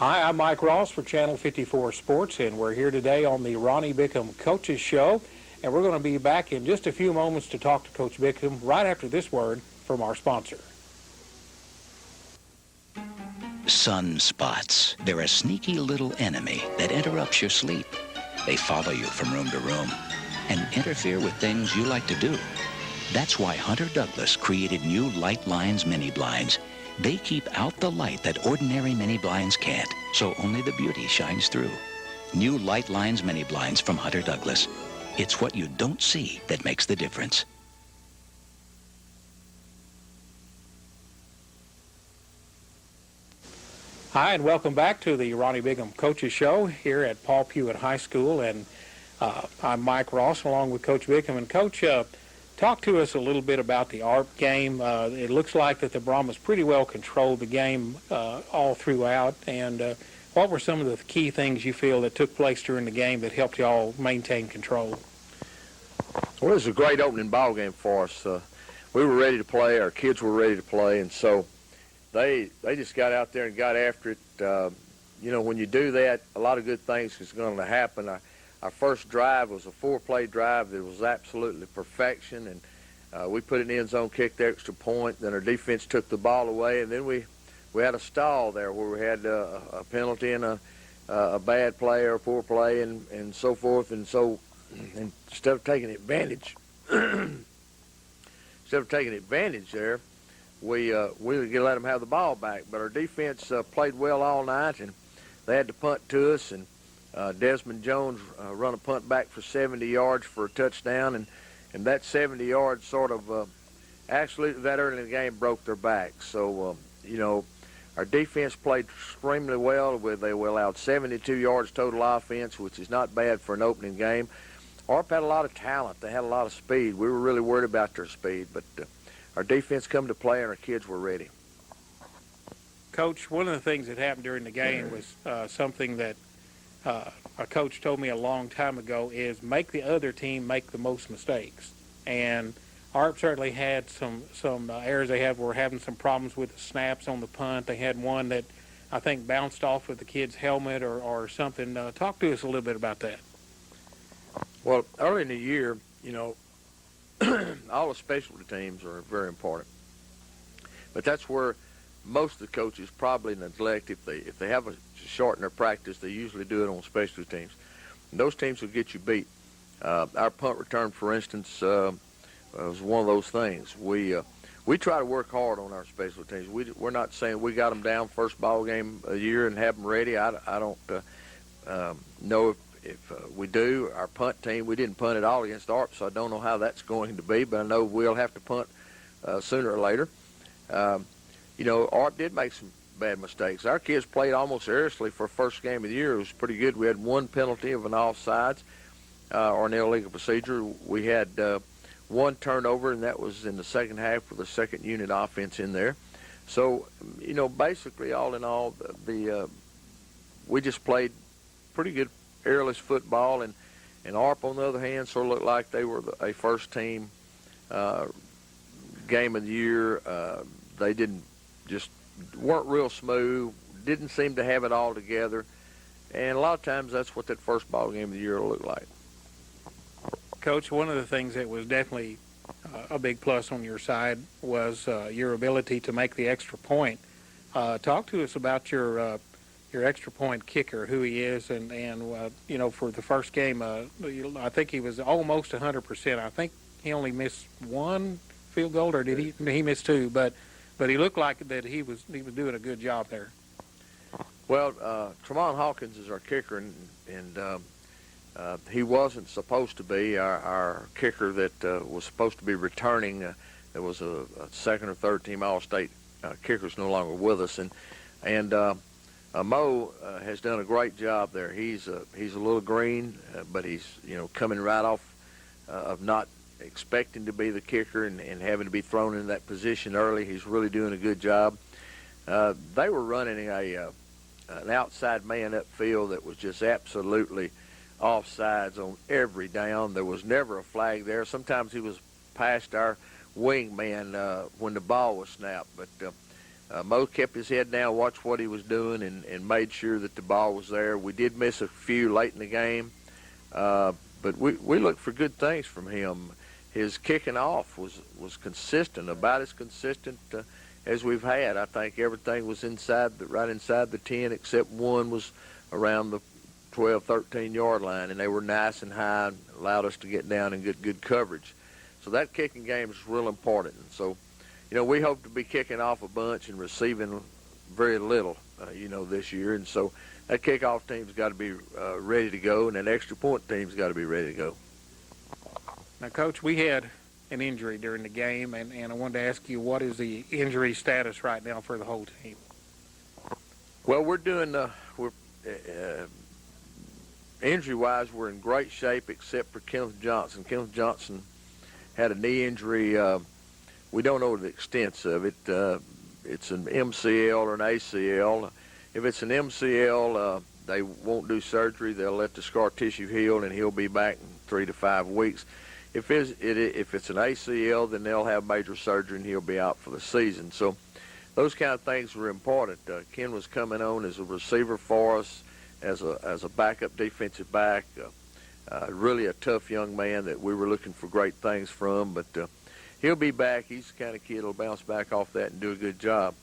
Hi, I'm Mike Ross for Channel 54 Sports, and we're here today on the Ronnie Bickham Coaches Show. And we're going to be back in just a few moments to talk to Coach Bickham right after this word from our sponsor. Sunspots. They're a sneaky little enemy that interrupts your sleep. They follow you from room to room and interfere with things you like to do. That's why Hunter Douglas created new Light Lines mini blinds. They keep out the light that ordinary mini blinds can't, so only the beauty shines through. New Light Lines mini blinds from Hunter Douglas. It's what you don't see that makes the difference. Hi, and welcome back to the Ronnie Bickham Coaches Show here at Paul Pewitt High School. And I'm Mike Ross along with Coach Bickham. And Coach, talk to us a little bit about the ARP game. It looks like that the Brahmas pretty well controlled the game all throughout. And what were some of the key things you feel that took place during the game that helped you all maintain control? Well, it was a great opening ball game for us. We were ready to play. Our kids were ready to play. And so they just got out there and got after it. You know, when you do that, a lot of good things is going to happen. Our first drive was a 4-play drive that was absolutely perfection, and we put an end zone, kicked the extra point. Then our defense took the ball away, and then we had a stall there where we had a penalty and a bad play or a poor play and so forth. And so instead of taking advantage, there, we let them have the ball back. But our defense played well all night, and they had to punt to us, and Desmond Jones run a punt back for 70 yards for a touchdown, and that 70 yards sort of actually that early in the game broke their back. So, you know, our defense played extremely well. They allowed 72 yards total offense, which is not bad for an opening game. ARP had a lot of talent. They had a lot of speed. We were really worried about their speed, but our defense come to play, and our kids were ready. Coach, one of the things that happened during the game was something that a coach told me a long time ago is make the other team make the most mistakes. And ARP certainly had some errors. They were having some problems with the snaps on the punt. They had one that I think bounced off of the kid's helmet or something. Talk to us a little bit about that. Well, early in the year, you know, all the specialty teams are very important. But that's where most of the coaches probably neglect. If they have a shorten their practice, they usually do it on specialty teams. And those teams will get you beat. Our punt return, for instance, was one of those things. We try to work hard on our special teams. We're not saying we got them down first ball game a year and have them ready. I don't know if we do. Our punt team, we didn't punt at all against ARP, so I don't know how that's going to be, but I know we'll have to punt sooner or later. You know, ARP did make some bad mistakes. Our kids played almost airlessly for first game of the year. It was pretty good. We had one penalty of an offsides or an illegal procedure. We had one turnover, and that was in the second half with the second unit offense in there. So, you know, basically, all in all, we just played pretty good airless football, and ARP, on the other hand, sort of looked like they were a first-team game of the year. They weren't real smooth, didn't seem to have it all together, and a lot of times that's what that first ball game of the year will look like. Coach, one of the things that was definitely a big plus on your side was your ability to make the extra point. Talk to us about your extra point kicker, who he is, and you know, for the first game, I think he was almost 100%. I think he only missed one field goal, or did he missed two? But he looked like that he was doing a good job there. Well, Tremont Hawkins is our kicker, and he wasn't supposed to be our kicker that was supposed to be returning. There was a second or third team All-State kicker's no longer with us, and Mo has done a great job there. He's a little green, but he's, you know, coming right off of not expecting to be the kicker and having to be thrown in that position early. He's really doing a good job. They were running an outside man upfield that was just absolutely offsides on every down. There was never a flag there. Sometimes he was past our wing man when the ball was snapped, but Mo kept his head down, watched what he was doing, and made sure that the ball was there. We did miss a few late in the game, but we looked for good things from him. His kicking off was consistent, about as consistent as we've had. I think everything was right inside the 10, except one was around the 12, 13-yard line, and they were nice and high and allowed us to get down and get good coverage. So that kicking game is real important. And so, we hope to be kicking off a bunch and receiving very little, this year. And so that kickoff team's got to be ready to go, and that extra point team's got to be ready to go. Now, Coach, we had an injury during the game, and I wanted to ask you, what is the injury status right now for the whole team? Well, we're doing injury-wise, we're in great shape except for Kenneth Johnson. Kenneth Johnson had a knee injury. We don't know the extent of it. It's an MCL or an ACL. If it's an MCL, they won't do surgery. They'll let the scar tissue heal, and he'll be back in 3 to 5 weeks. If it's an ACL, then they'll have major surgery, and he'll be out for the season. So those kind of things were important. Ken was coming on as a receiver for us, as a backup defensive back. Really a tough young man that we were looking for great things from, but he'll be back. He's the kind of kid that'll bounce back off that and do a good job.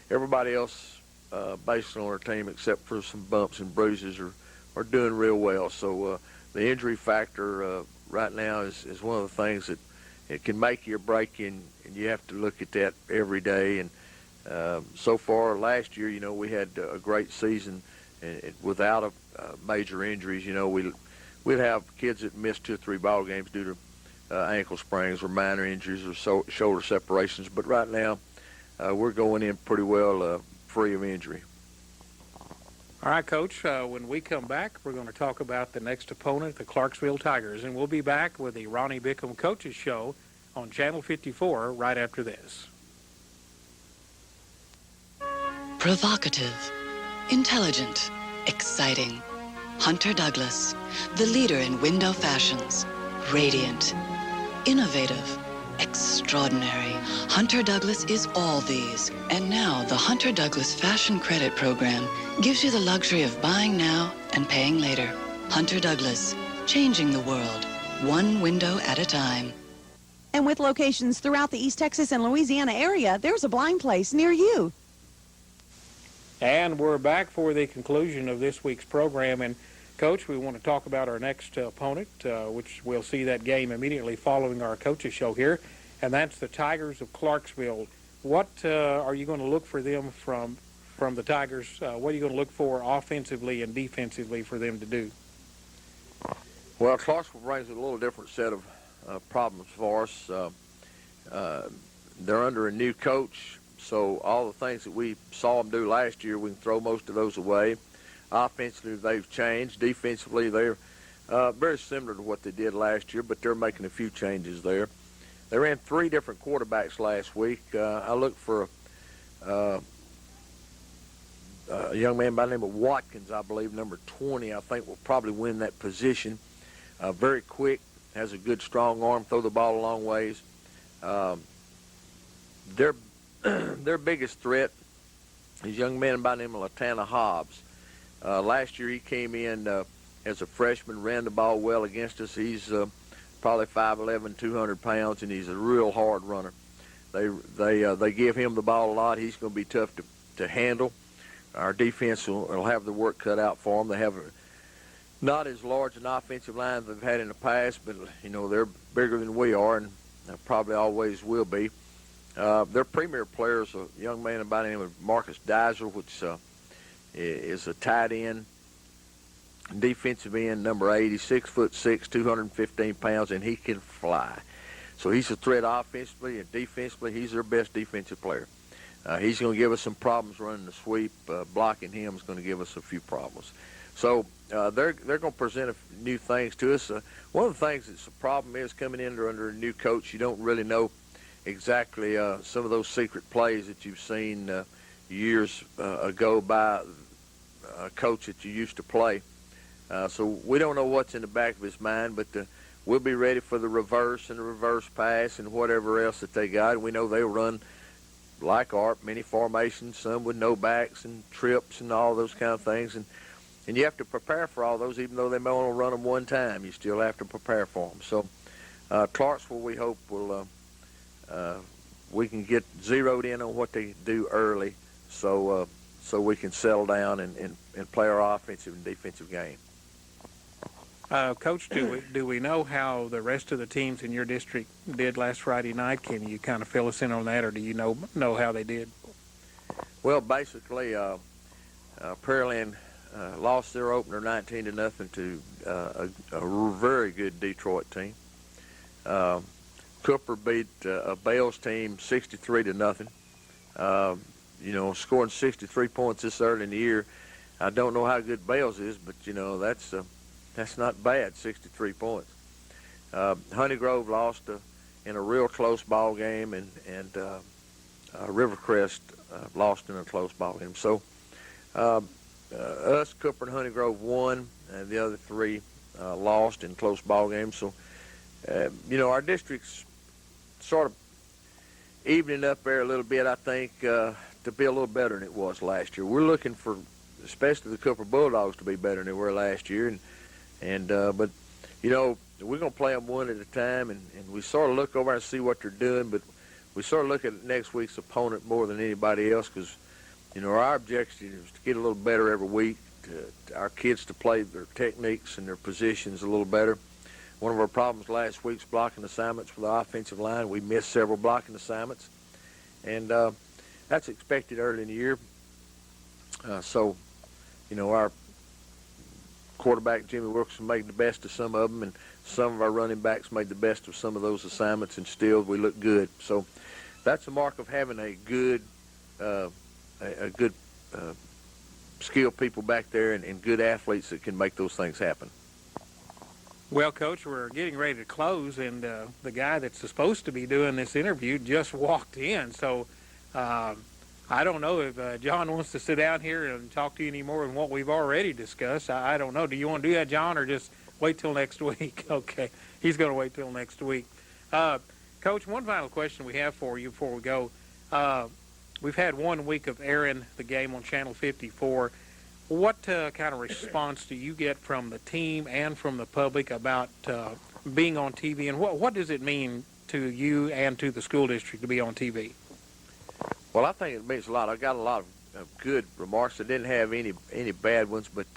Everybody else, basically on our team, except for some bumps and bruises, are doing real well. So the injury factor right now is one of the things that it can make you or break you, and you have to look at that every day. And so far last year, we had a great season without major injuries. We'd have kids that missed 2 or 3 ball games due to ankle sprains or minor injuries or shoulder separations. But right now, we're going in pretty well free of injury. All right, Coach, when we come back, we're going to talk about the next opponent, the Clarksville Tigers, and we'll be back with the Ronnie Bickham Coaches Show on Channel 54 right after this. Provocative, intelligent, exciting. Hunter Douglas, the leader in window fashions. Radiant, innovative, extraordinary. Hunter Douglas is all these. And now the Hunter Douglas Fashion Credit Program gives you the luxury of buying now and paying later. Hunter Douglas, changing the world, one window at a time. And with locations throughout the East Texas and Louisiana area, there's a blind place near you. And we're back for the conclusion of this week's program. And, Coach, we want to talk about our next opponent, which we'll see that game immediately following our Coaches Show here, and that's the Tigers of Clarksville. What are you going to look for them from the Tigers? What are you going to look for offensively and defensively for them to do? Well, Clarksville brings a little different set of problems for us. They're under a new coach, so all the things that we saw them do last year, we can throw most of those away. Offensively, they've changed. Defensively, they're very similar to what they did last year, but they're making a few changes there. They ran 3 different quarterbacks last week. I looked for a young man by the name of Watkins, I believe, number 20, I think will probably win that position. Very quick, has a good, strong arm, throw the ball a long ways. Their biggest threat is a young man by the name of Latana Hobbs. Last year he came in as a freshman, ran the ball well against us. He's probably 5'11", 200 pounds, and he's a real hard runner. They give him the ball a lot. He's going to be tough to handle. Our defense will have the work cut out for them. They have not as large an offensive line as they've had in the past, but they're bigger than we are, and probably always will be. Their premier player is a young man by the name of Marcus Dizer, which is a tight end, defensive end, number 80, 6'6", 215 pounds, and he can fly. So he's a threat offensively and defensively. He's their best defensive player. He's going to give us some problems running the sweep. Blocking him is going to give us a few problems. So they're going to present new things to us. One of the things that's a problem is coming in under a new coach, you don't really know exactly some of those secret plays that you've seen years ago by a coach that you used to play. So we don't know what's in the back of his mind, but we'll be ready for the reverse and the reverse pass and whatever else that they got. We know they'll run like art, many formations, some with no backs and trips and all those kind of things. And you have to prepare for all those, even though they may only run them one time. You still have to prepare for them. So Clarksville, we hope, will we can get zeroed in on what they do early, so we can settle down and play our offensive and defensive game. Coach, do we know how the rest of the teams in your district did last Friday night? Can you kind of fill us in on that, or do you know how they did? Well, basically, Pearland lost their opener 19-0 to a very good Detroit team. Cooper beat a Bales team 63-0. Scoring 63 points this early in the year. I don't know how good Bales is, but that's not bad, 63 points. Honeygrove lost in a real close ball game, and Rivercrest lost in a close ball game. So us, Cooper, and Honeygrove won, and the other three lost in close ball games. So our district's sort of evening up there a little bit, I think, to be a little better than it was last year. We're looking for, especially the Cooper Bulldogs, to be better than they were last year. But we're going to play them one at a time, and we sort of look over and see what they're doing, but we sort of look at next week's opponent more than anybody else, because, our objective is to get a little better every week, our kids to play their techniques and their positions a little better. One of our problems last week's blocking assignments for the offensive line. We missed several blocking assignments, and that's expected early in the year. Our quarterback, Jimmy Wilkerson, made the best of some of them, and some of our running backs made the best of some of those assignments, and still we look good. So that's a mark of having a good skilled people back there and good athletes that can make those things happen. Well, Coach, we're getting ready to close, and the guy that's supposed to be doing this interview just walked in. So I don't know if John wants to sit down here and talk to you any more than what we've already discussed. I don't know. Do you want to do that, John, or just wait till next week? Okay, he's going to wait till next week. Coach, one final question we have for you before we go. We've had 1 week of airing the game on Channel 54. What kind of response do you get from the team and from the public about being on TV, and what does it mean to you and to the school district to be on TV? Well, I think it means a lot. I got a lot of good remarks. I didn't have any bad ones, but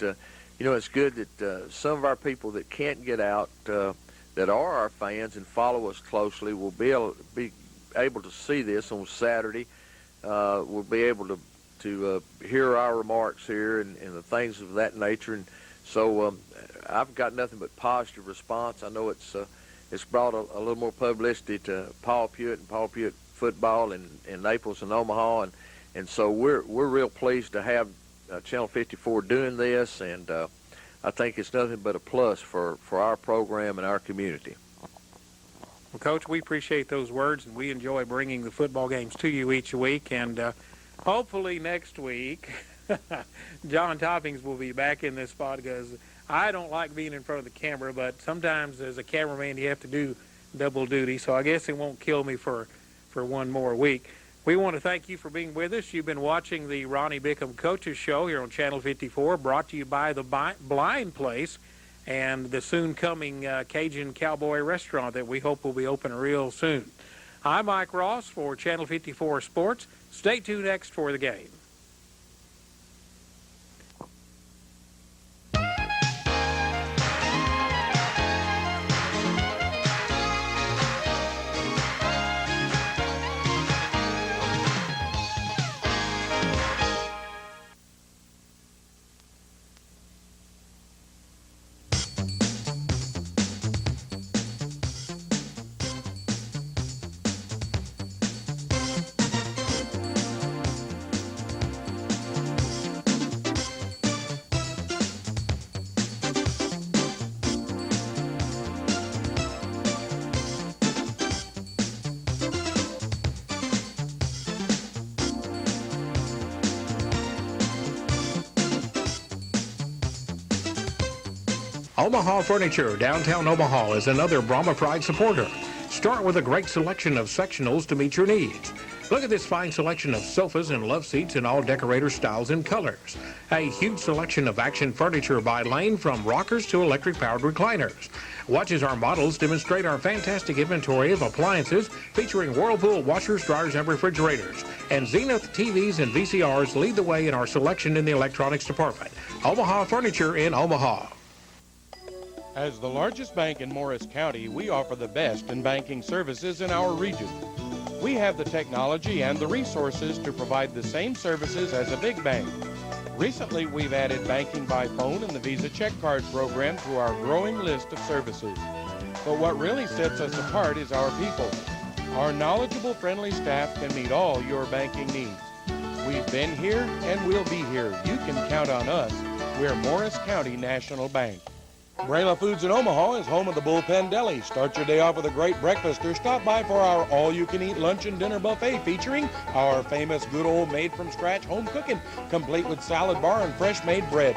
it's good that some of our people that can't get out, that are our fans and follow us closely, will be able to see this on Saturday. We'll be able to hear our remarks here and the things of that nature. And so I've got nothing but positive response. I know it's brought a little more publicity to Paul Pewitt and Paul Pewitt football in Naples and Omaha. And so we're real pleased to have Channel 54 doing this, and I think it's nothing but a plus for our program and our community. Well, Coach, we appreciate those words, and we enjoy bringing the football games to you each week. And hopefully next week, John Toppings will be back in this spot, because I don't like being in front of the camera, but sometimes as a cameraman you have to do double duty, so I guess it won't kill me for one more week. We want to thank you for being with us. You've been watching the Ronnie Bickham Coaches Show here on Channel 54, brought to you by the Blind Place and the soon-coming Cajun Cowboy Restaurant that we hope will be open real soon. I'm Mike Ross for Channel 54 Sports. Stay tuned next for the game. Omaha Furniture, downtown Omaha, is another Brahma Pride supporter. Start with a great selection of sectionals to meet your needs. Look at this fine selection of sofas and love seats in all decorator styles and colors. A huge selection of action furniture by Lane, from rockers to electric-powered recliners. Watch as our models demonstrate our fantastic inventory of appliances featuring Whirlpool washers, dryers, and refrigerators. And Zenith TVs and VCRs lead the way in our selection in the electronics department. Omaha Furniture in Omaha. As the largest bank in Morris County, we offer the best in banking services in our region. We have the technology and the resources to provide the same services as a big bank. Recently, we've added banking by phone and the Visa check card program to our growing list of services. But what really sets us apart is our people. Our knowledgeable, friendly staff can meet all your banking needs. We've been here and we'll be here. You can count on us. We're Morris County National Bank. Brayla Foods in Omaha is home of the Bullpen Deli. Start your day off with a great breakfast or stop by for our all-you-can-eat lunch and dinner buffet featuring our famous good old made-from-scratch home cooking, complete with salad bar and fresh-made bread.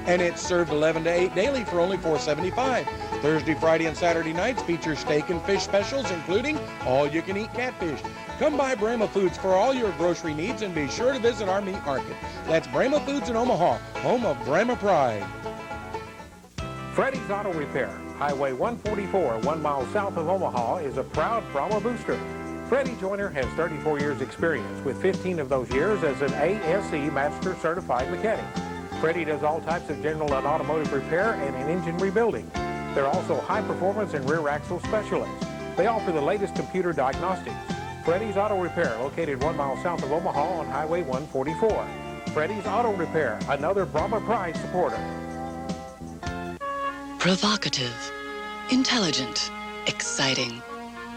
And it's served 11 to 8 daily for only $4.75. Thursday, Friday, and Saturday nights feature steak and fish specials, including all-you-can-eat catfish. Come by Brayma Foods for all your grocery needs and be sure to visit our meat market. That's Brayma Foods in Omaha, home of Brayma Pride. Freddy's Auto Repair, Highway 144, 1 mile south of Omaha, is a proud Brahma booster. Freddie Joyner has 34 years experience, with 15 of those years as an ASE Master Certified Mechanic. Freddie does all types of general and automotive repair and in engine rebuilding. They're also high performance and rear axle specialists. They offer the latest computer diagnostics. Freddie's Auto Repair, located 1 mile south of Omaha on Highway 144. Freddie's Auto Repair, another Brahma Pride supporter. Provocative, intelligent, exciting.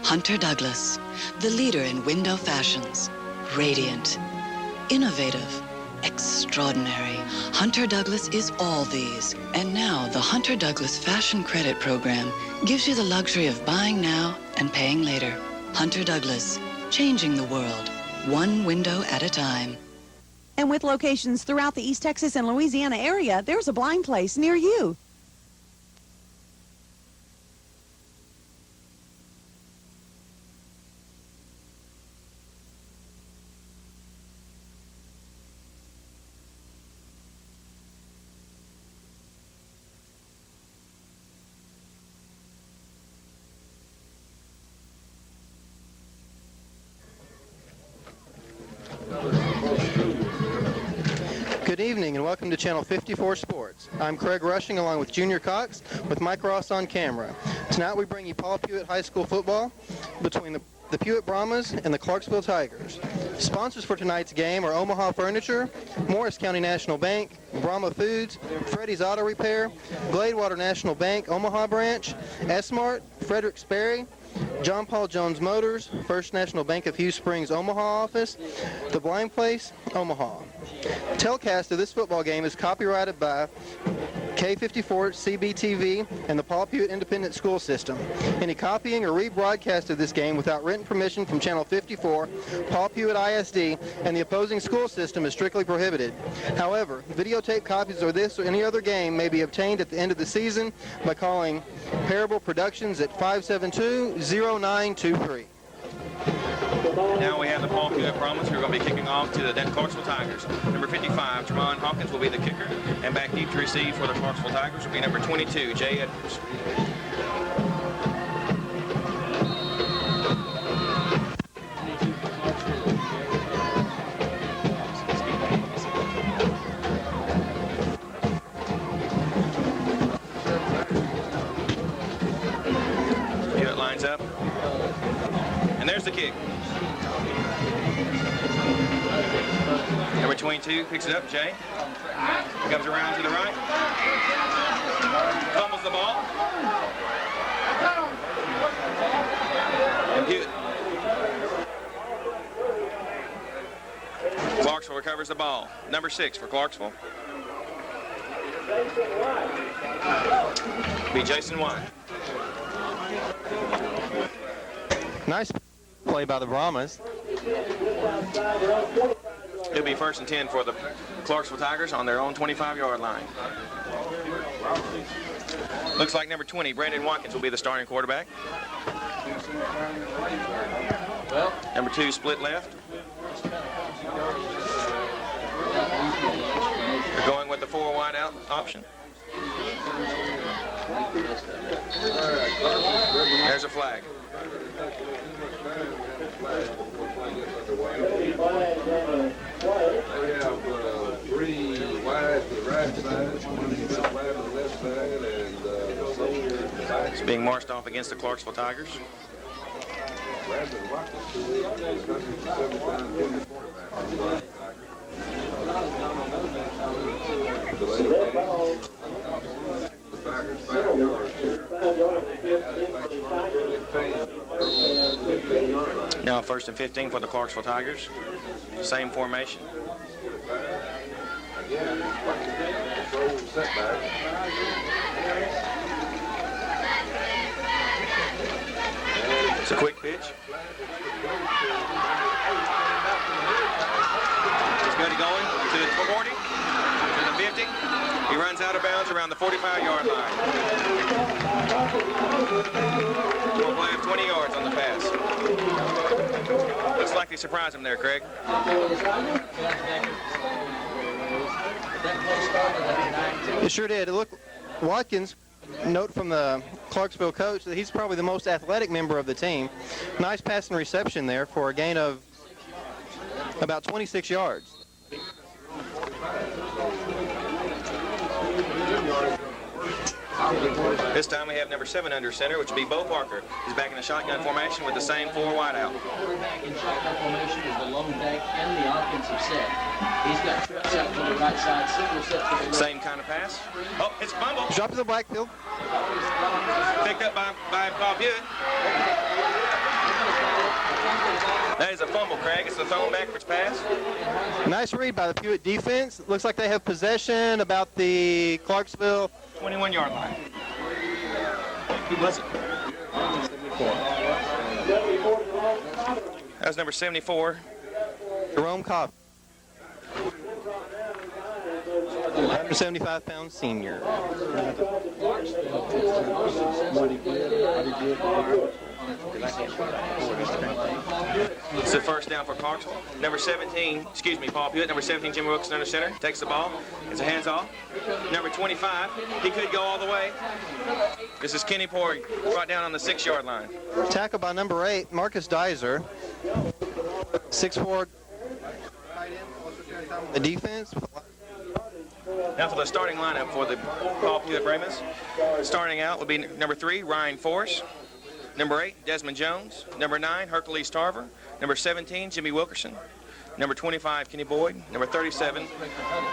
Hunter Douglas, the leader in window fashions. Radiant, innovative, extraordinary. Hunter Douglas is all these. And now the Hunter Douglas Fashion Credit Program gives you the luxury of buying now and paying later. Hunter Douglas, changing the world, one window at a time. And with locations throughout the East Texas and Louisiana area, there's a blind place near you. Good evening and welcome to Channel 54 Sports. I'm Craig Rushing along with Junior Cox with Mike Ross on camera. Tonight we bring you Paul Pewitt High School football between the Pewitt Brahmas and the Clarksville Tigers. Sponsors for tonight's game are Omaha Furniture, Morris County National Bank, Brahma Foods, Freddy's Auto Repair, Gladewater National Bank Omaha Branch, S-Mart, Frederick Sperry, John Paul Jones Motors, First National Bank of Hughes Springs Omaha office, The Blind Place, Omaha. Telecast of this football game is copyrighted by K54 CBTV and the Paul Pewitt Independent School System. Any copying or rebroadcast of this game without written permission from Channel 54, Paul Pewitt ISD, and the opposing school system is strictly prohibited. However, videotape copies of this or any other game may be obtained at the end of the season by calling Parable Productions at 572-0923. Now we have the Paul Pewitt Brahmas, who are going to be kicking off to the Clarksville Tigers. Number 55, Jerron Hawkins, will be the kicker. And back deep to receive for the Clarksville Tigers will be number 22, Jay Edwards. Pewitt lines up. And there's the kick. Number 22 picks it up, Jay. Comes around to the right. Fumbles the ball. And Pewitt. Clarksville recovers the ball. Number 6 for Clarksville. Be Jason White. Nice play by the Brahmas. It'll be 1st and 10 for the Clarksville Tigers on their own 25-yard line. Looks like number 20, Brandon Watkins, will be the starting quarterback. Number 2, split left. They're going with the 4 wide out option. There's a flag. We have 3 wide to the right side, 1 wide to the left side, and It's being marched off against the Clarksville Tigers. Now 1st and 15 for the Clarksville Tigers. Same formation. It's a quick pitch. He's going to go to the 40, to the 50. He runs out of bounds around the 45-yard line. We'll play him 20 yards on the pass. Looks like they surprised him there, Craig. It sure did. Look, Watkins, note from the Clarksville coach that he's probably the most athletic member of the team. Nice pass and reception there for a gain of about 26 yards. This time we have number 7 under center, which would be Bo Parker. He's back in the shotgun formation with the same 4 wide out. Quarterback in shotgun formation is the lone back in the offensive set. He's got trips out to the right side, single set to the left. Same kind of pass. Oh, it's a fumble. Drop to the backfield. Picked up by Pewitt. That is a fumble, Craig. It's the thrown backwards pass. Nice read by the Pewitt defense. Looks like they have possession about the Clarksville 21-yard line. Who was it? That was number 74. Jerome Cobb. 175-pound senior. It's the first down for Clarksville. Number 17, Paul Pewitt. Number 17, Jimmy Wilkerson under center. Takes the ball. It's a hands-off. Number 25, he could go all the way. This is Kenny Poore, brought down on the 6-yard line. Tackled by number 8, Marcus Dizer. 6'4". The defense. Now for the starting lineup for the Paul Pewitt Brahmas. Starting out would be number 3, Ryan Force. Number 8, Desmond Jones. Number 9, Hercules Tarver. Number 17, Jimmy Wilkerson. Number 25, Kenny Boyd. Number 37,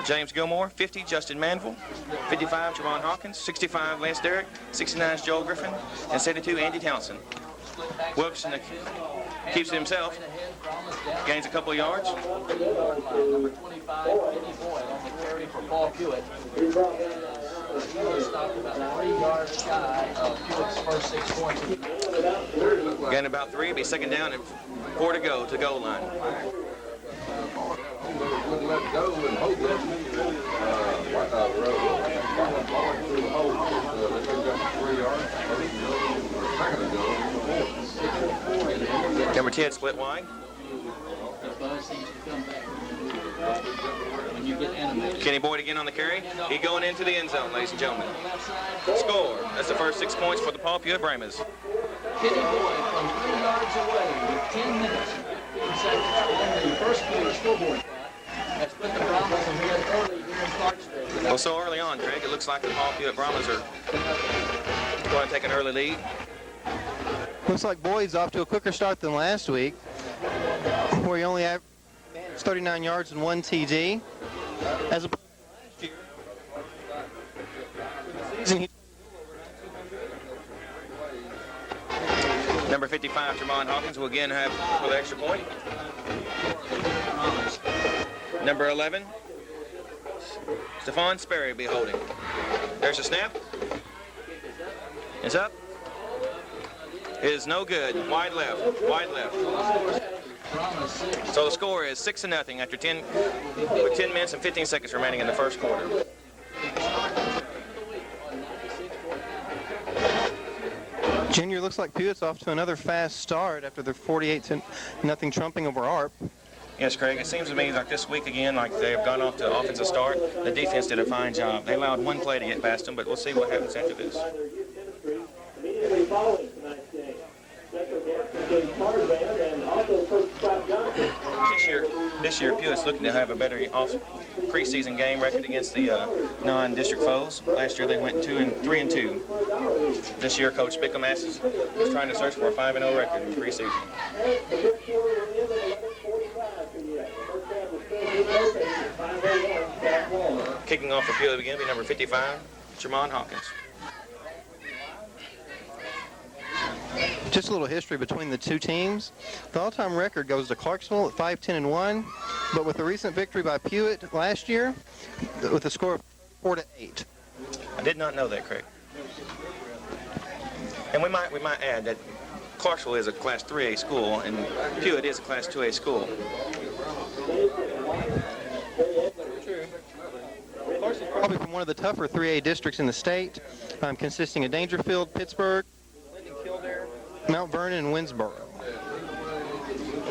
James Gilmore. 50, Justin Manville. 55, Jerron Hawkins. 65, Lance Derrick. 69, Joel Griffin. And 72, Andy Townsend. Wilkerson keeps it himself. Gains a couple of yards. Number 25, Kenny Boyd on the carry for Paul Pewitt. He was stopped about 3 yards shy of Pewitt's first 6 points. Gain about 3. It'll be second down and 4 to go to goal line. Number 10 split wide. The buzz seems to come back when you get animated. Kenny Boyd again on the carry. He going into the end zone, ladies and gentlemen. Score. That's the first 6 points for the Paul Pewitt Brahmas. Kenny Boyd from 3 yards away with 10 minutes and 15 seconds in the first quarter scoreboard. That's put the Brahmas ahead early here in Clarksville. Well, so early on, Craig, it looks like the Paul Pewitt Brahmas are going to take an early lead. Looks like Boyd's off to a quicker start than last week, where he only averaged 39 yards and 1 TD. As a last year, Number 55, Jerron Hawkins, will again have for the extra point. Number 11, Stephon Sperry will be holding. There's a snap. It's up. It is no good. Wide left. Wide left. So the score is 6-0 after 10 minutes and 15 seconds remaining in the first quarter. Junior, looks like Pewitt's off to another fast start after their 48-0 trumping over ARP. Yes, Craig, it seems to me like this week again, like they've gone off to an offensive start. The defense did a fine job. They allowed one play to get past them, but we'll see what happens after this. This year, Pewitt's looking to have a better preseason game record against the non-district foes. Last year they went 3-2. This year, Coach Bickham is trying to search for a 5-0 record in preseason. Kicking off for Pewitt again will be number 55, Jermon Hawkins. Just a little history between the two teams. The all-time record goes to Clarksville at 5-10-1, but with the recent victory by Pewitt last year, with a score of 4-8. I did not know that, Craig. And we might add that Clarksville is a Class 3A school, and Pewitt is a Class 2A school. Clarksville is probably from one of the tougher 3A districts in the state, consisting of Dangerfield, Pittsburgh, Mount Vernon, and Winsboro.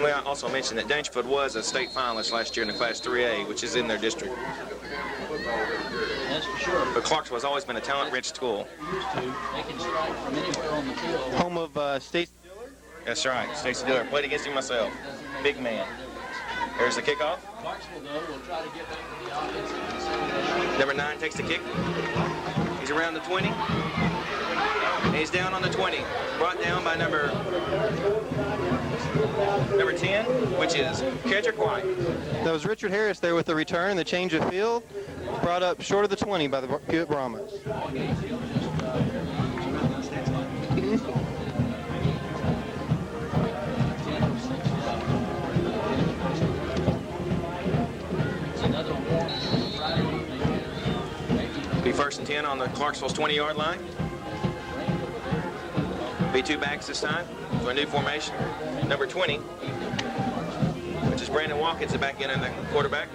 We also mentioned that Dangerfield was a state finalist last year in the Class 3A, which is in their district. That's for sure. But Clarksville has always been a talent-rich school. They can strike from anywhere on the field. Home of Stacey Dillard? That's right, Stacey Dillard. Played against him myself. Big man. There's the kickoff. Clarksville, though, will try to get back to the offensive. Number 9 takes the kick. He's around the 20. He's down on the 20. Brought down by number 10, which is Kedrick White. That was Richard Harris there with the return, the change of field. Brought up short of the 20 by the Pewitt Brahmas. Be 1st and 10 on the Clarksville's 20-yard line. Be 2 backs this time for a new formation. Number 20, which is Brandon Watkins, the back end of the quarterback.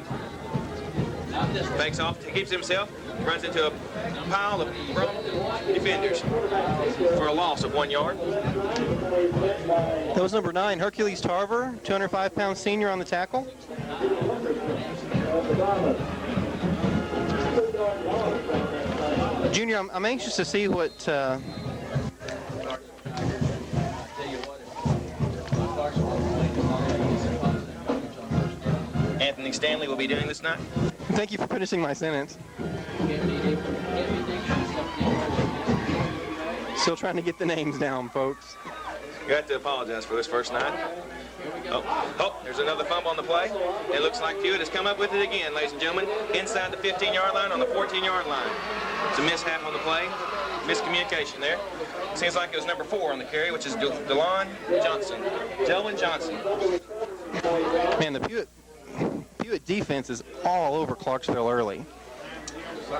Fakes off, he keeps himself, runs into a pile of defenders for a loss of 1 yard. That was number 9, Hercules Tarver, 205-pound senior on the tackle. Junior, I'm anxious to see what Anthony Stanley will be doing this night. Thank you for finishing my sentence. Still trying to get the names down, folks. You have to apologize for this first night. Oh, there's another fumble on the play. It looks like Pewitt has come up with it again, ladies and gentlemen, inside the 15-yard line on the 14-yard line. It's a mishap on the play, miscommunication there. Seems like it was number 4 on the carry, which is Delwin Johnson. Man, the Pewitt defense is all over Clarksville early.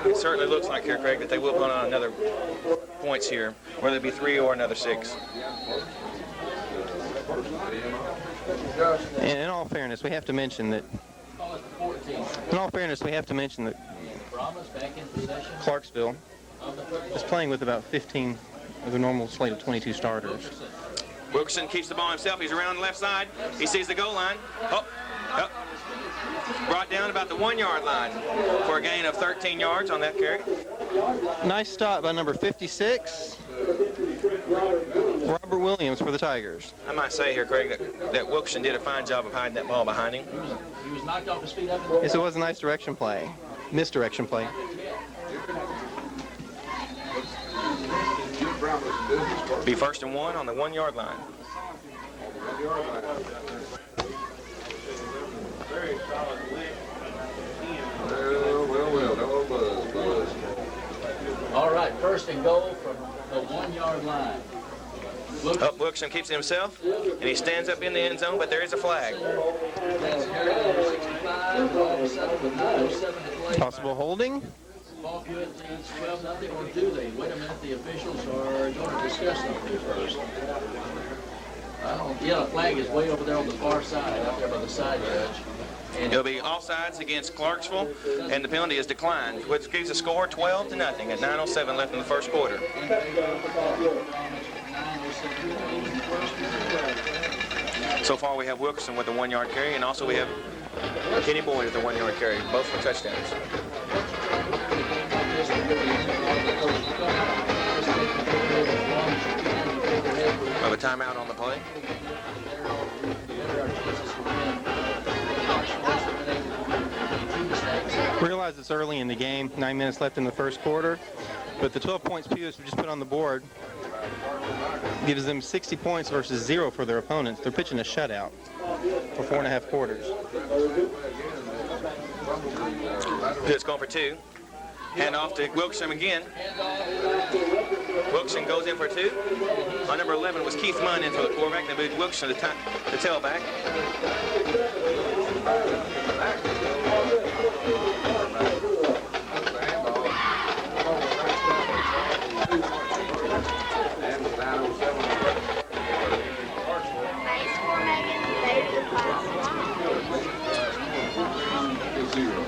It certainly looks like here, Craig, that they will put on another points here, whether it be 3 or another 6. And in all fairness, we have to mention that. Clarksville is playing with about 15 of the normal slate of 22 starters. Wilkerson keeps the ball himself. He's around the left side. He sees the goal line. Brought down about the 1-yard line for a gain of 13 yards on that carry. Nice stop by number 56, Robert Williams for the Tigers. I might say here, Craig, that Wilkerson did a fine job of hiding that ball behind him. He was knocked off his feet up. Yes, it was a nice direction play. Misdirection play. Be 1st and 1 on the 1-yard line. All right, 1st and goal from the 1-yard line. Wilkerson keeps it himself, and he stands up in the end zone, but there is a flag. Possible holding. Ball Pewitt leads 12-0, or do they? Wait a minute, the officials are going to discuss something first. Yeah, the flag is way over there on the far side, out there by the side judge. It'll be offsides against Clarksville, and the penalty is declined, which gives the score 12-0 at 9:07 left in the first quarter. So far we have Wilkerson with a 1-yard carry, and also we have Kenny Boyd with a 1-yard carry, both for touchdowns. We have a timeout on the play. Realize it's early in the game, 9 minutes left in the first quarter, but the 12 points Pewitt just put on the board gives them 60 points versus 0 for their opponents. They're pitching a shutout for 4.5 quarters. Pewitt's going for 2. Hand off to Wilkerson again. Wilkerson goes in for 2. On number 11 was Keith Munn in for the quarterback. They moved Wilkerson to the tailback.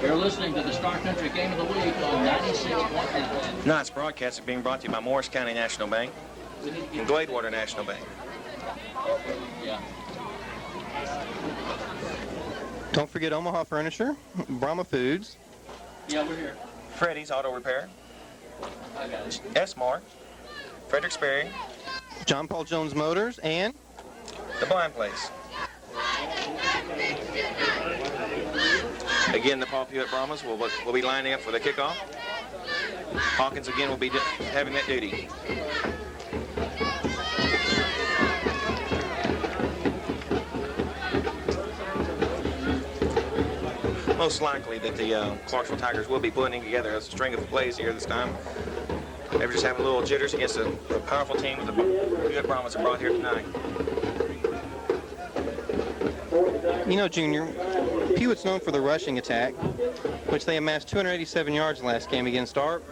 You're listening to the Star Country Game of the Week on 96.9. Tonight's broadcast is being brought to you by Morris County National Bank and Gladewater National Bank. Yeah. Don't forget Omaha Furniture, Brahma Foods. Yeah, we're here. Freddy's Auto Repair, I got it. S-Mart, Fredericksburg, John Paul Jones Motors, and The Blind Place. Again, the Paul Pewitt Brahmas will be lining up for the kickoff. Hawkins again will be having that duty. Most likely that the Clarksville Tigers will be blending together a string of plays here this time. They were just having a little jitters against a powerful team that the Pewitt Brahmas have brought here tonight. You know, Junior, Pewitt's known for the rushing attack, which they amassed 287 yards last game against Arp,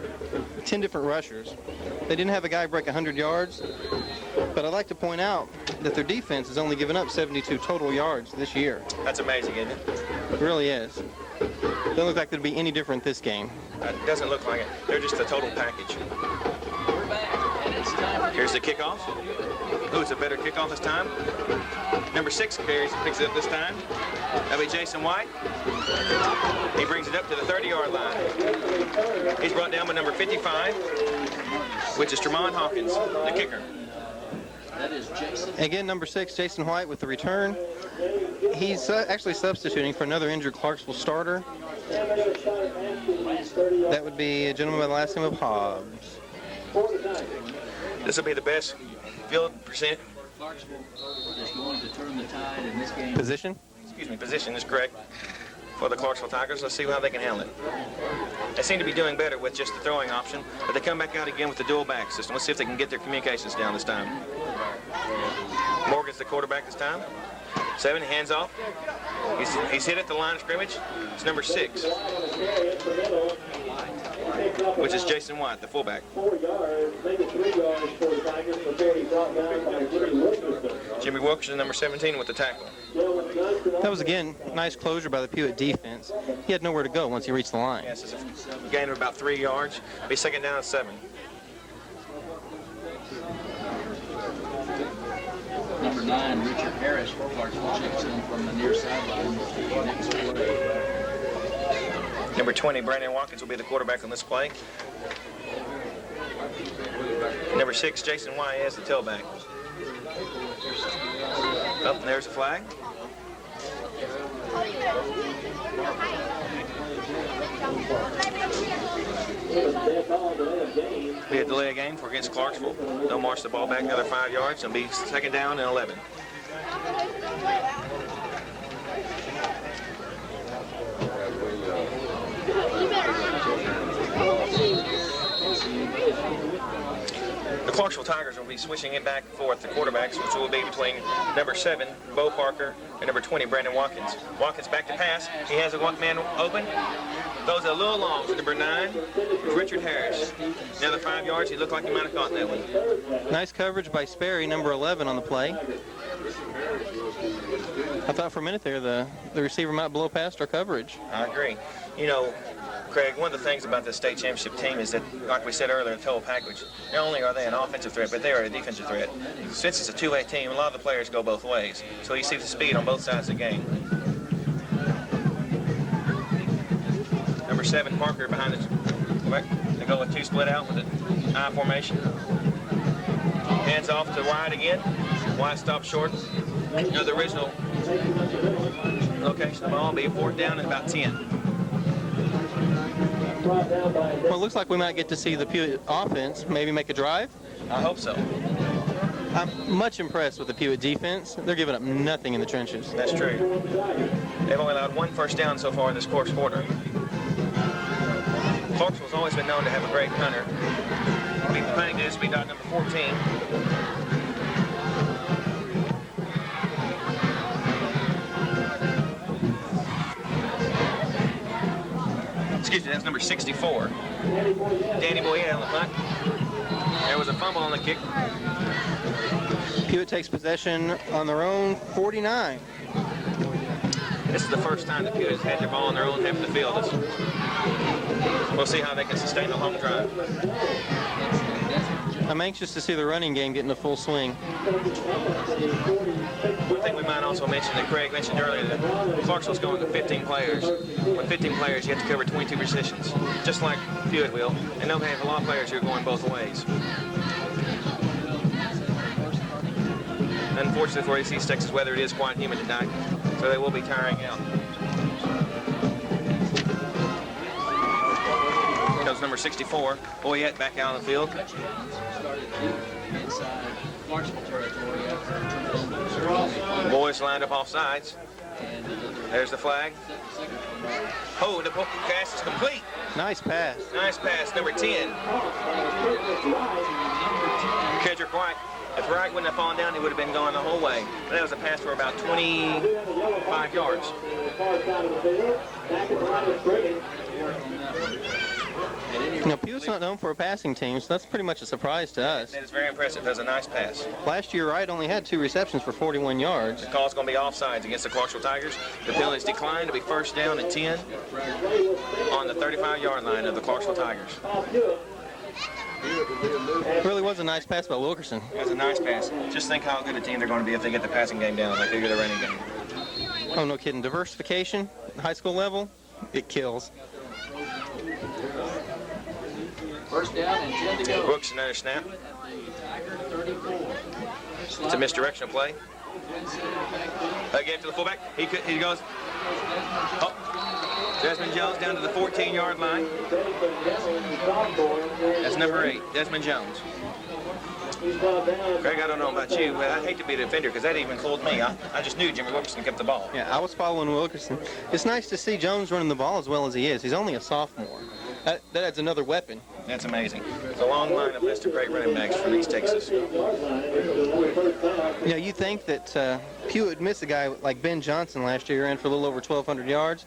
10 different rushers. They didn't have a guy break 100 yards, but I'd like to point out that their defense has only given up 72 total yards this year. That's amazing, isn't it? It really is. Doesn't look like they'd be any different this game. It doesn't look like it. They're just a total package. Here's the kickoff. Ooh, it's a better kickoff this time. Number 6 carries and picks it up this time. That'll be Jason White. He brings it up to the 30-yard line. He's brought down by number 55, which is Tremont Hawkins, the kicker. That is Jason. Again, number 6, Jason White with the return. He's actually substituting for another injured Clarksville starter. That would be a gentleman by the last name of Hobbs. This will be the best field percent. Clarksville is going to turn the tide in this game. Position? Position is correct for the Clarksville Tigers. Let's see how they can handle it. They seem to be doing better with just the throwing option, but they come back out again with the dual back system. Let's see if they can get their communications down this time. Morgan's the quarterback this time. 7, hands off. He's hit at the line of scrimmage. It's number 6, which is Jason White, the fullback. Jimmy Wilkerson, number 17, with the tackle. That was, again, nice closure by the Pewitt defense. He had nowhere to go once he reached the line. Yes, it's a gain of about 3 yards. Be second down and 7. Number 9, Richard Harris for Clarksville checks in from the near sideline. Next play. Number 20, Brandon Watkins will be the quarterback on this play. Number 6, Jason White as the tailback. Oh, and there's a flag. Be a delay of game for against Clarksville. They'll march the ball back another 5 yards and be second down and 11. The Clarksville Tigers will be switching it back and forth, the quarterbacks, which will be between number 7, Bo Parker, and number 20, Brandon Watkins. Watkins back to pass. He has a man open. Those are a little long. So number 9 is Richard Harris. Another 5 yards. He looked like he might have caught that one. Nice coverage by Sperry, number 11 on the play. I thought for a minute there the receiver might blow past our coverage. I agree. You know, Craig, one of the things about the state championship team is that, like we said earlier, the total package, not only are they an offensive threat, but they are a defensive threat. Since it's a two-way team, a lot of the players go both ways. So you see the speed on both sides of the game. Number 7, Parker, behind the... They go with 2 split out with an I formation. Hands off to Wyatt again. Wyatt stops short. You know, the original location of the ball will be 4th down and about 10. Well, it looks like we might get to see the Pewitt offense maybe make a drive. I hope so. I'm much impressed with the Pewitt defense. They're giving up nothing in the trenches. That's true. They've only allowed 1 first down so far in this fourth quarter. Clarksville's always been known to have a great punter. Beat the punting dudes, beat dog number 14. Excuse me, that's number 64. Danny Boyette on the punt. There was a fumble on the kick. Pewitt takes possession on their own 49. This is the first time the Pewitt has had their ball on their own half of the field. We'll see how they can sustain a long drive. I'm anxious to see the running game get into full swing. One thing we might also mention that Craig mentioned earlier, that Clarksville's going with 15 players. With 15 players, you have to cover 22 positions, just like Pewitt will. And they'll have a lot of players who are going both ways. Unfortunately for East Texas weather, it is quite humid tonight, so they will be tiring out. Here comes number 64, Boyette back out on the field. Boys lined up off sides. There's the flag. Oh, the pass is complete. Nice pass. Nice pass, number 10. Kendrick White. If Wright wouldn't have fallen down, he would have been going the whole way. But that was a pass for about 25 yards. You know, Pewitt's not known for a passing team, so that's pretty much a surprise to us. It is very impressive. That was a nice pass. Last year, Wright only had 2 receptions for 41 yards. The call's going to be offsides against the Clarksville Tigers. The penalty's declined to be first down and 10 on the 35-yard line of the Clarksville Tigers. It really was a nice pass by Wilkerson. It was a nice pass. Just think how good a team they're going to be if they get the passing game down, like they do the running game. Oh, no kidding. Diversification, high school level, it kills. First down and 10 to go. Brooks, another snap. It's a misdirectional play. Again to the fullback. He goes. Oh. Desmond Jones down to the 14-yard line. That's number 8, Desmond Jones. Craig, I don't know about you, but I hate to be the defender because that even fooled me. I just knew Jimmy Wilkerson kept the ball. Yeah, I was following Wilkerson. It's nice to see Jones running the ball as well as he is. He's only a sophomore. That adds another weapon. That's amazing. It's a long line of list of great running backs from East Texas. You know, you think that Pewitt would miss a guy like Ben Johnson last year, ran for a little over 1,200 yards.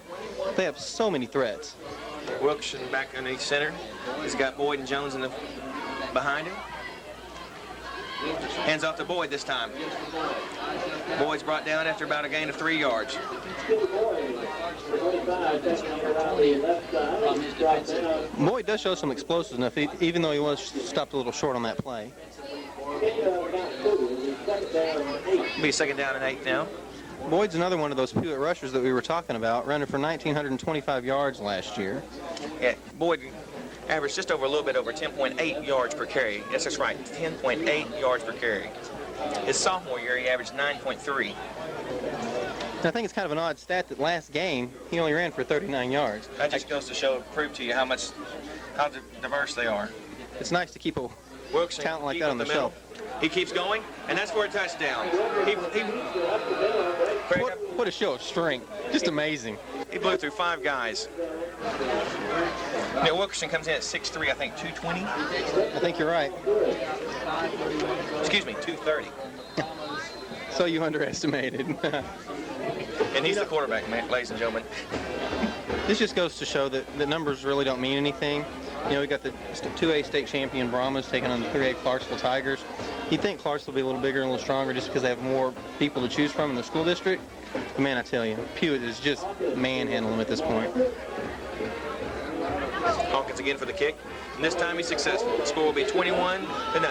They have so many threats. Wilkerson back underneath center. He's got Boyd and Jones behind him. Hands off to Boyd this time. Boyd's brought down after about a gain of 3 yards. Boyd does show some explosiveness, even though he was stopped a little short on that play. It'll be second down and 8 now. Boyd's another one of those Pewitt rushers that we were talking about, running for 1,925 yards last year. Yeah, Boyd averaged just over a little bit over 10.8 yards per carry. Yes, that's right, 10.8 yards per carry. His sophomore year, he averaged 9.3. I think it's kind of an odd stat that last game, he only ran for 39 yards. That just goes to prove to you how diverse they are. It's nice to keep a Wilkerson talent like that on the shelf. He keeps going, and that's for a touchdown. What a show of strength. Just amazing. He blew through 5 guys. Now, Wilkerson comes in at 6'3", I think 220. I think you're right. Excuse me, 230. So you underestimated. And he's the quarterback, man, ladies and gentlemen. This just goes to show that the numbers really don't mean anything. You know, we got the 2A state champion Brahmas taking on the 3A Clarksville Tigers. You'd think Clarksville will be a little bigger and a little stronger just because they have more people to choose from in the school district. But man, I tell you, Pewitt is just manhandling them at this point. Hawkins again for the kick, and this time he's successful. The score will be 21-0. And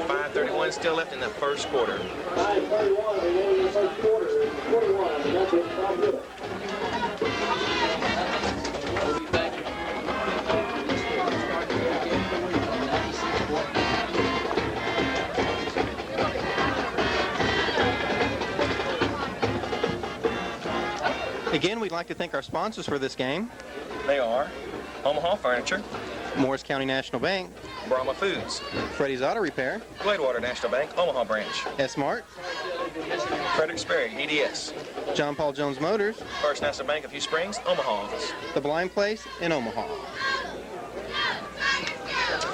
5:31 still left in the first quarter. 5:31 remaining in the first quarter. 21 to nothing. We'll be back. Again, we'd like to thank our sponsors for this game. They are Omaha Furniture, Morris County National Bank, Brahma Foods, Freddie's Auto Repair, Gladewater National Bank, Omaha Branch, S-Mart, Frederick Sperry, EDS, John Paul Jones Motors, First National Bank of Hugh Springs, Omaha office. The Blind Place in Omaha.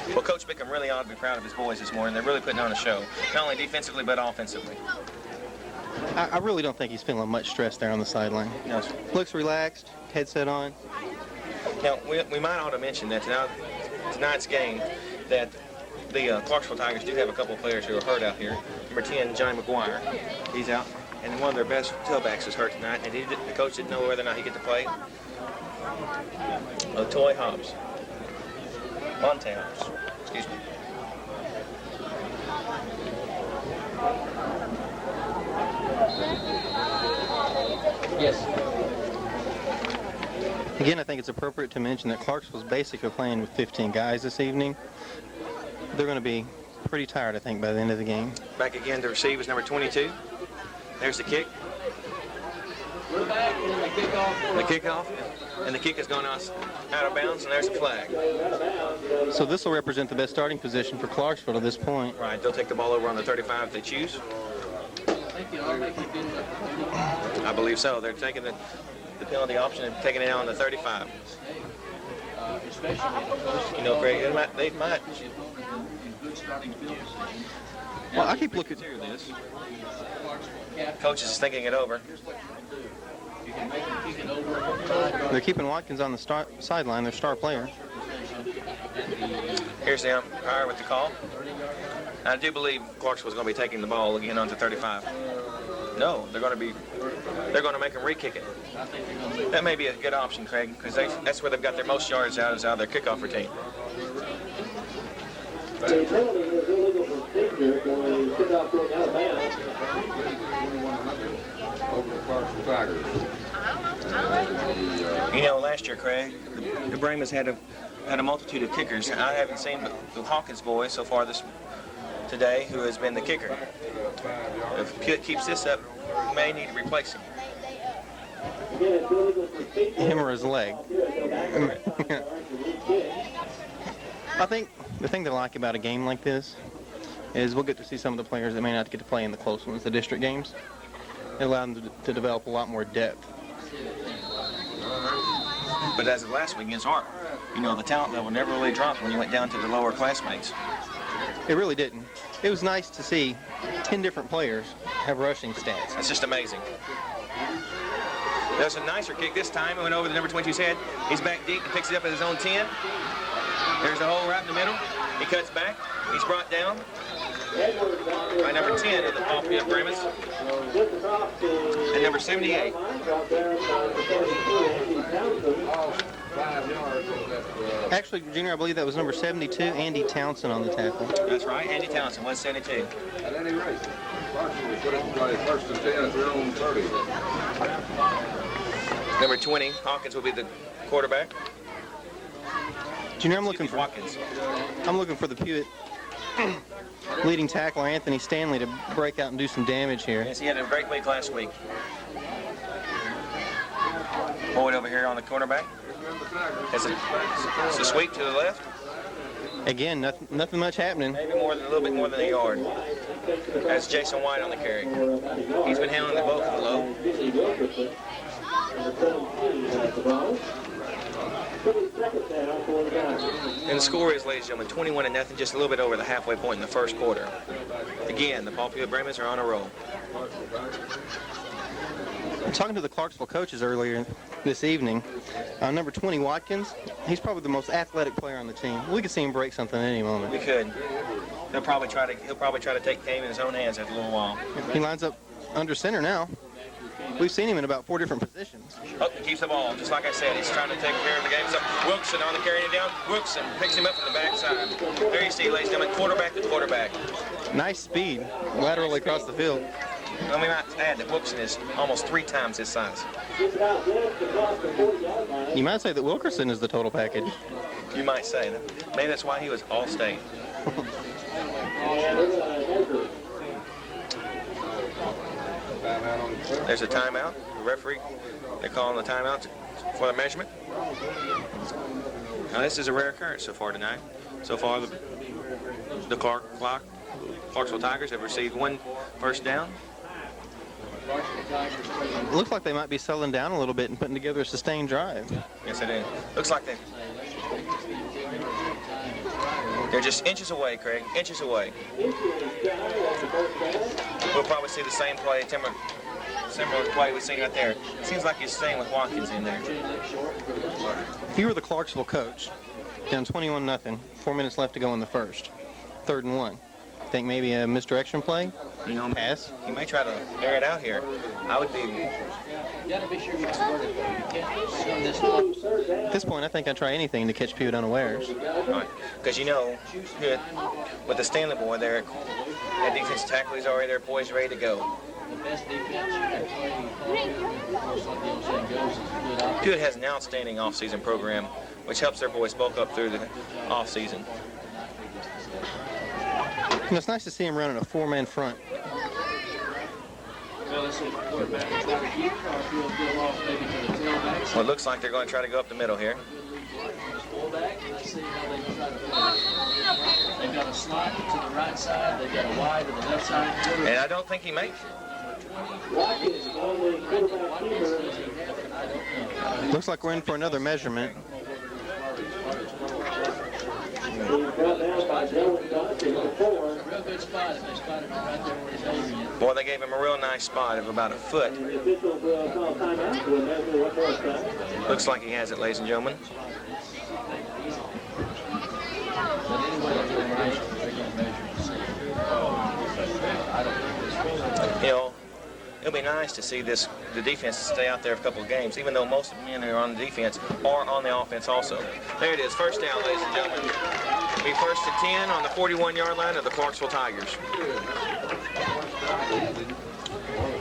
Well, Coach Bickham really ought to be proud of his boys this morning. They're really putting on a show, not only defensively but offensively. I really don't think he's feeling much stress there on the sideline. No. Looks relaxed, headset on. Now, we might ought to mention that tonight's game, that the Clarksville Tigers do have a couple of players who are hurt out here. Number 10, Johnny McGuire, he's out, and one of their best tailbacks is hurt tonight, and the coach didn't know whether or not he get to play. Toy Hobbs, Montowns, excuse me. Yes. Again, I think it's appropriate to mention that Clarksville's basically playing with 15 guys this evening. They're going to be pretty tired, I think, by the end of the game. Back again to receive is number 22. There's the kick. We're back in the kickoff. The kickoff, and the kick has gone out of bounds, and there's a flag. So this will represent the best starting position for Clarksville at this point. Right, they'll take the ball over on the 35 if they choose. I believe so. They're taking the penalty option and taking it out on the 35. You know, Greg, they might. Well, I keep looking. This. Coach is thinking it over. They're keeping Watkins on the sideline, their star player. Here's the umpire with the call. I do believe Clarksville's going to be taking the ball again onto 35. No, they're going to make them re-kick it. That may be a good option, Craig, because that's where they've got their most yards out, is out of their kickoff routine. The penalty is illegal for Signature for the kickoff going out of bounds. Over the Clarksville Tigers. You know, last year, Craig, the Brahmas had a multitude of kickers. I haven't seen the Hawkins boy so far today who has been the kicker. If Pewitt keeps this up, we may need to replace him. Him or his leg. I think the thing that I like about a game like this is we'll get to see some of the players that may not get to play in the close ones, the district games. It allows them to develop a lot more depth. But as of last week against Art, you know, the talent level never really dropped when you went down to the lower classmates. It really didn't. It was nice to see 10 different players have rushing stats. That's just amazing. There's a nicer kick this time. It went over the number 22's head. He's back deep and picks it up at his own 10. There's a hole right in the middle. He cuts back. He's brought down by number 10 of the Pewitt Brahmas. And number 78. Actually, Junior, I believe that was number 72, Andy Townsend on the tackle. That's right, Andy Townsend, 172. At any rate, Clarksville will put it in play first and 10 at their own 30. Number 20, Hawkins will be the quarterback. Junior, I'm looking for the Pewitt leading tackler, Anthony Stanley, to break out and do some damage here. Yes, he had a great week last week. Boyd over here on the quarterback. It's a sweep to the left. Again, nothing much happening. Maybe a little bit more than a yard. That's Jason White on the carry. He's been handling the bulk of the load. And the score is, ladies and gentlemen, 21-0, just a little bit over the halfway point in the first quarter. Again, the Pewitt Brahmas are on a roll. Talking to the Clarksville coaches earlier this evening, number 20, Watkins, he's probably the most athletic player on the team. We could see him break something at any moment. We could. He'll probably try to take the game in his own hands after a little while. He lines up under center now. We've seen him in about 4 different positions. Oh, he keeps the ball. Just like I said, he's trying to take care of the game. So Wilson on the carrying it down. Wilson picks him up from the backside. There you see, ladies and gentlemen, quarterback to quarterback. Nice speed, laterally across the field. Let me not add that Wilson is almost 3 times his size. You might say that Wilkerson is the total package. You might say that. Maybe that's why he was All-State. There's a timeout. The referee, they're calling the timeout for the measurement. Now, this is a rare occurrence so far tonight. So far, the Clarksville Tigers have received 1 first down. Looks like they might be settling down a little bit and putting together a sustained drive. Yes, it is. Looks like they're just inches away, Craig. Inches away. We'll probably see the same play, similar play we've seen right there. Seems like he's staying with Watkins in there. If you were the Clarksville coach, down 21-0, 4 minutes left to go in the first, 3rd and 1. Think maybe a misdirection play? Pass? He may try to air it out here. I would be. At this point, I think I'd try anything to catch Pewitt unawares. Right. Because Pewitt, with the Stanley boy there, that defensive tackle is already there, poised, ready to go. Pewitt has an outstanding off-season program, which helps their boys bulk up through the off-season. And it's nice to see him running a 4-man front. Well, it looks like they're going to try to go up the middle here. They've got a slot to the right side. They've got a wide to the left side. And I don't think he makes it. Looks like we're in for another measurement. Boy, they gave him a real nice spot of about a foot. Looks like he has it, ladies and gentlemen. You know, it'll be nice to see the defense stay out there a couple of games, even though most of the men who are on the defense are on the offense also. There it is, first down, ladies and gentlemen. Be 1st and 10 on the 41-yard line of the Clarksville Tigers.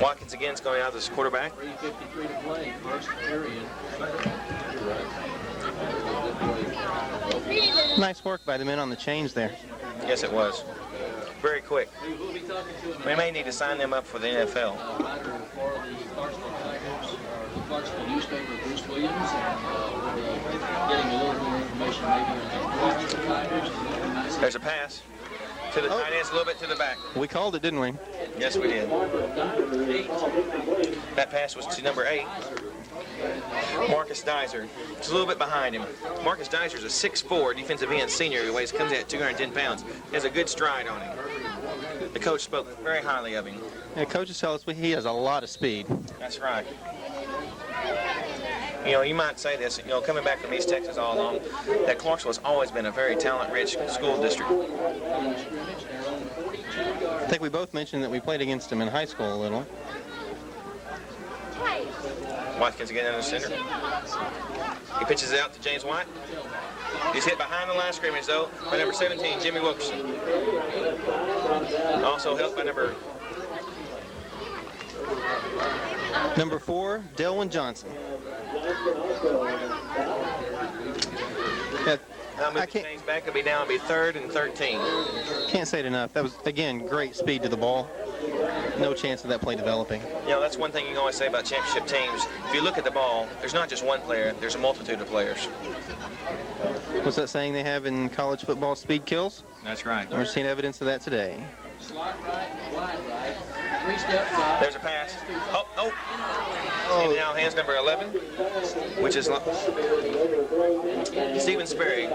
Watkins again is going out as quarterback. 3:53 to play, first period. Nice work by the men on the chains there. Yes, it was. Very quick. We may need to sign them up for the NFL. Writer for the Clarksville Tigers, the Clarksville newspaper, Bruce Williams, and we'll be getting a little more information maybe on the Clarksville Tigers. There's a pass to the tight ends, a little bit to the back. We called it, didn't we? Yes, we did. That pass was to number 8, Marcus Dizer. It's a little bit behind him. Marcus Dizer is a 6'4" defensive end senior who comes in at 210 pounds. He has a good stride on him. The coach spoke very highly of him. Yeah, coaches tell us he has a lot of speed. That's right. You know, you might say this, coming back from East Texas all along, that Clarksville has always been a very talent-rich school district. I think we both mentioned that we played against him in high school a little. Watkins again in the center. He pitches it out to James White. He's hit behind the line of scrimmage, though, by number 17, Jimmy Wilkerson. Also helped by Number 4, Delwyn Johnson. Yeah, now moving things back, it'll be down, it'll be 3rd and 13. Can't say it enough. That was, again, great speed to the ball. No chance of that play developing. That's one thing you can always say about championship teams. If you look at the ball, there's not just one player, there's a multitude of players. What's that saying they have in college football, speed kills? That's right. We're seeing evidence of that today. Slot right, wide right, 3-step drop. There's a pass. Oh. And now hands number 11, which is Stephen Sperry.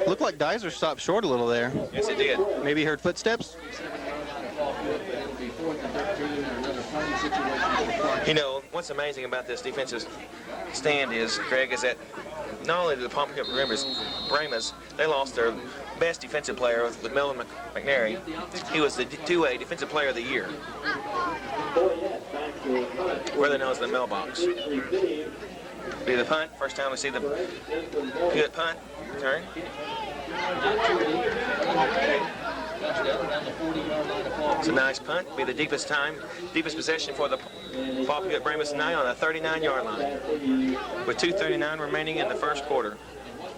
Looked like Dizer stopped short a little there. Yes, it did. Maybe he heard footsteps? It'll be 4th and 13 or another You know, what's amazing about this defensive stand is, Greg, is that not only did the Pompey Brahmas, they lost their best defensive player with Melvin McNary. He was the 2A Defensive Player of the Year. Whether known as the mailbox. Be the punt. First time we see the good punt. Turn. It's a nice punt. Be the deepest possession for the Paul Pewitt Brahmas tonight on the 39-yard line. With 2:39 remaining in the first quarter.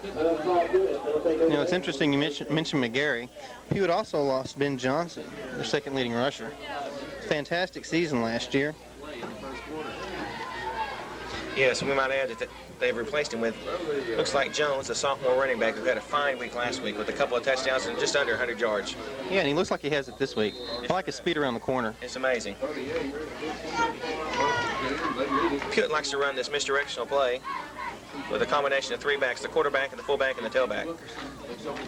You know, it's interesting you mentioned McGarry. Pewitt also lost Ben Johnson, their second leading rusher. Fantastic season last year. Yes, we might add that they've replaced him with, looks like Jones, a sophomore running back who had a fine week last week with a couple of touchdowns and just under 100 yards. Yeah, and he looks like he has it this week. I like his speed around the corner. It's amazing. Pewitt likes to run this misdirectional play with a combination of three backs, the quarterback and the fullback and the tailback.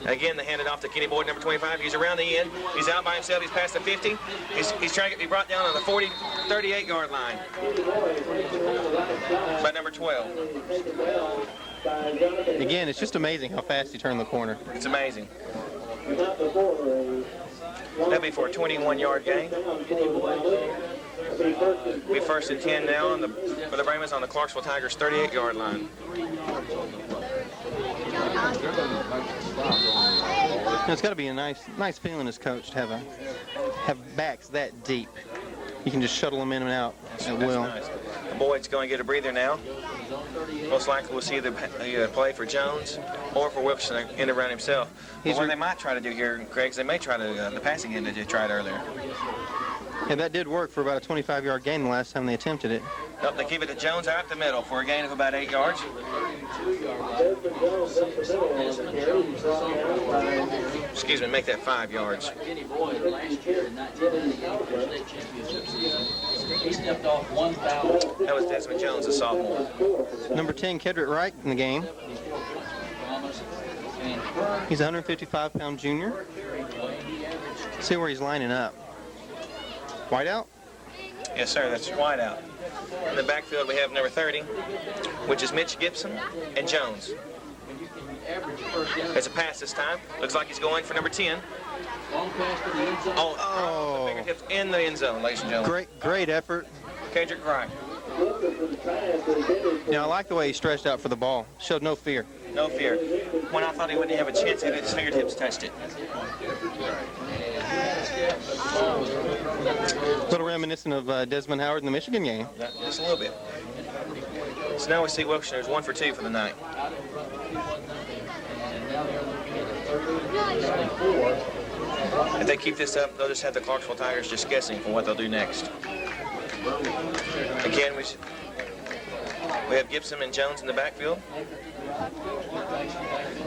Again, they hand it off to Kenny Boyd, number 25. He's around the end. He's out by himself. He's past the 50. He's trying to be brought down on the 38-yard line by number 12. Again, it's just amazing how fast he turned the corner. It's amazing. That'll be for a 21-yard gain. Be first and 10 now for the Brahmas on the Clarksville Tigers 38-yard line. It's got to be a nice feeling as coach to have backs that deep. You can just shuttle them in and out at will. Nice. Boyd's going to get a breather now. Most likely we'll see either play for Jones or for Wilkerson in around himself. What they might try to do here, Craig, is they may try to the passing end that they tried earlier. And that did work for about a 25-yard gain the last time they attempted it. Nope, they keep it to Jones out the middle for a gain of about 8 yards. Excuse me, make that 5 yards. That was Desmond Jones, a sophomore. Number 10, Kedrick Wright in the game. He's a 155-pound junior. See where he's lining up. Wide out? Yes, sir, that's wide out. In the backfield, we have number 30, which is Mitch Gibson and Jones. It's a pass this time. Looks like he's going for number 10. Oh, the fingertips in the end zone, ladies and gentlemen. Great effort. Kedrick Wright. Now, I like the way he stretched out for the ball. Showed no fear. No fear. When I thought he wouldn't have a chance, his fingertips touched it. A little reminiscent of Desmond Howard in the Michigan game. Just a little bit. So now we see Wilkerson, who's 1 for 2 for the night. If they keep this up, they'll just have the Clarksville Tigers just guessing for what they'll do next. Again, we have Gibson and Jones in the backfield.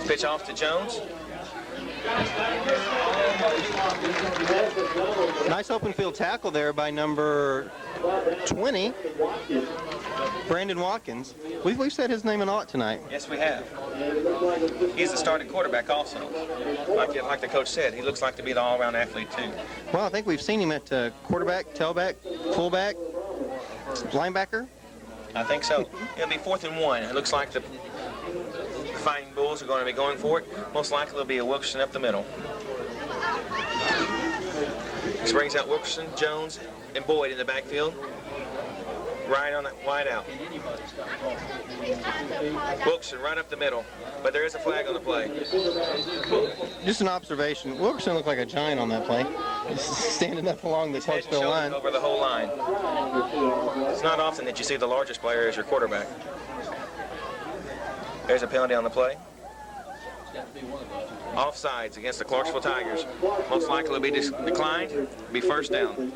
Pitch off to Jones. Nice open field tackle there by number 20, Brandon Watkins. We've said his name a lot tonight. Yes, we have. He's the starting quarterback also. Like the coach said, he looks like to be the all-around athlete too. Well, I think we've seen him at quarterback, tailback, fullback, linebacker. I think so. It'll be 4th and 1. It looks like the Fighting Bulls are going to be going for it. Most likely it'll be a Wilkerson up the middle. This brings out Wilkerson, Jones, and Boyd in the backfield. Right on that wide out. Wilkerson right up the middle, but there is a flag on the play. Just an observation. Wilkerson looked like a giant on that play. Standing up along the Clarksville line. Over the whole line. It's not often that you see the largest player as your quarterback. There's a penalty on the play. Offsides against the Clarksville Tigers. Most likely will be declined. Be first down.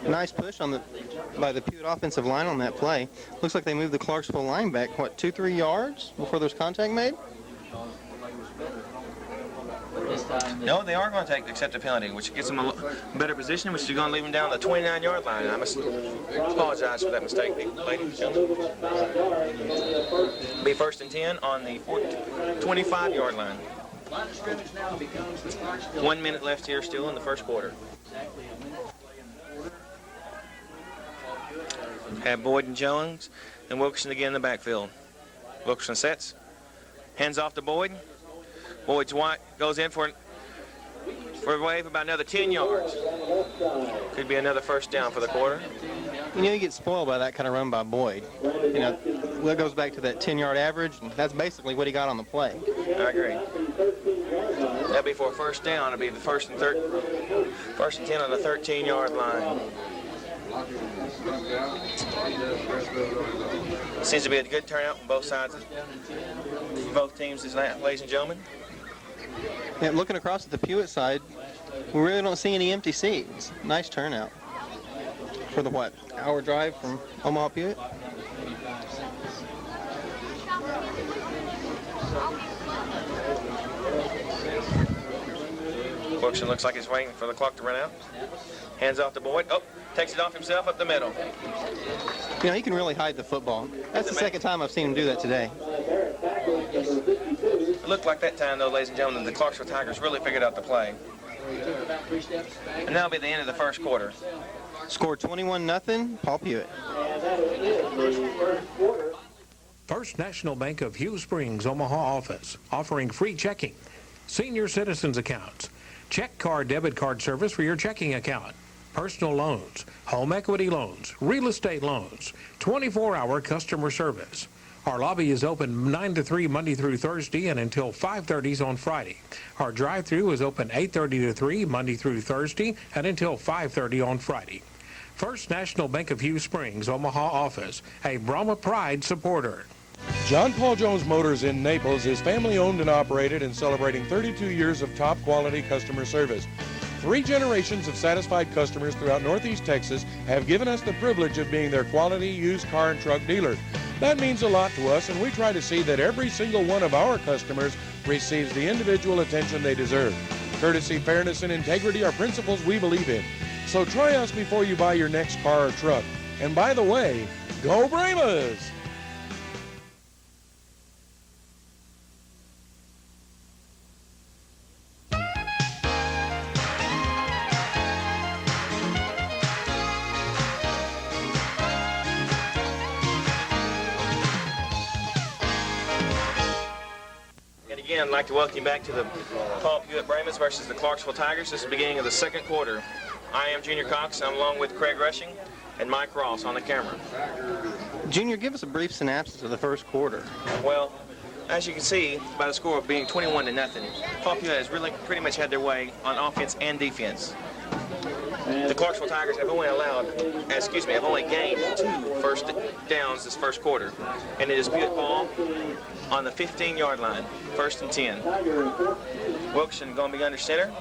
Nice push by the Pewitt offensive line on that play. Looks like they moved the Clarksville line back, 2-3 yards before there's contact made? No, they are going to accept a penalty, which gets them a better position, which is going to leave them down the 29-yard line. I must apologize for that mistake, ladies and gentlemen. Be first and 10 on the 25-yard line. 1 minute left here still in the first quarter. have Boyd and Jones, and Wilkerson again in the backfield. Wilkerson sets, hands off to Boyd. Boyd's white goes in for a wave about another 10 yards. Could be another first down for the quarter. You know, you get spoiled by that kind of run by Boyd. You know, that goes back to that 10-yard average, and that's basically what he got on the play. I agree. That'll be for a first down. It'll be the first and 10 on the 13-yard line. Seems to be a good turnout from both sides, from both teams tonight, ladies and gentlemen. Yeah, looking across at the Pewitt side, we really don't see any empty seats. Nice turnout for the, what, hour drive from Omaha Pewitt? Wilkerson looks like he's waiting for the clock to run out. Hands off to Boyd. Oh, takes it off himself up the middle. You know, he can really hide the football. That's the second time I've seen him do that today. It looked like that time, though, ladies and gentlemen, the Clarksville Tigers really figured out the play. And that'll be the end of the first quarter. Scored 21-0, Paul Pewitt. First National Bank of Hugh Springs, Omaha office, offering free checking, senior citizens accounts, check card, debit card service for your checking account, personal loans, home equity loans, real estate loans, 24-hour customer service. Our lobby is open 9 to 3 Monday through Thursday and until 5:30 on Friday. Our drive-thru is open 8:30 to 3 Monday through Thursday and until 5:30 on Friday. First National Bank of Hugh Springs, Omaha office, a Brahma Pride supporter. John Paul Jones Motors in Naples is family-owned and operated and celebrating 32 years of top-quality customer service. 3 generations of satisfied customers throughout Northeast Texas have given us the privilege of being their quality used car and truck dealer. That means a lot to us, and we try to see that every single one of our customers receives the individual attention they deserve. Courtesy, fairness, and integrity are principles we believe in. So try us before you buy your next car or truck. And by the way, go Brahmas! I'd like to welcome you back to the Paul Pewitt Brahmas versus the Clarksville Tigers. This is the beginning of the second quarter. I am Junior Cox. I'm along with Craig Rushing and Mike Ross on the camera. Junior, give us a brief synopsis of the first quarter. Well, as you can see by the score of being 21-0, Paul Pewitt has really pretty much had their way on offense and defense. The Clarksville Tigers have only gained 2 first downs this first quarter, and it is Pewitt ball on the 15-yard line, 1st and 10. Wilkerson going to be under center.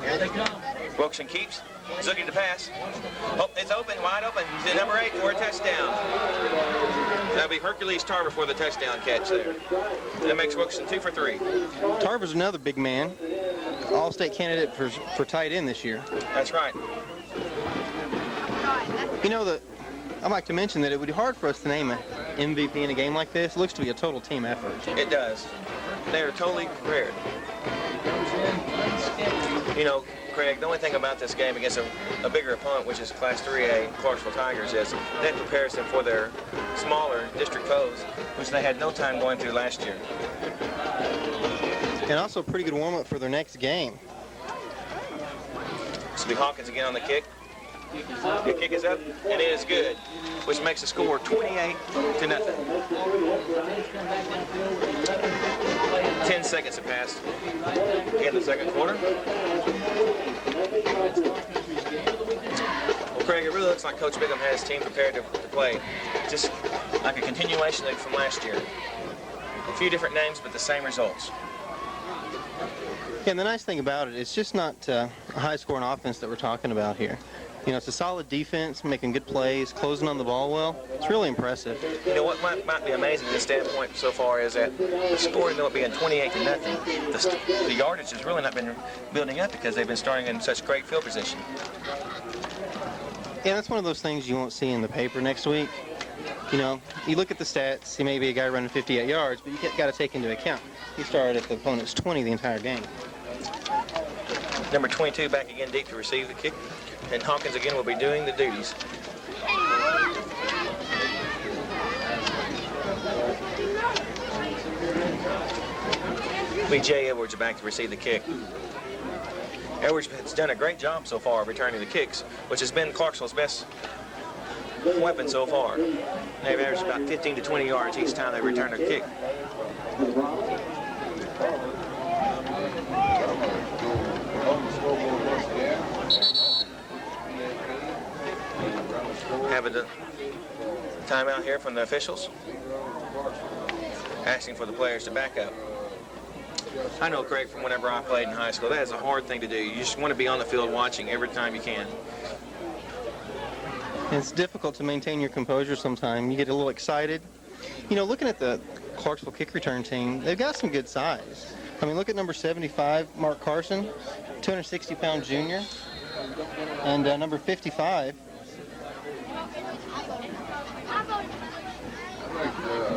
Here they come. Wilkerson keeps. He's looking to pass. Oh, it's open, wide open. He's at number 8 for a touchdown. That'll be Hercules Tarver for the touchdown catch there. That makes Wilkerson 2 for 3. Tarver's another big man. All-state candidate for tight end this year. That's right. You know, I'd like to mention that it would be hard for us to name an MVP in a game like this. It looks to be a total team effort. It does. They are totally prepared. You know, Craig, the only thing about this game against a bigger opponent, which is Class 3A Clarksville Tigers, is that prepares them for their smaller district foes, which they had no time going through last year. And also a pretty good warm-up for their next game. This will be Hawkins again on the kick. The kick is up, and it is good, which makes the score 28-0. 10 seconds have passed in the second quarter. Well, Craig, it really looks like Coach Bigham has his team prepared to play, just like a continuation from last year. A few different names, but the same results. Yeah, and the nice thing about it, it's just not a high-scoring offense that we're talking about here. You know, it's a solid defense, making good plays, closing on the ball well. It's really impressive. You know, what might be amazing at this standpoint so far is that the score, though it being 28-0, the yardage has really not been building up because they've been starting in such great field position. Yeah, that's one of those things you won't see in the paper next week. You know, you look at the stats, he may be a guy running 58 yards, but you got to take into account he started at the opponent's 20 the entire game. Number 22 back again deep to receive the kick. And Hawkins again will be doing the duties. Jay Edwards back to receive the kick. Edwards has done a great job so far of returning the kicks, which has been Clarksville's best weapon so far. They've averaged about 15 to 20 yards each time they return a kick. Having a timeout here from the officials, asking for the players to back up. I know, Craig, from whenever I played in high school, that is a hard thing to do. You just want to be on the field watching every time you can. It's difficult to maintain your composure sometimes. You get a little excited. You know, looking at the Clarksville kick return team, they've got some good size. I mean, look at number 75, Mark Carson, 260-pound junior, and number 55.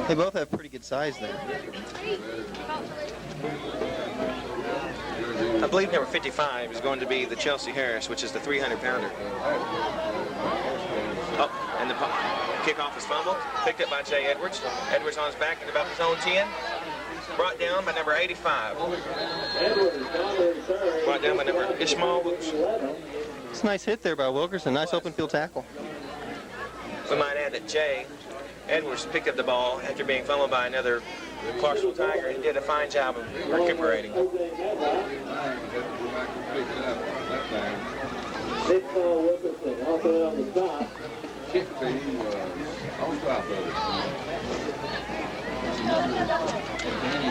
They both have pretty good size there. I believe number 55 is going to be the Chelsea Harris, which is the 300-pounder. Oh, and the kickoff is fumbled, picked up by Jay Edwards. Edwards on his back at about his own 10. Brought down by number 85. Brought down by number Ishmael Wilkerson. It's a nice hit there by Wilkerson. Nice open field tackle. We might add that Jay Edwards picked up the ball after being fumbled by another Clarksville Tiger and did a fine job of recuperating.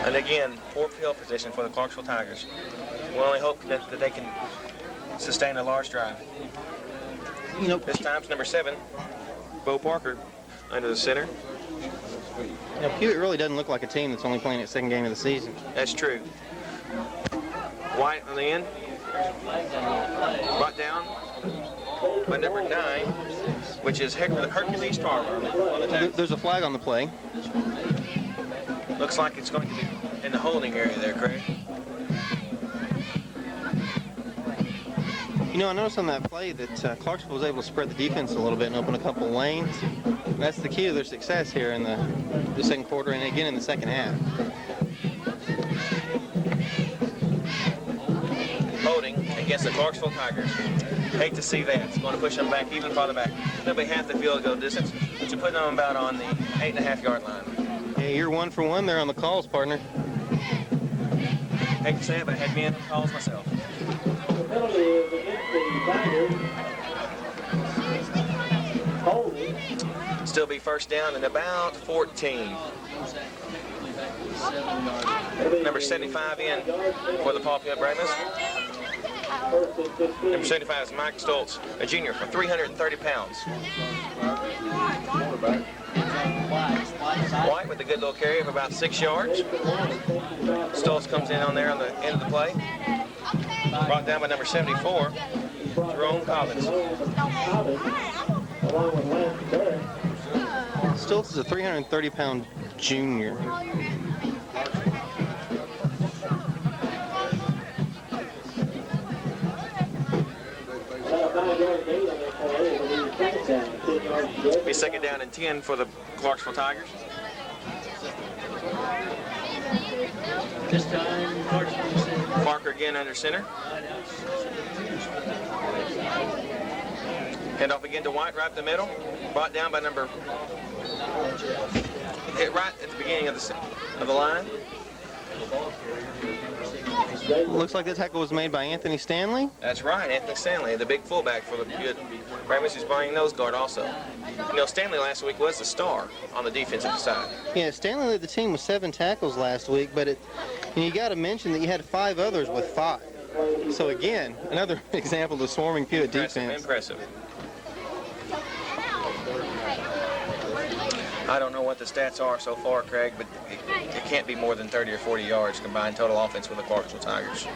And again, poor field position for the Clarksville Tigers. We only hope that they can sustain a large drive. You know, this time's number 7, Bo Parker, under the center. You know, Pewitt really doesn't look like a team that's only playing its second game of the season. That's true. White on the end. Brought down by number 9, which is Hercules Tarver on the tackle. There's a flag on the play. Looks like it's going to be in the holding area there, Craig. You know, I noticed on that play that Clarksville was able to spread the defense a little bit and open a couple of lanes. That's the key to their success here in the second quarter and again in the second half. Holding against the Clarksville Tigers. Hate to see that. It's going to push them back even farther back. They'll be half the field goal distance, but you're putting them about on the 8.5-yard line. Hey, you're 1 for 1 there on the calls, partner. Hate to say it, but I had me in the calls myself. Still be first down and about 14. Number 75 in for the Pewitt Brahmas. Number 75 is Mike Stoltz, a junior for 330 pounds. White with a good little carry of about 6 yards. Stoltz comes in on there on the end of the play. Brought down by number 74, Jerome Collins. Stoltz is a 330-pound junior. Be second down and 10 for the Clarksville Tigers. This time, Parker again under center. Hand off again to White, right up the middle. Brought down by number... Hit right at the beginning of the line. Looks like the tackle was made by Anthony Stanley. That's right, Anthony Stanley, the big fullback for the Pewitt Brahmas, who's playing nose guard also. You know, Stanley last week was the star on the defensive side. Yeah, Stanley led the team with 7 tackles last week, but you got to mention that you had 5 others with 5. So again, another example of the swarming Pewitt defense. Impressive. I don't know what the stats are so far, Craig, but it can't be more than 30 or 40 yards combined total offense with the Clarksville Tigers.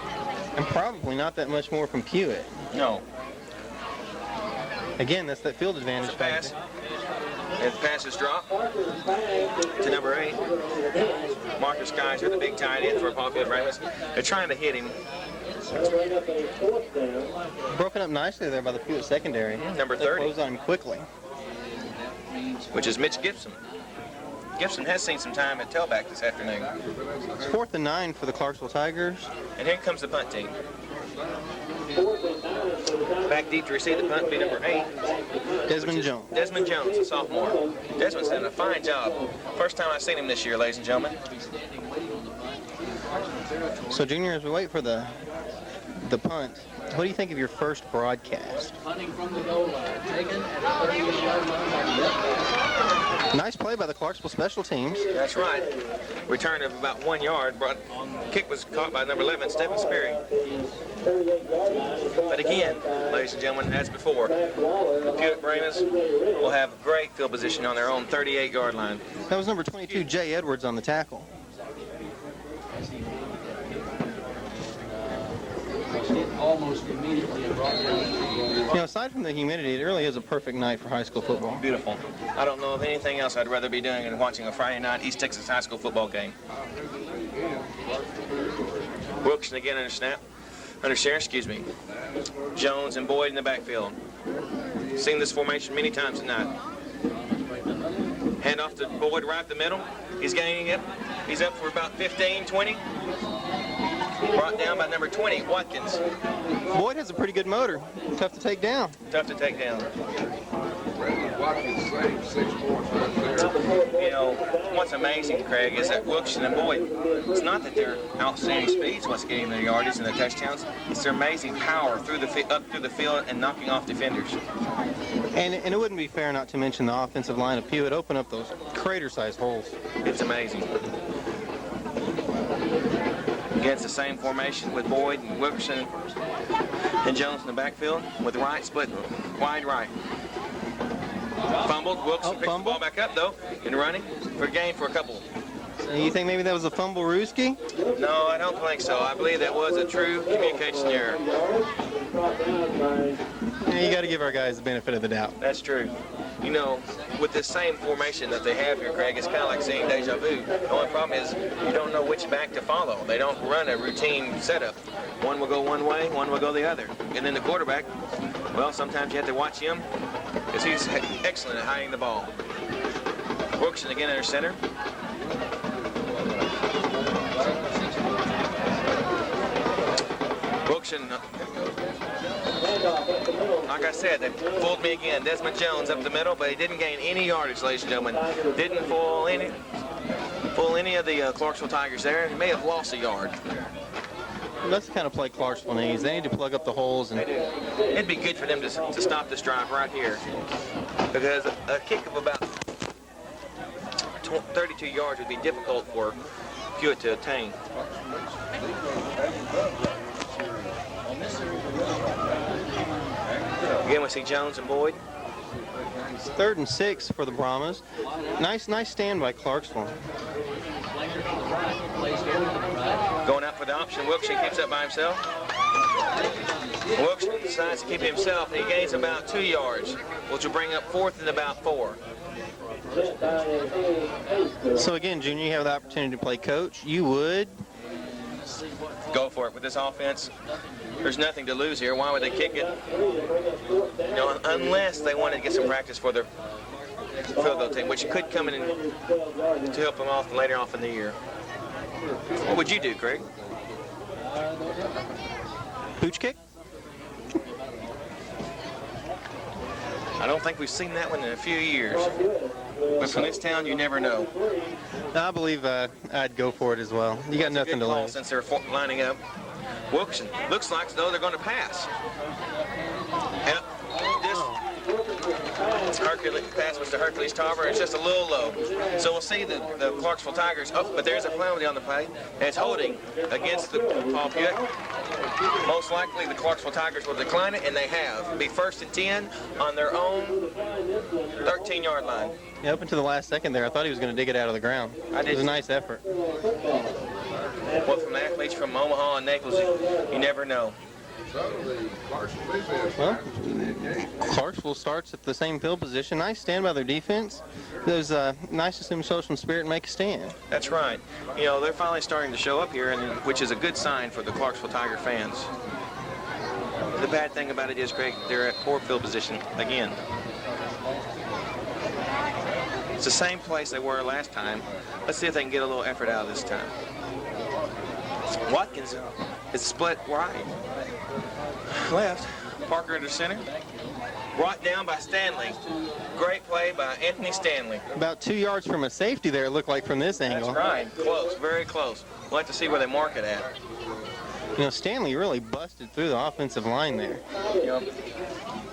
And probably not that much more from Pewitt. No. Again, that's that field advantage. It's a pass. And the pass is dropped to number 8. Marcus Kaiser, the big tight end for Pewitt Brahmas. They're trying to hit him Broken up nicely there by the Pewitt secondary. Number They 30. closed on him quickly. Which is Mitch Gibson. Gibson has seen some time at tailback this afternoon. It's 4th and 9 for the Clarksville Tigers. And here comes the punt team. Back deep to receive the punt will be number 8. Desmond Jones. Desmond Jones, a sophomore. Desmond's done a fine job. First time I've seen him this year, ladies and gentlemen. So, Junior, as we wait for the punt, what do you think of your first broadcast? Punting from the goal line. Taken at the 38-yard line. Nice play by the Clarksville special teams. That's right. Return of about 1 yard. Kick was caught by number 11, Stephen Sperry. But again, ladies and gentlemen, as before, the Pewitt Brahmas will have great field position on their own 38-yard line. That was number 22, Jay Edwards, on the tackle. Almost immediately and brought down. You know, aside from the humidity, it really is a perfect night for high school football. Beautiful. I don't know of anything else I'd rather be doing than watching a Friday night East Texas high school football game. Wilkerson again under snap. Under share, excuse me. Jones and Boyd in the backfield. Seen this formation many times tonight. Hand off to Boyd right up the middle. He's gaining it. He's up for about 15, 20. Brought down by number 20, Watkins. Boyd has a pretty good motor. Tough to take down. Tough to take down. Watkins saved 6 points right there. You know, what's amazing, Craig, is that Wilkerson and Boyd, it's not that their outstanding speed's what's getting their yardage and their touchdowns. It's their amazing power up through the field and knocking off defenders. And it wouldn't be fair not to mention the offensive line of Pewitt open up those crater-sized holes. It's amazing. Against the same formation with Boyd and Wilkerson and Jones in the backfield with Wright split wide right. Fumbled. Wilkerson picks the ball back up, though, and running for a gain for a couple. So you think maybe that was a fumble Ruski? No, I don't think so. I believe that was a true communication error. Yeah, you got to give our guys the benefit of the doubt. That's true. You know, with this same formation that they have here, Craig, it's kind of like seeing deja vu. The only problem is you don't know which back to follow. They don't run a routine setup. One will go one way, one will go the other. And then the quarterback, well, sometimes you have to watch him because he's excellent at hiding the ball. Wilkerson again under center. Wilkerson, like I said, they fooled me again. Desmond Jones up the middle, but he didn't gain any yardage, ladies and gentlemen. Didn't fool any of the Clarksville Tigers there. He may have lost a yard. That's the kind of play Clarksville needs. They need to plug up the holes. And it'd be good for them to stop this drive right here, because a kick of about 32 yards would be difficult for Pewitt to attain. Again, we see Jones and Boyd. It's 3rd and 6 for the Brahmas. Nice stand by Clarksville. Going out for the option. Wilkerson keeps up by himself. Wilkerson decides to keep himself, and he gains about 2 yards, which will bring up 4th and about 4. So again, Junior, you have the opportunity to play coach. You would go for it with this offense. There's nothing to lose here. Why would they kick it? You know, unless they wanted to get some practice for their field goal team, which could come in to help them off later off in the year. What would you do, Craig? Pooch kick? I don't think we've seen that one in a few years. But from this town, you never know. I believe I'd go for it as well. You got nothing to lose. Since they're lining up. Wilkerson looks like as though they're going to pass. And this Hercules pass was to Hercules Tarver. It's just a little low. So we'll see the Clarksville Tigers. Oh, but there's a penalty on the play. And it's holding against the Paul Pewitt. Most likely the Clarksville Tigers will decline it, and they have. It'll be 1st and 10 on their own 13-yard line. Yeah, up until the last second there, I thought he was going to dig it out of the ground. It was a nice effort. Well, from athletes from Omaha and Naples, you never know. So the Clarksville defense. Well, Clarksville starts at the same field position. Nice stand by their defense. It was nice to see them show some spirit and make a stand. That's right. You know, they're finally starting to show up here, and which is a good sign for the Clarksville Tiger fans. The bad thing about it is, Greg, they're at poor field position again. It's the same place they were last time. Let's see if they can get a little effort out of this time. Watkins is split right, left. Parker under center. Brought down by Stanley. Great play by Anthony Stanley. About 2 yards from a safety there, it looked like from this angle. That's right. Close, very close. We'll have to see where they mark it at. You know, Stanley really busted through the offensive line there. You know,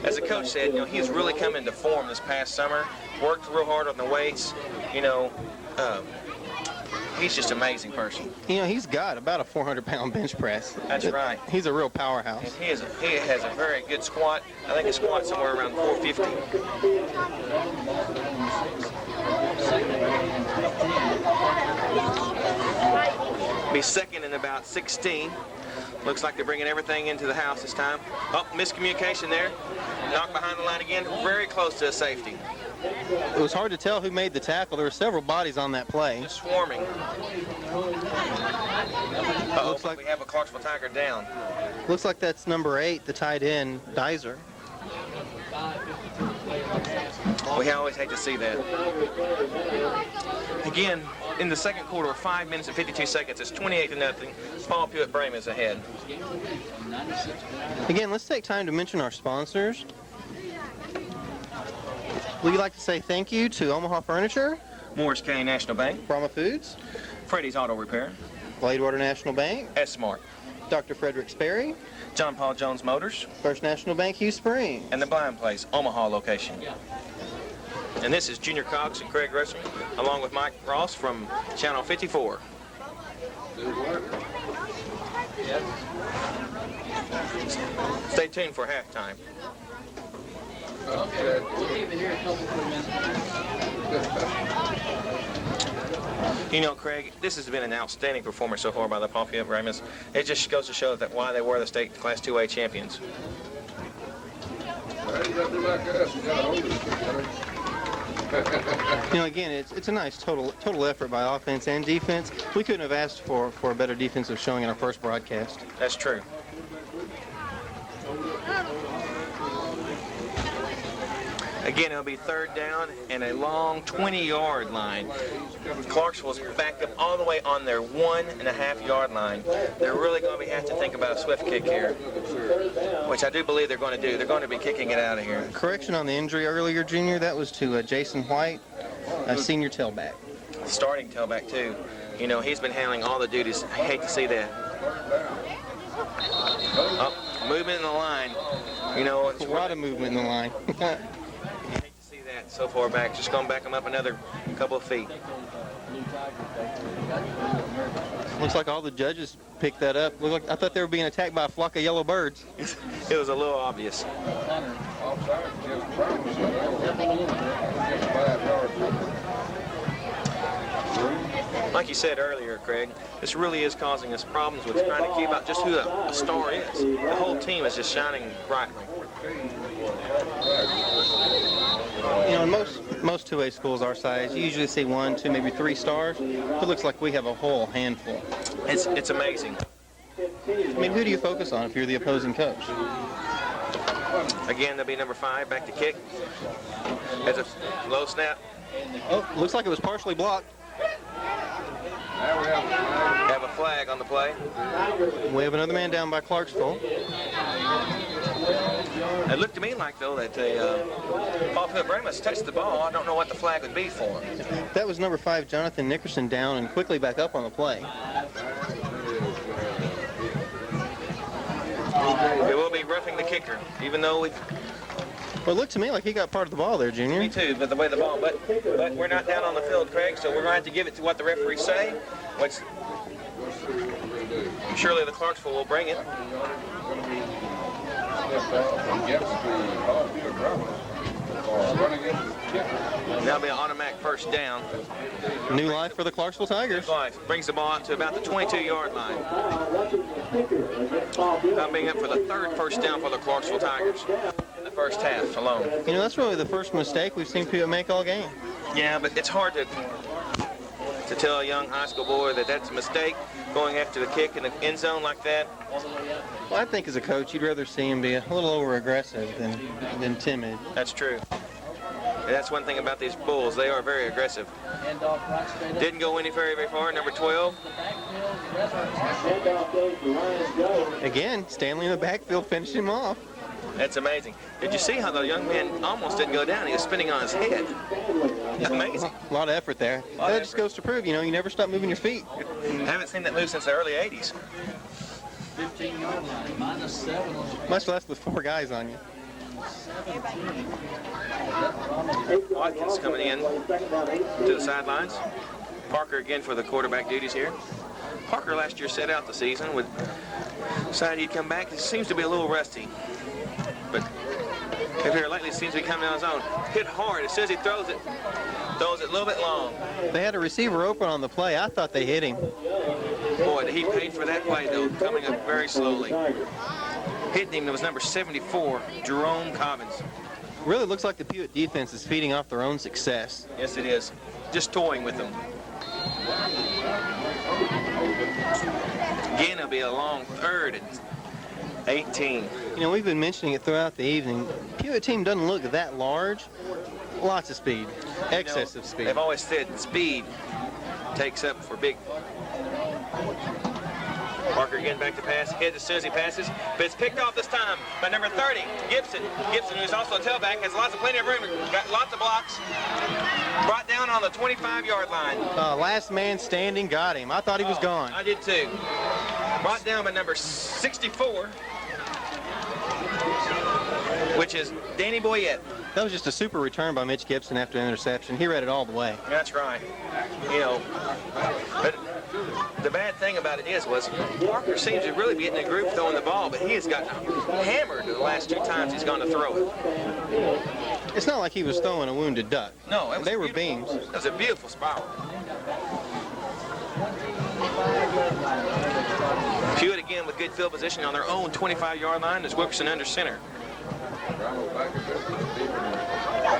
as the coach said, you know, he's really come into form this past summer. Worked real hard on the weights. You know, he's just an amazing person. You know, he's got about a 400-pound bench press. That's right. He's a real powerhouse. And he has a very good squat. I think he squats somewhere around 450. Be second in about 16. Looks like they're bringing everything into the house this time. Oh, miscommunication there. Knocked behind the line again. Very close to a safety. It was hard to tell who made the tackle. There were several bodies on that play. Just swarming. Looks like we have a Clarksville Tiger down. Looks like that's number 8, the tight end, Dizer. We always hate to see that. Again, in the second quarter, 5 minutes and 52 seconds. It's 28-0. Paul Pewitt Brame is ahead. Again, let's take time to mention our sponsors. Would you like to say thank you to Omaha Furniture, Morris County National Bank, Brahma Foods, Freddy's Auto Repair, Bladewater National Bank, S-Smart, Dr. Frederick Sperry, John Paul Jones Motors, First National Bank, Hugh Springs, and the Blind Place, Omaha location. And this is Junior Cox and Craig Rushing, along with Mike Ross from Channel 54. Stay tuned for halftime. Okay. We'll keep it here a couple more minutes. You know, Craig, this has been an outstanding performance so far by the Paul Pewitt Brame. It just goes to show that why they were the state Class 2A champions. You know, again, it's a nice total effort by offense and defense. We couldn't have asked for a better defensive showing in our first broadcast. That's true. Again, it'll be third down and a long 20-yard line. Clarksville's backed up all the way on their 1.5-yard line. They're really going to have to think about a swift kick here, which I do believe they're going to do. They're going to be kicking it out of here. Correction on the injury earlier, Junior. That was to Jason White, a senior tailback. Starting tailback, too. You know, he's been handling all the duties. I hate to see that. Oh, movement in the line. You know, it's a lot of movement in the line. So far back, just going to back them up another couple of feet. Looks like all the judges picked that up. Looked like, I thought they were being attacked by a flock of yellow birds. It was a little obvious. Like you said earlier, Craig, this really is causing us problems with trying to keep out just who a star is. The whole team is just shining brightly. You know, in most 2A schools our size, you usually see 1, 2, maybe 3 stars. It looks like we have a whole handful. It's amazing. I mean, who do you focus on if you're the opposing coach? Again, there'll be number 5 back to kick. As a low snap. Oh, looks like it was partially blocked. Have a flag on the play. We have another man down by Clarksville. It looked to me like, though, that Paul Pewitt Brame must touch the ball. I don't know what the flag would be for. That was number 5, Jonathan Nickerson, down and quickly back up on the play. We will be roughing the kicker, even though we... Well, it looked to me like he got part of the ball there, Junior. Me too, but the way the ball... But we're not down on the field, Craig, so we're going to have to give it to what the referees say, which surely the Clarksville will bring it. That'll be an automatic first down. New life for the Clarksville Tigers. Life brings the ball out to about the 22-yard line. Now being up for the third first down for the Clarksville Tigers in the first half alone. You know, that's really the first mistake we've seen Pewitt make all game. Yeah, but it's hard to tell a young high school boy that that's a mistake, going after the kick in the end zone like that. Well, I think as a coach, you'd rather see him be a little over-aggressive than timid. That's true. And that's one thing about these Bulls. They are very aggressive. Didn't go any very far, number 12. Again, Stanley in the backfield finished him off. That's amazing. Did you see how the young man almost didn't go down? He was spinning on his head. Amazing. A lot of effort there. That just goes to prove, you know, you never stop moving your feet. Haven't seen that move since the early 80s. 15-yard line, -7. Much less with 4 guys on you. Watkins coming in to the sidelines. Parker again for the quarterback duties here. Parker last year set out the season with decided he'd come back. He seems to be a little rusty. But here lately it seems to be coming on his own. Hit hard. As soon as he throws it a little bit long. They had a receiver open on the play. I thought they hit him. Boy, he paid for that play, though, coming up very slowly. Hitting him, it was number 74, Jerome Cobbins. Really looks like the Pewitt defense is feeding off their own success. Yes, it is. Just toying with them. Again, it'll be a long third and 18. You know, we've been mentioning it throughout the evening. Pewitt team doesn't look that large. Lots of speed. Excessive speed. They've always said speed takes up for big. Parker again back to pass. Hit as soon as he passes. But it's picked off this time by number 30, Gibson. Gibson, who's also a tailback, has plenty of room. Got lots of blocks. Brought down on the 25-yard line. Last man standing got him. I thought he was gone. I did too. Brought down by number 64, which is Danny Boyette. That was just a super return by Mitch Gibson after an interception. He read it all the way. That's right. You know, but the bad thing about it was Parker seems to really be getting a group throwing the ball, but he has got hammered the last 2 times he's gone to throw it. It's not like he was throwing a wounded duck. No, they were beams. It was a beautiful spiral. Pewitt again with good field position on their own 25-yard line as Wilkerson under center.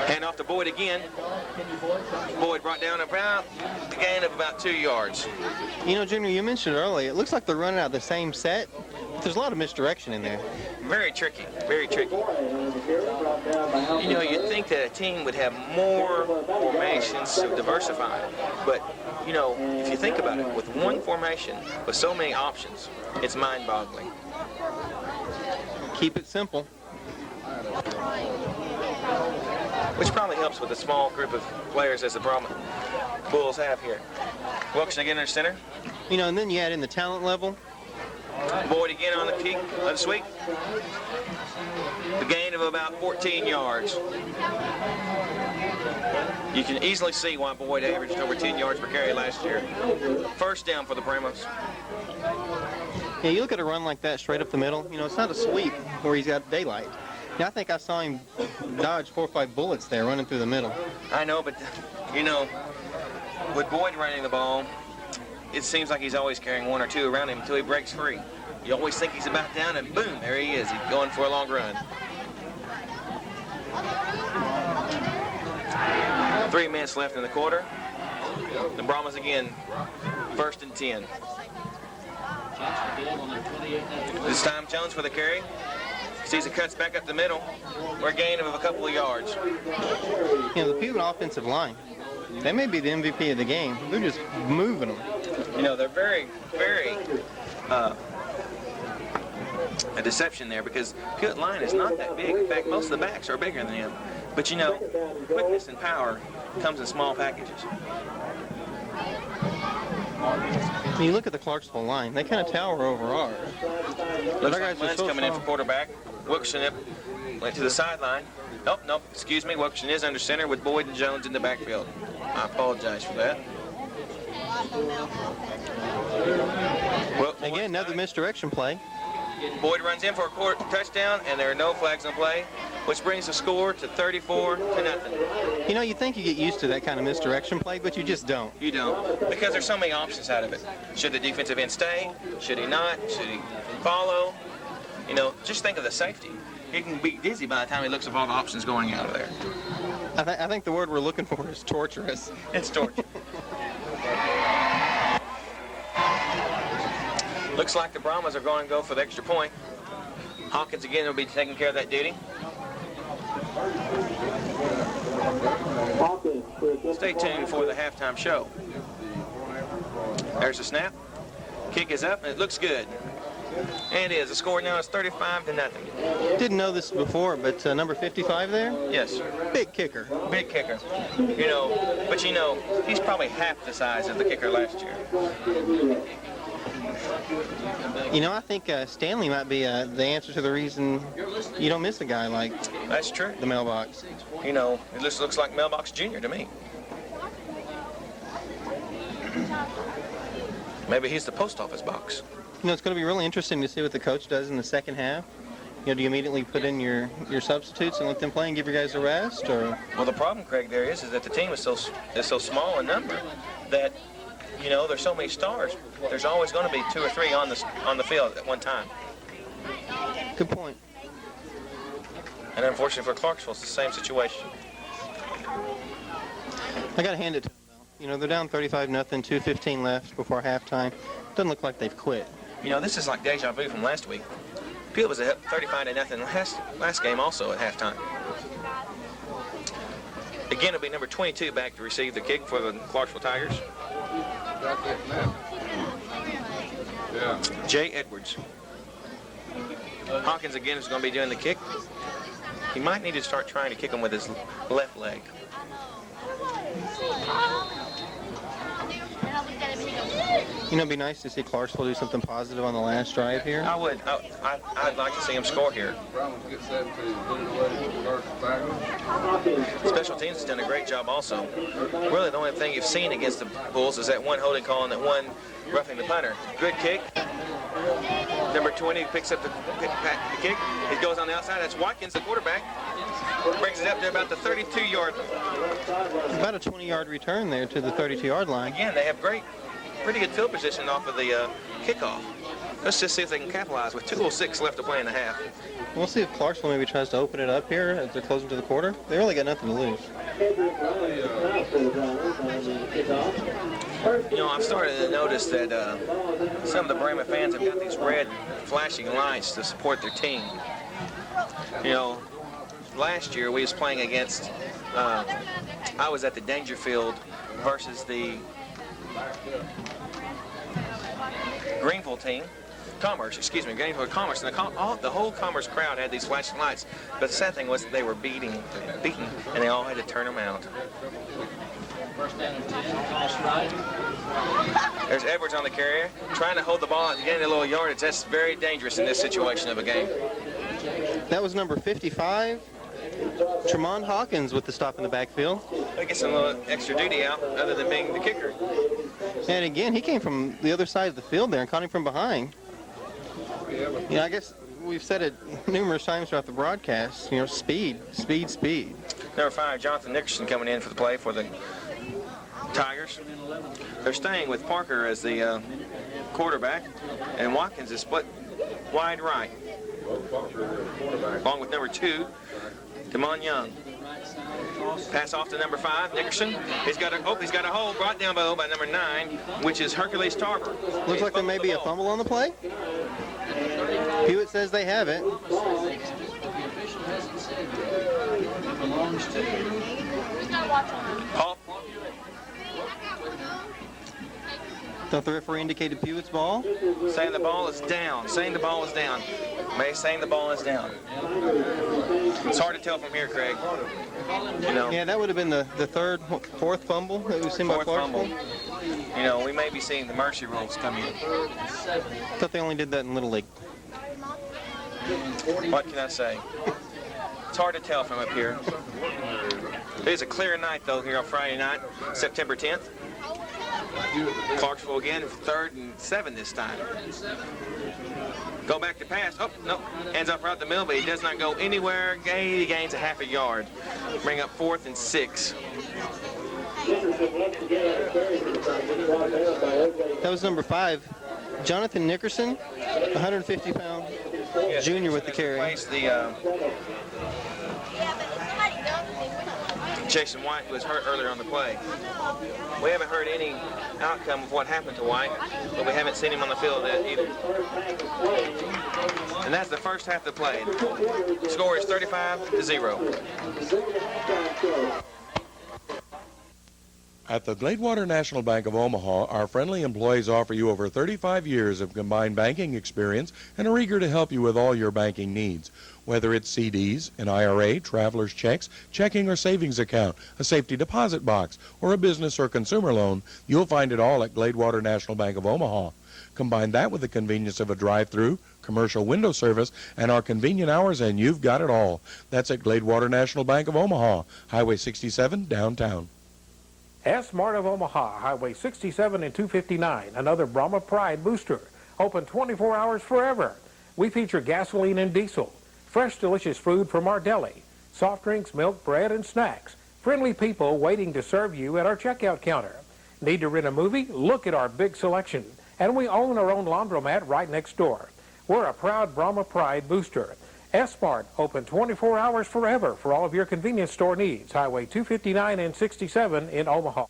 Hand off to Boyd again. Boyd brought down about a gain of about 2 yards. You know, Junior, you mentioned earlier, it looks like they're running out of the same set. There's a lot of misdirection in there. Very tricky, very tricky. You know, you'd think that a team would have more formations to diversify. But, you know, if you think about it, with one formation, with so many options, it's mind-boggling. Keep it simple. Which probably helps with the small group of players as the Bulls have here. Wilkerson again in center. You know, and then you add in the talent level. Boyd again on the kick, on the sweep. The gain of about 14 yards. You can easily see why Boyd averaged over 10 yards per carry last year. First down for the Primos. Yeah, you look at a run like that straight up the middle, you know, it's not a sweep where he's got daylight. Yeah, I think I saw him dodge 4 or 5 bullets there running through the middle. I know, but, you know, with Boyd running the ball, it seems like he's always carrying 1 or 2 around him until he breaks free. You always think he's about down, and boom, there he is. He's going for a long run. 3 minutes left in the quarter. The Brahmas again, 1st and 10. This time Jones for the carry. Sees it cuts back up the middle for a gain of a couple of yards. You know, the Pewitt offensive line, they may be the MVP of the game. They're just moving them. You know, they're very, very a deception there because Pewitt line is not that big. In fact, most of the backs are bigger than him. But, you know, quickness and power comes in small packages. When you look at the Clarksville line, they kind of tower over ours. Looks like Lynn's coming in for quarterback. Wilkerson went to the sideline. Nope, excuse me. Wilkerson is under center with Boyd and Jones in the backfield. I apologize for that. Well, again, another misdirection play. Boyd runs in for a touchdown, and there are no flags on play. which brings the score to 34-0. You know, you think you get used to that kind of misdirection play, but you just don't. You don't, because there's so many options out of it. Should the defensive end stay? Should he not? Should he follow? You know, just think of the safety. He can be dizzy by the time he looks at all the options going out of there. I think the word we're looking for is torturous. It's torture. Looks like the Brahmas are going to go for the extra point. Hawkins again will be taking care of that duty. Stay tuned for the halftime show. There's the snap. Kick is up, and it looks good. And it is. The score now is 35-0. Didn't know this before, but number 55 there? Yes. Big kicker. Big kicker. You know, but you know, he's probably half the size of the kicker last year. You know, I think Stanley might be the answer to the reason you don't miss a guy like That's true. the mailbox. You know, it looks like Mailbox Jr. to me. Maybe he's the post office box. You know, it's going to be really interesting to see what the coach does in the second half. You know, do you immediately put in your substitutes and let them play and give your guys a rest, or? Well, the problem, Craig, there is that the team is so small in number that, you know, there's so many stars. There's always going to be 2 or 3 on the field at one time. Good point. And unfortunately for Clarksville, it's the same situation. I got to hand it to them, though. You know, they're down 35-0, 2:15 left before halftime. Doesn't look like they've quit. You know, this is like deja vu from last week. Pewitt was ahead 35-0 last game also at halftime. Again, it'll be number 22 back to receive the kick for the Clarksville Tigers. Jay Edwards. Hawkins again is going to be doing the kick. He might need to start trying to kick him with his left leg. You know, it'd be nice to see Clarksville do something positive on the last drive here. I would. I'd like to see him score here. Special teams has done a great job also. Really, the only thing you've seen against the Bulls is that one holding call and that one roughing the punter. Good kick. Number 20 picks up the kick. It goes on the outside. That's Watkins, the quarterback. Brings it up to about the 32-yard line. About a 20-yard return there to the 32-yard line. Again, they have pretty good field position off of the kickoff. Let's just see if they can capitalize with 2:06 left to play in the half. We'll see if Clarksville maybe tries to open it up here as they're closing to the quarter. They really got nothing to lose. You know, I've started to notice that some of the Bremen fans have got these red flashing lights to support their team. You know, last year we was playing against, I was at the Dangerfield versus the Greenville team. Greenville Commerce, and the whole Commerce crowd had these flashing lights. But the sad thing was they were beaten, and they all had to turn them out. There's Edwards on the carrier, trying to hold the ball and getting a little yardage. That's very dangerous in this situation of a game. That was number 55, Tremont Hawkins, with the stop in the backfield. That gets a little extra duty out, other than being the kicker. And again, he came from the other side of the field there and caught him from behind. You know, I guess we've said it numerous times throughout the broadcast, you know, speed. Number 5, Jonathan Nickerson coming in for the play for the Tigers. They're staying with Parker as the quarterback, and Watkins is split wide right, along with number 2, Damon Young. Pass off to number 5, Nickerson. He's got a hole brought down by number 9, which is Hercules Tarver. Looks like there may be a fumble on the play. Pewitt says they have it. Paul. Thought the referee indicated Pewitt's ball. Saying the ball is down. Saying the ball is down. It's hard to tell from here, Craig. You know. Yeah, that would have been the fourth fumble that we've seen by Clarksville. You know, we may be seeing the mercy rules come in. Thought they only did that in Little League. What can I say? It's hard to tell from up here. It's a clear night, though, here on Friday night, September 10th. Clarksville again, 3rd and 7 this time. Go back to pass. Oh, no. Ends up right the middle, but he does not go anywhere. He gains a half a yard. Bring up 4th and 6. That was number 5, Jonathan Nickerson, 150-pound junior with the carry. Jason White, who was hurt earlier on the play. We haven't heard any outcome of what happened to White, but we haven't seen him on the field either. And that's the first half of the play. The score is 35-0. At the Gladewater National Bank of Omaha, our friendly employees offer you over 35 years of combined banking experience and are eager to help you with all your banking needs. Whether it's CDs, an IRA, traveler's checks, checking or savings account, a safety deposit box, or a business or consumer loan, you'll find it all at Gladewater National Bank of Omaha. Combine that with the convenience of a drive-through, commercial window service, and our convenient hours, and you've got it all. That's at Gladewater National Bank of Omaha, Highway 67, downtown. S-Mart of Omaha, Highway 67 and 259, another Brahma Pride booster. Open 24 hours forever. We feature gasoline and diesel, fresh delicious food from our deli, soft drinks, milk, bread, and snacks. Friendly people waiting to serve you at our checkout counter. Need to rent a movie? Look at our big selection. And we own our own laundromat right next door. We're a proud Brahma Pride booster. S-Mart, open 24 hours forever for all of your convenience store needs. Highway 259 and 67 in Omaha.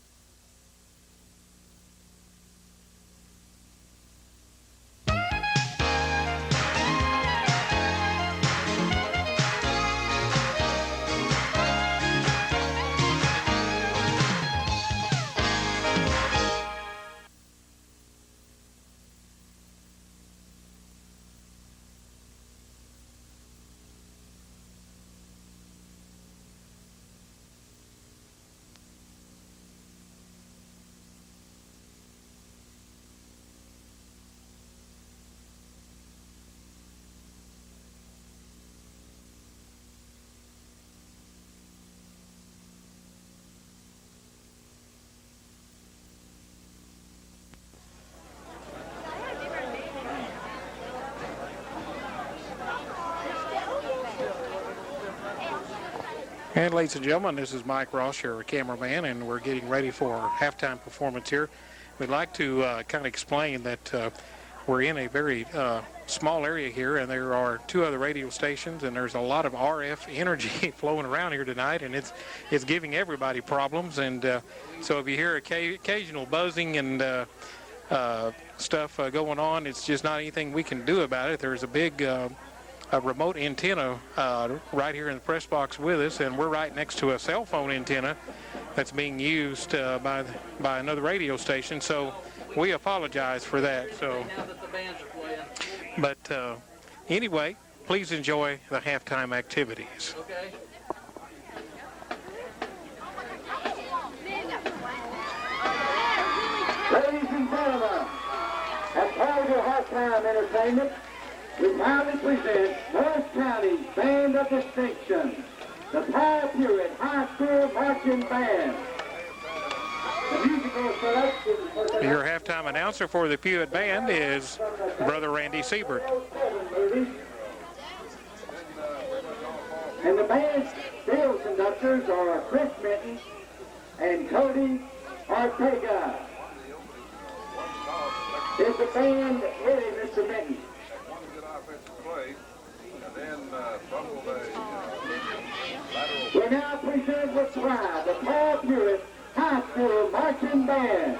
And ladies and gentlemen, this is Mike Ross, your cameraman, and we're getting ready for our halftime performance here. We'd like to kind of explain that we're in a very small area here, and there are 2 other radio stations, and there's a lot of RF energy flowing around here tonight, and it's giving everybody problems. And so if you hear occasional buzzing and stuff going on, it's just not anything we can do about it. There's a big a remote antenna right here in the press box with us, and we're right next to a cell phone antenna that's being used by another radio station. So we apologize for that. So, but anyway, please enjoy the halftime activities. Okay. Ladies and gentlemen, as part of your halftime entertainment, we proudly present Morris County's Band of Distinction, the Pewitt High School Marching Band. The musical selection for your halftime announcer for the Pewitt Band is Brother Randy Siebert. And the band's field conductors are Chris Minton and Cody Ortega. Is the band ready, Mr. Minton? We now present with pride the Pewitt High School Marching Band.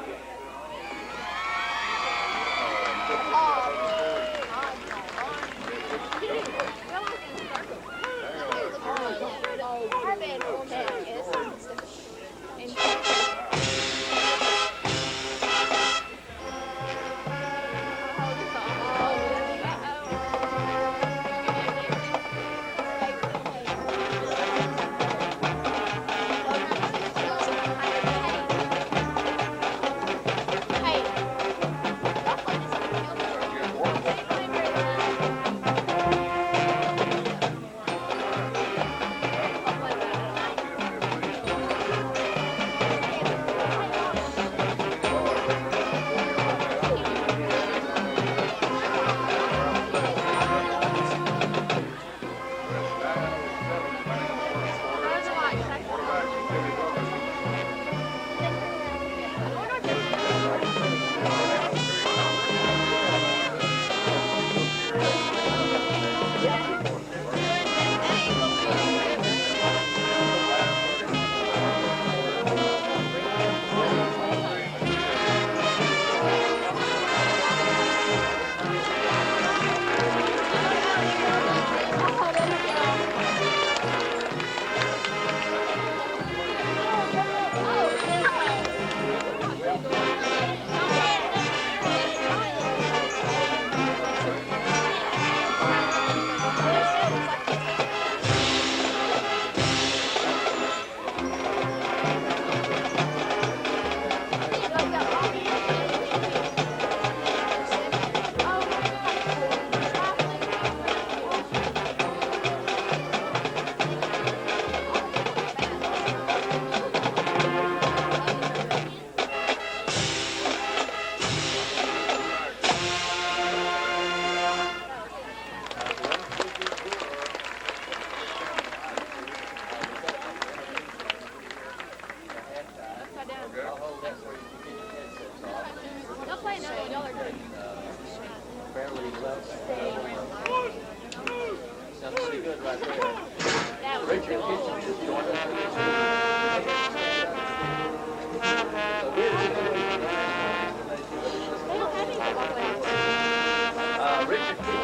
Richard Kitchen is joining us. Richard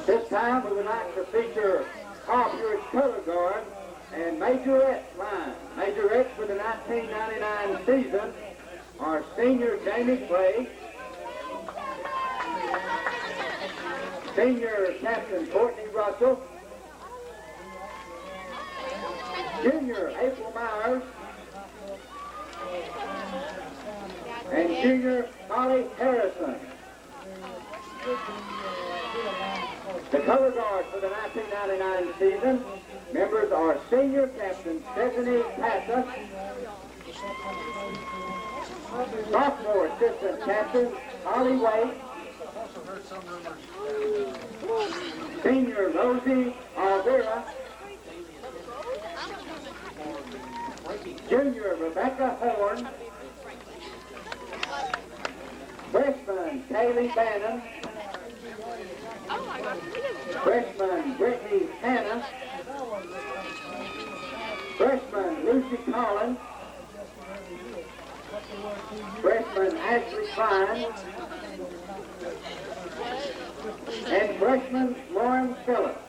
This time we would like to feature Pewitt's color guard and Majorette's line. Majorettes for the 1999 season are senior Jamie Clay, senior captain Courtney Russell, junior April Myers, and junior Holly Harrison. The color guard for the 1999 season members are senior captain Stephanie Passa, sophomore assistant captain Holly Waite, senior Rosie Alvera, junior Rebecca Horn, freshman Kaylee Bannon, freshman Brittany Hanna, freshman Lucy Collins, freshman Ashley Klein, and freshman Lauren Phillips.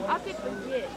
I could forget.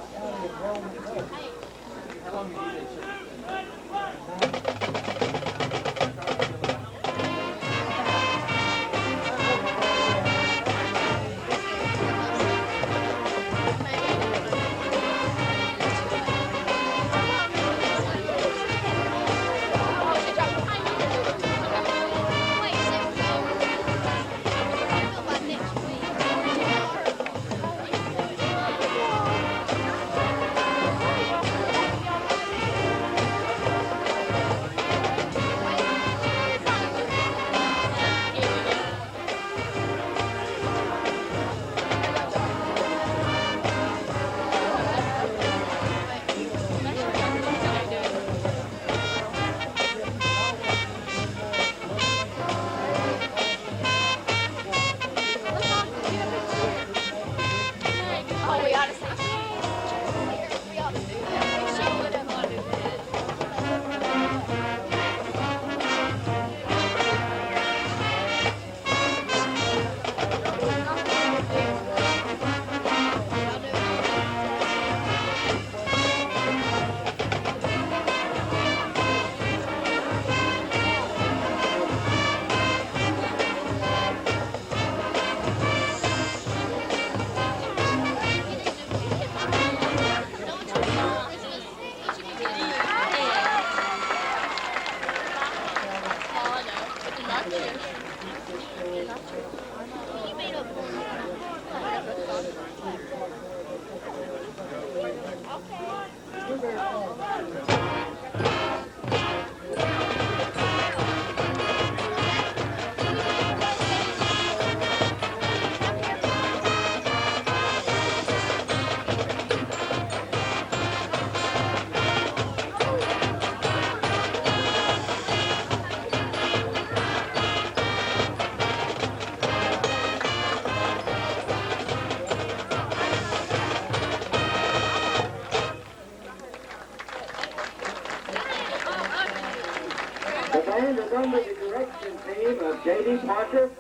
The band is under the direction team of J.D. Parker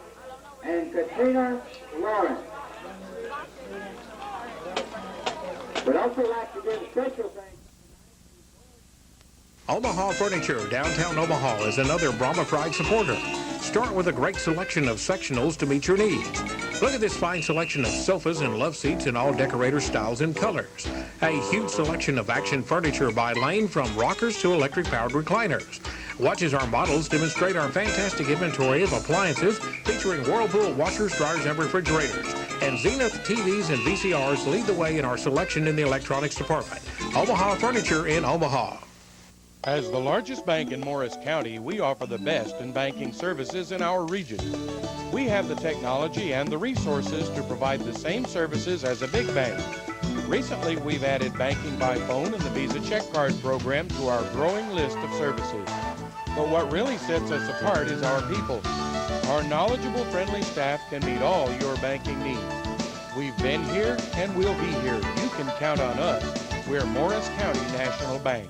and Katrina Lawrence. We'd also like to give special thanks. Omaha Furniture, downtown Omaha, is another Brahma Pride supporter. Start with a great selection of sectionals to meet your needs. Look at this fine selection of sofas and love seats in all decorator styles and colors. A huge selection of action furniture by Lane, from rockers to electric-powered recliners. Watch as our models demonstrate our fantastic inventory of appliances featuring Whirlpool washers, dryers, and refrigerators. And Zenith TVs and VCRs lead the way in our selection in the electronics department. Omaha Furniture in Omaha. As the largest bank in Morris County, we offer the best in banking services in our region. We have the technology and the resources to provide the same services as a big bank. Recently, we've added banking by phone and the Visa check card program to our growing list of services. But what really sets us apart is our people. Our knowledgeable, friendly staff can meet all your banking needs. We've been here and we'll be here. You can count on us. We're Morris County National Bank.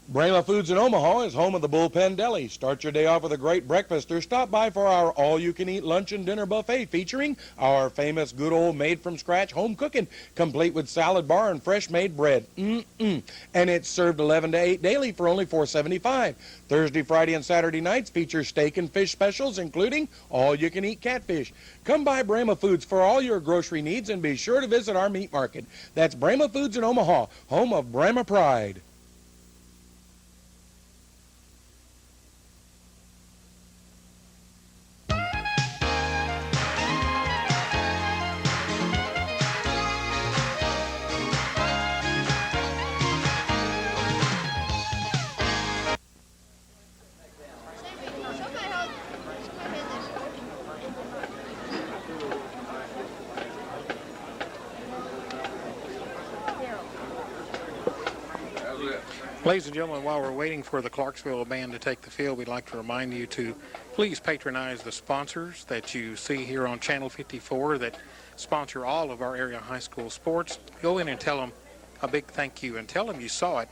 Brahma Foods in Omaha is home of the Bullpen Deli. Start your day off with a great breakfast or stop by for our all-you-can-eat lunch and dinner buffet featuring our famous good old made-from-scratch home cooking, complete with salad bar and fresh-made bread. And it's served 11 to 8 daily for only $4.75. Thursday, Friday, and Saturday nights feature steak and fish specials, including all-you-can-eat catfish. Come by Brahma Foods for all your grocery needs and be sure to visit our meat market. That's Brahma Foods in Omaha, home of Brahma Pride. Ladies and gentlemen, while we're waiting for the Clarksville band to take the field, we'd like to remind you to please patronize the sponsors that you see here on Channel 54 that sponsor all of our area high school sports. Go in and tell them a big thank you and tell them you saw it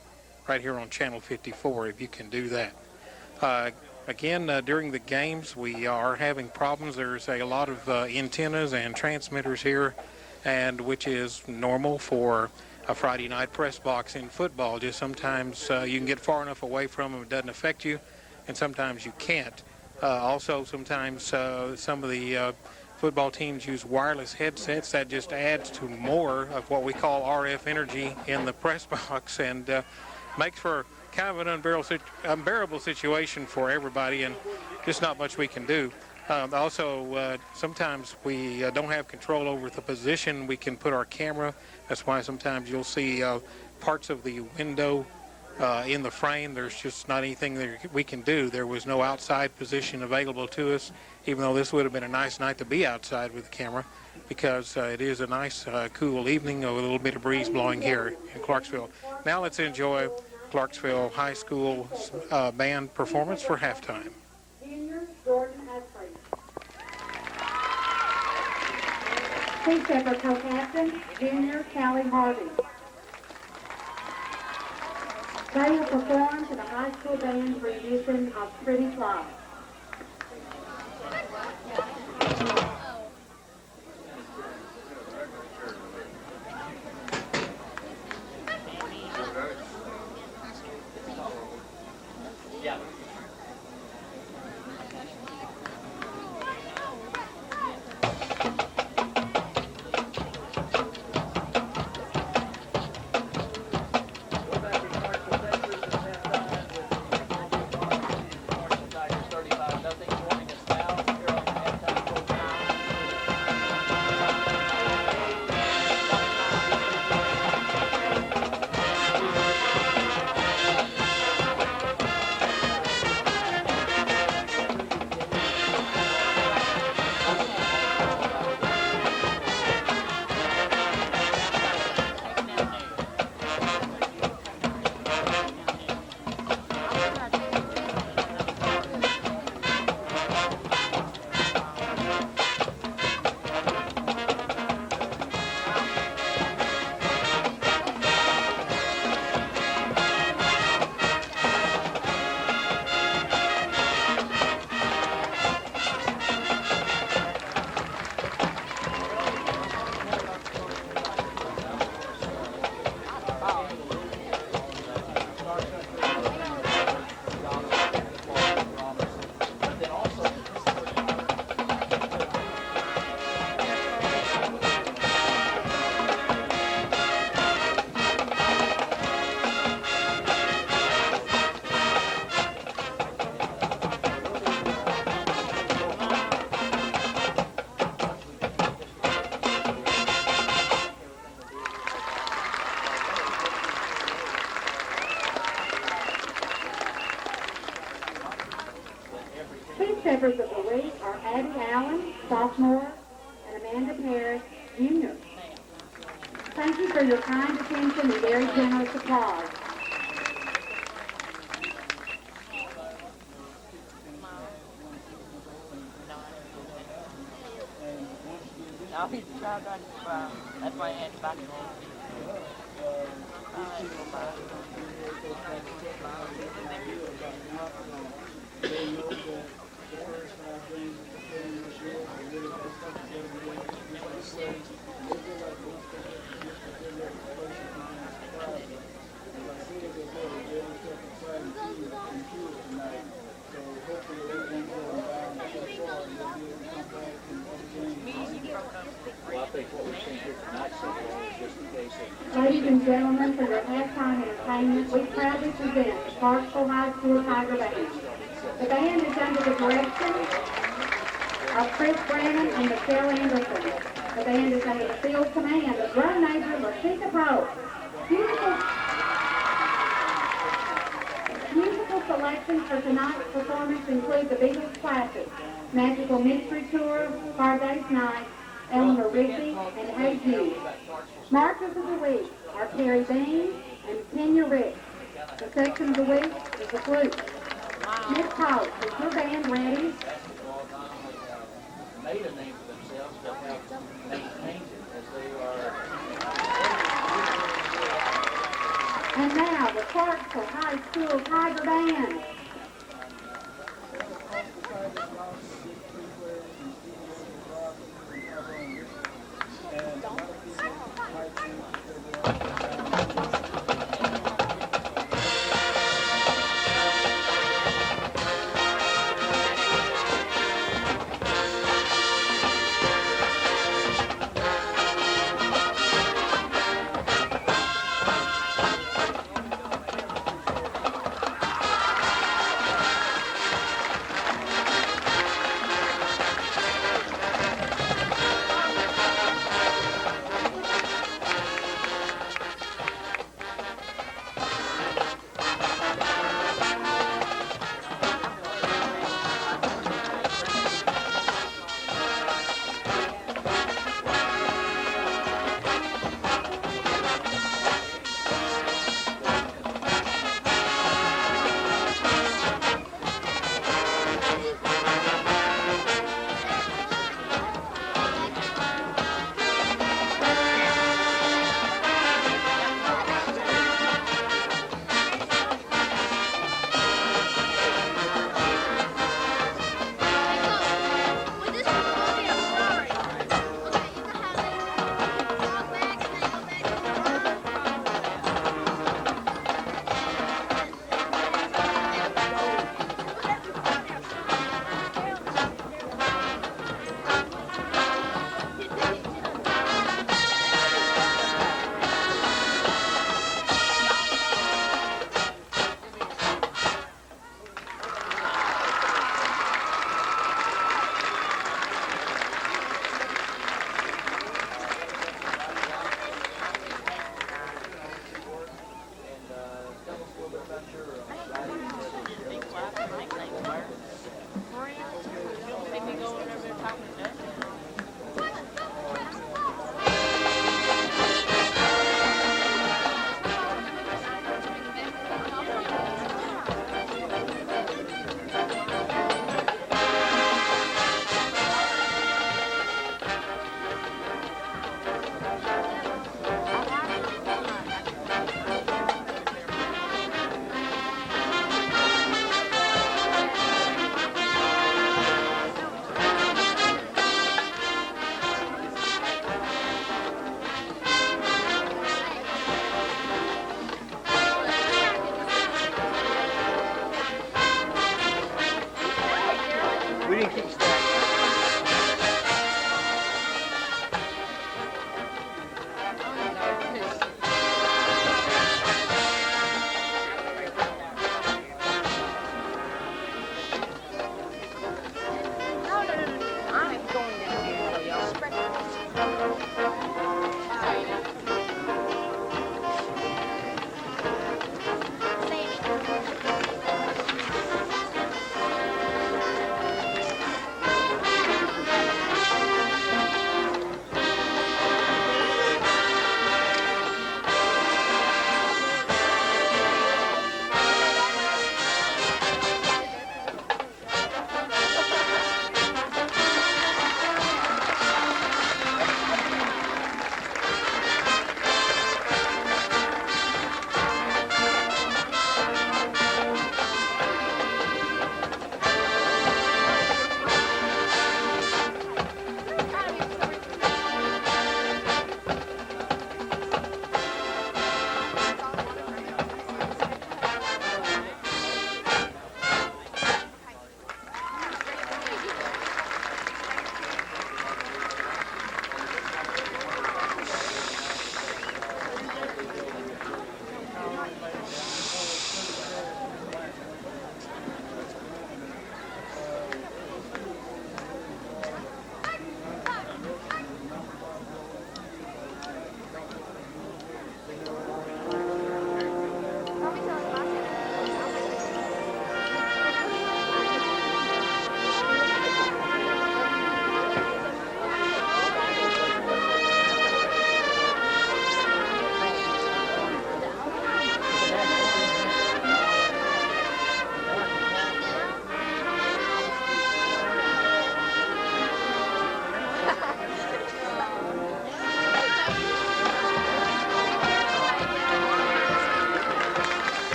right here on Channel 54 if you can do that. Again, during the games, we are having problems. There's a lot of antennas and transmitters here, and which is normal for a Friday night press box in football. Just sometimes you can get far enough away from them, it doesn't affect you, and sometimes you can't. Also, sometimes some of the football teams use wireless headsets. That just adds to more of what we call RF energy in the press box, and makes for kind of an unbearable situation for everybody, and just not much we can do. Also, sometimes we don't have control over the position we can put our camera. That's why sometimes you'll see parts of the window in the frame. There's just not anything that we can do. There was no outside position available to us, even though this would have been a nice night to be outside with the camera, because it is a nice, cool evening with a little bit of breeze blowing here in Clarksville. Now let's enjoy Clarksville High School band performance for halftime. Please step our co-captain, Junior Callie Harvey. They will perform to the high school band's rendition of Pretty Fly. Speed Steppers of the week are Addie Allen, sophomore, and Amanda Parrish, junior. Thank you for your kind attention and very generous applause. Now he's proud on his brow. That's why I had to back him Ladies and gentlemen, for your halftime entertainment, we proudly present the Clarksville High School Tiger Band. The band is under the direction of Chris Brannon and Michelle Anderson. The band is under the field command of drum major Lashika Pope. Musical selections for tonight's performance include the Beatles classics, Magical Mystery Tour, Hard Day's Night, Eleanor Rigby, and Hey Jude. Marchers of the week are Terry Bean and Kenya Ricks. The section of the week is the flute. Miss Pope, is your band ready? Made a name for themselves, but have maintained it as they are. And now, the Clarksville High School Tiger Band.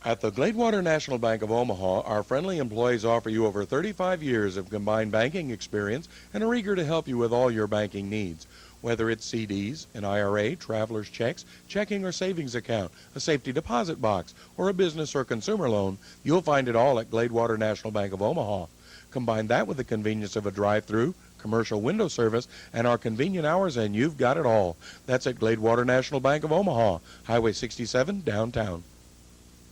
At the Gladewater National Bank of Omaha, our friendly employees offer you over 35 years of combined banking experience and are eager to help you with all your banking needs. Whether it's CDs, an IRA, traveler's checks, checking or savings account, a safety deposit box, or a business or consumer loan, you'll find it all at Gladewater National Bank of Omaha. Combine that with the convenience of a drive-through, commercial window service, and our convenient hours, and you've got it all. That's at Gladewater National Bank of Omaha, Highway 67, downtown.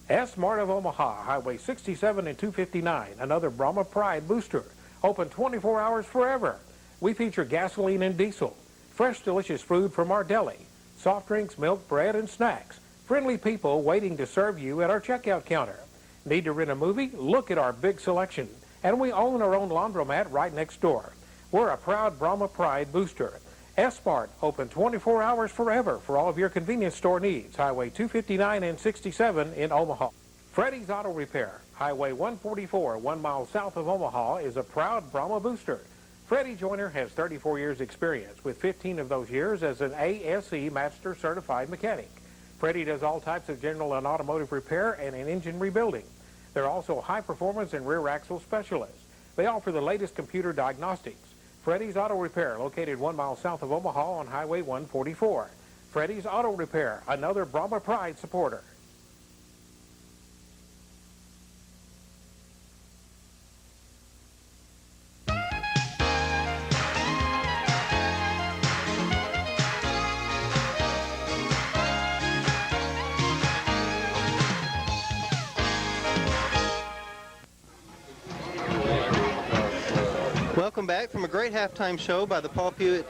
S-Mart of Omaha, Highway 67 and 259, another Brahma Pride booster. Open 24 hours forever. We feature gasoline and diesel, fresh delicious food from our deli, soft drinks, milk, bread, and snacks. Friendly people waiting to serve you at our checkout counter. Need to rent a movie? Look at our big selection. And we own our own laundromat right next door. We're a proud Brahma Pride booster. S-Mart, open 24 hours forever for all of your convenience store needs. Highway 259 and 67 in Omaha. Freddy's Auto Repair, Highway 144, 1 mile south of Omaha, is a proud Brahma booster. Freddie Joyner has 34 years experience, with 15 of those years as an ASE Master Certified Mechanic. Freddie does all types of general and automotive repair and an engine rebuilding. They're also high performance and rear axle specialists. They offer the latest computer diagnostics. Freddie's Auto Repair, located 1 mile south of Omaha on Highway 144. Freddie's Auto Repair, another Brahma Pride supporter. Welcome back from a great halftime show by the Paul Pewitt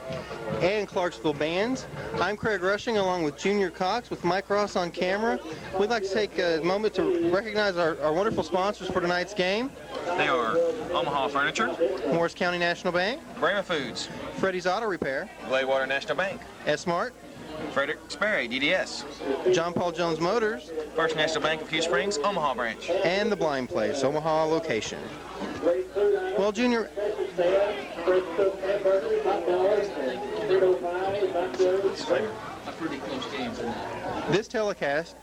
and Clarksville bands. I'm Craig Rushing along with Junior Cox with Mike Ross on camera. We'd like to take a moment to recognize our wonderful sponsors for tonight's game. They are Omaha Furniture, Morris County National Bank, Brahma Foods, Freddie's Auto Repair, Gladewater National Bank, S-Mart, Frederick Sperry, DDS, John Paul Jones Motors, First National Bank of Hugh Springs, Omaha branch, and The Blind Place, Omaha location. Well, Junior, this telecast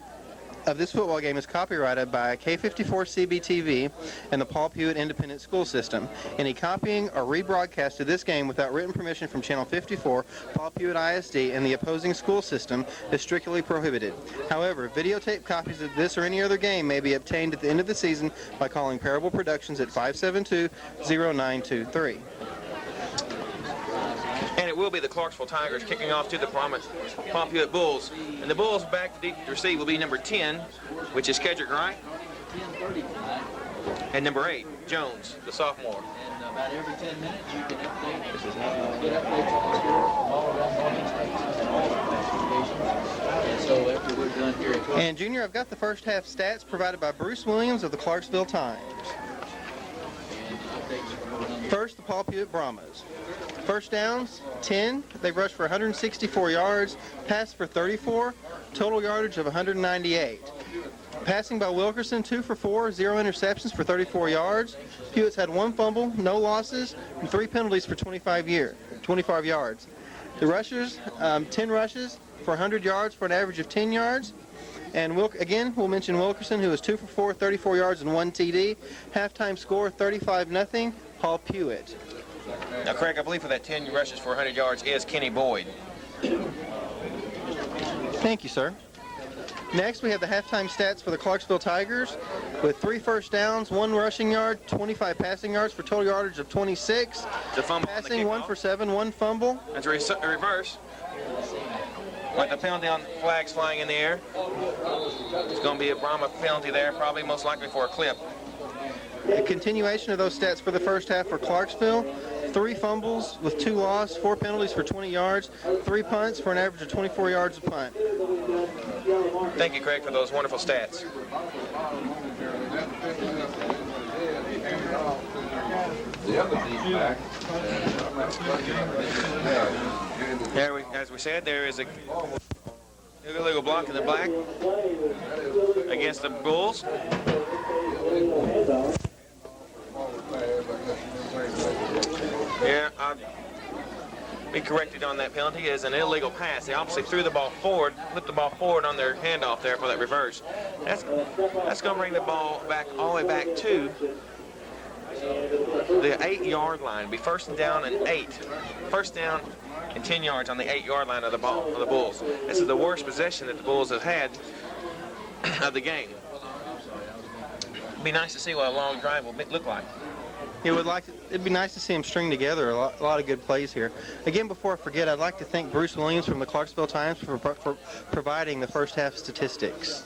of this football game is copyrighted by K54CBTV and the Paul Pewitt Independent School System. Any copying or rebroadcast of this game without written permission from Channel 54, Paul Pewitt ISD, and the opposing school system is strictly prohibited. However, videotape copies of this or any other game may be obtained at the end of the season by calling Parable Productions at 572-0923. and it will be the Clarksville Tigers kicking off to the Paul Pewitt Bulls. And the Bulls back to deep to receive will be number 10, which is Kedrick Wright, and number 8, Jones, the sophomore. And about every 10 minutes you can update, get updates all around and so after we're done here at 12. And Junior, I've got the first half stats provided by Bruce Williams of the Clarksville Times. First, the Paul Pewitt Brahmas. First downs, 10. They've rushed for 164 yards, passed for 34, total yardage of 198. Passing by Wilkerson, 2 for 4, 0 interceptions for 34 yards. Pewitt's had 1 fumble, no losses, and 3 penalties for 25 yards. The rushers, 10 rushes for 100 yards for an average of 10 yards. And again, we'll mention Wilkerson, who was 2 for 4, 34 yards and 1 TD. Halftime score, 35-0, Paul Pewitt. Now, Craig, I believe for that 10 rushes for 100 yards is Kenny Boyd. Thank you, sir. Next, we have the halftime stats for the Clarksville Tigers with 3 first downs, 1 rushing yard, 25 passing yards for total yardage of 26. The fumble passing, 1 for 7, 1 fumble. That's a reverse. Like the penalty on flags flying in the air. It's going to be a Brahma penalty there, probably most likely for a clip. A continuation of those stats for the first half for Clarksville. 3 fumbles with 2 loss, 4 penalties for 20 yards, 3 punts for an average of 24 yards a punt. Thank you, Craig, for those wonderful stats. There, as we said, there is a illegal block in the black against the Bulls. Yeah, be corrected on that penalty is an illegal pass. They obviously threw the ball forward, flipped the ball forward on their handoff there for that reverse. That's going to bring the ball back all the way back to the 8-yard line. It'll be 1st down and 8. 1st down and 10 yards on the 8-yard line of the Bulls. This is the worst possession that the Bulls have had of the game. It'd be nice to see what a long drive will look like. It'd be nice to see them string together a lot of good plays here. Again, before I forget, I'd like to thank Bruce Williams from the Clarksville Times for providing the first half statistics.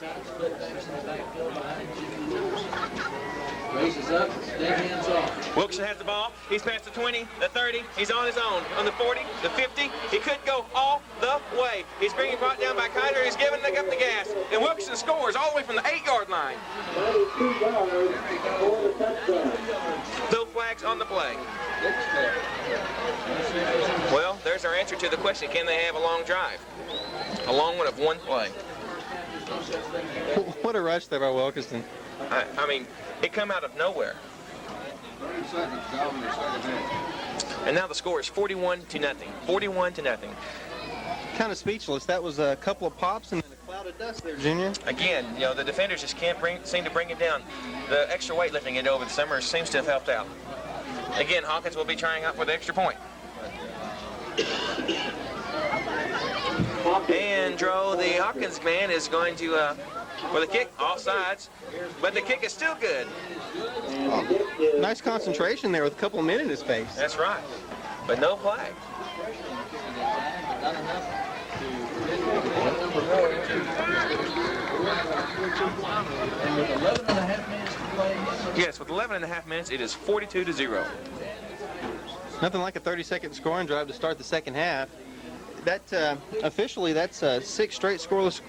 Raises up, dead hands off. Wilkerson has the ball. He's past the 20, the 30. He's on his own. On the 40, the 50. He could go all the way. He's being brought down by Kiner. He's giving up the gas. And Wilkerson scores all the way from the 8-yard line. No flags on the play. Well, there's our answer to the question. Can they have a long drive? A long one of one play. What a rush there by Wilkerson. I mean, it come out of nowhere. And now the score is 41-0. 41-0. Kind of speechless. That was a couple of pops and then a cloud of dust there, Junior. Again, you know, the defenders just can't seem to bring it down. The extra weightlifting it over the summer seems to have helped out. Again, Hawkins will be trying out for the extra point. And the Hawkins man is going to for the kick, off sides, but the kick is still good. Oh, nice concentration there with a couple of men in his face. That's right, but no flag. Yes, with 11.5 minutes, it is 42-0. Nothing like a 30-second scoring drive to start the second half. That officially, that's 6 straight scoreless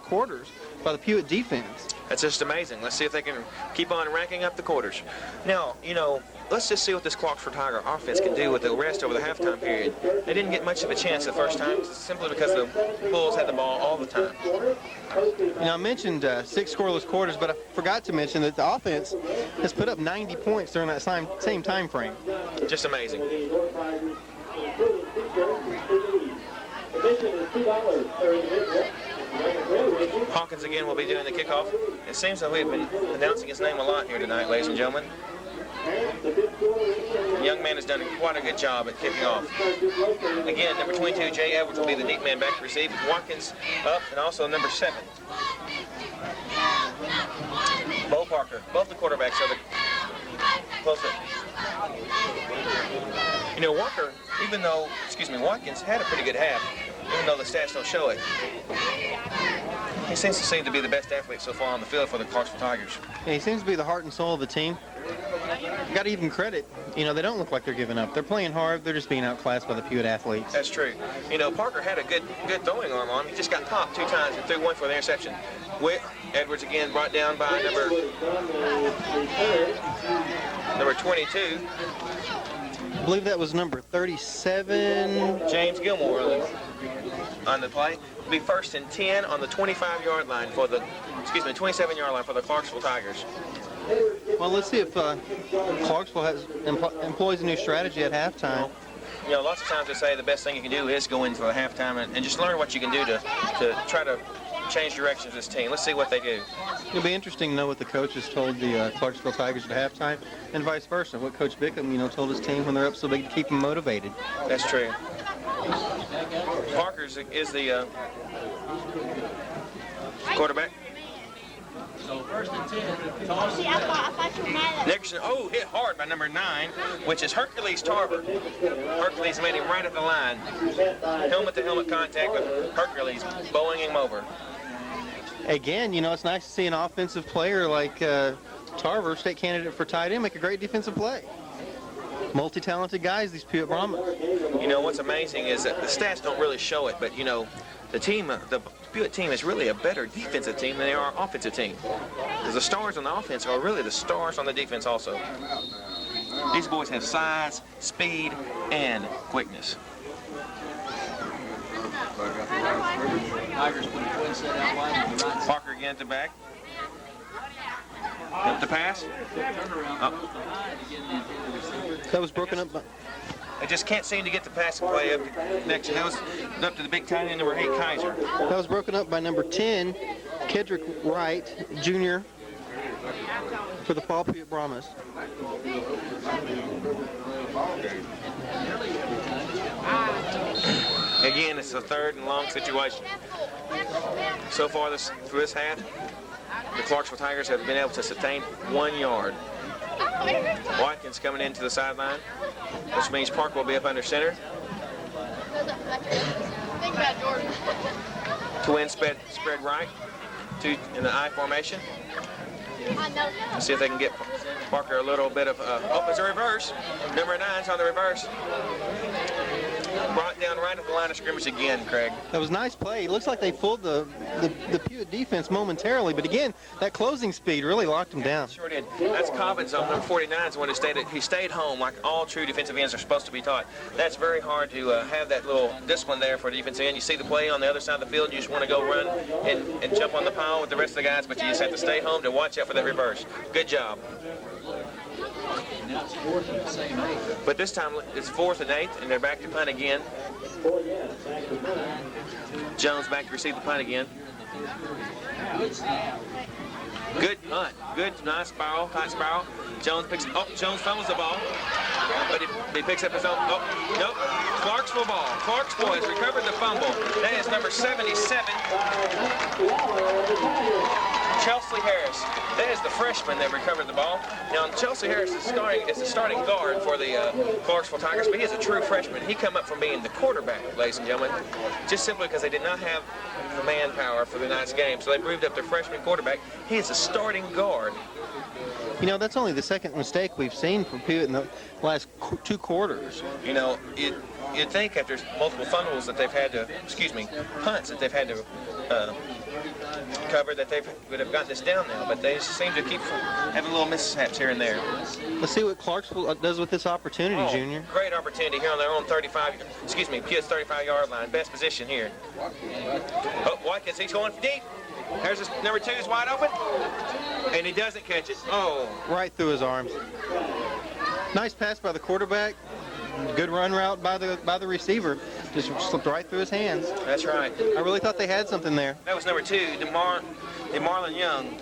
quarters by the Pewitt defense. That's just amazing. Let's see if they can keep on racking up the quarters. Now, you know, let's just see what this Clarksville Tiger offense can do with the rest over the halftime period. They didn't get much of a chance the first time simply because the Bulls had the ball all the time. You know, I mentioned 6 scoreless quarters, but I forgot to mention that the offense has put up 90 points during that same time frame. Just amazing. Hawkins again will be doing the kickoff. It seems that we've been announcing his name a lot here tonight, ladies and gentlemen. The young man has done quite a good job at kicking off. Again, number 22, Jay Edwards, will be the deep man back to receive. Watkins up, and also number 7. Bo Parker. Both the quarterbacks are the closer. You know, Watkins had a pretty good half, even though the stats don't show it. He seems to be the best athlete so far on the field for the Clarksville Tigers. Yeah, he seems to be the heart and soul of the team. Got to give him credit. You know, they don't look like they're giving up. They're playing hard. They're just being outclassed by the Pewitt athletes. That's true. You know, Parker had a good throwing arm on him. He just got popped 2 times and threw 1 for the interception. Edwards again brought down by number 22. I believe that was number 37. James Gilmore on the play. It'll be 1st and 10 on the 25-yard line for the, 27-yard line for the Clarksville Tigers. Well, let's see if Clarksville employs a new strategy at halftime. You know, lots of times they say the best thing you can do is go in for the halftime and just learn what you can do to try to change directions of this team. Let's see what they do. It'll be interesting to know what the coaches told the Clarksville Tigers at halftime, and vice versa. What Coach Bickham, told his team when they're up so big to keep them motivated. That's true. Parker is the quarterback. So 1st and 10. Nickerson, hit hard by number 9, which is Hercules Tarver. Hercules made him right at the line. Helmet-to-helmet contact with Hercules, bowling him over. Again, it's nice to see an offensive player like Tarver, state candidate for tight end, make a great defensive play. Multi-talented guys, these Pewitt Brahmas. You know, what's amazing is that the stats don't really show it, but, the Pewitt team is really a better defensive team than they are offensive team. Because the stars on the offense are really the stars on the defense also. These boys have size, speed, and quickness. Parker again at the back. Up the pass. That was broken up They just can't seem to get the passing play up next. That was up to the big tight end, number 8, Kaiser. That was broken up by number 10, Kedrick Wright, Jr., for the Paul Pewitt Brahmas. Again, it's a 3rd and long situation. So far through this half, the Clarksville Tigers have been able to sustain 1 yard. Watkins coming into the sideline, which means Park will be up under center. Twin spread right, in the I formation. Let's see if they can get Parker a little bit of, it's a reverse. Number 9's on the reverse. Brought down right at the line of scrimmage again, Craig. That was a nice play. It looks like they fooled the Pewitt defense momentarily, but again, that closing speed really locked them down. Sure did. That's Cobbins on number 49 is the one who stayed home like all true defensive ends are supposed to be taught. That's very hard to have that little discipline there for a defensive end. You see the play on the other side of the field, you just want to go run and jump on the pile with the rest of the guys, but you just have to stay home to watch out for that reverse. Good job. But this time it's 4th and 8, and they're back to punt again. Jones back to receive the punt again. Good punt. Good, nice spiral, tight spiral. Jones fumbles the ball, but he picks up his own. Oh, nope. Clarksville ball. Clarksville has recovered the fumble. That is number 77. Chelsea Harris. That is the freshman that recovered the ball. Now, Chelsea Harris is the starting guard for the Clarksville Tigers, but he is a true freshman. He come up from being the quarterback, ladies and gentlemen, just simply because they did not have the manpower for the night's game, so they moved up their freshman quarterback. He is a starting guard. You know, that's only the second mistake we've seen from Pewitt in the last 2 quarters. You know, you'd think after multiple punts that they've had to cover that they would have gotten this down now, but they seem to keep having little mishaps here and there. Let's see what Clarksville does with this opportunity, Junior. Great opportunity here on their own Pewitt's 35-yard line. Best position here. Oh, Watkins, he's going deep. There's his number 2 is wide open, and he doesn't catch it. Oh. Right through his arms. Nice pass by the quarterback. Good run route by the receiver. Just slipped right through his hands. That's right. I really thought they had something there. That was number 2, DeMarlon Young.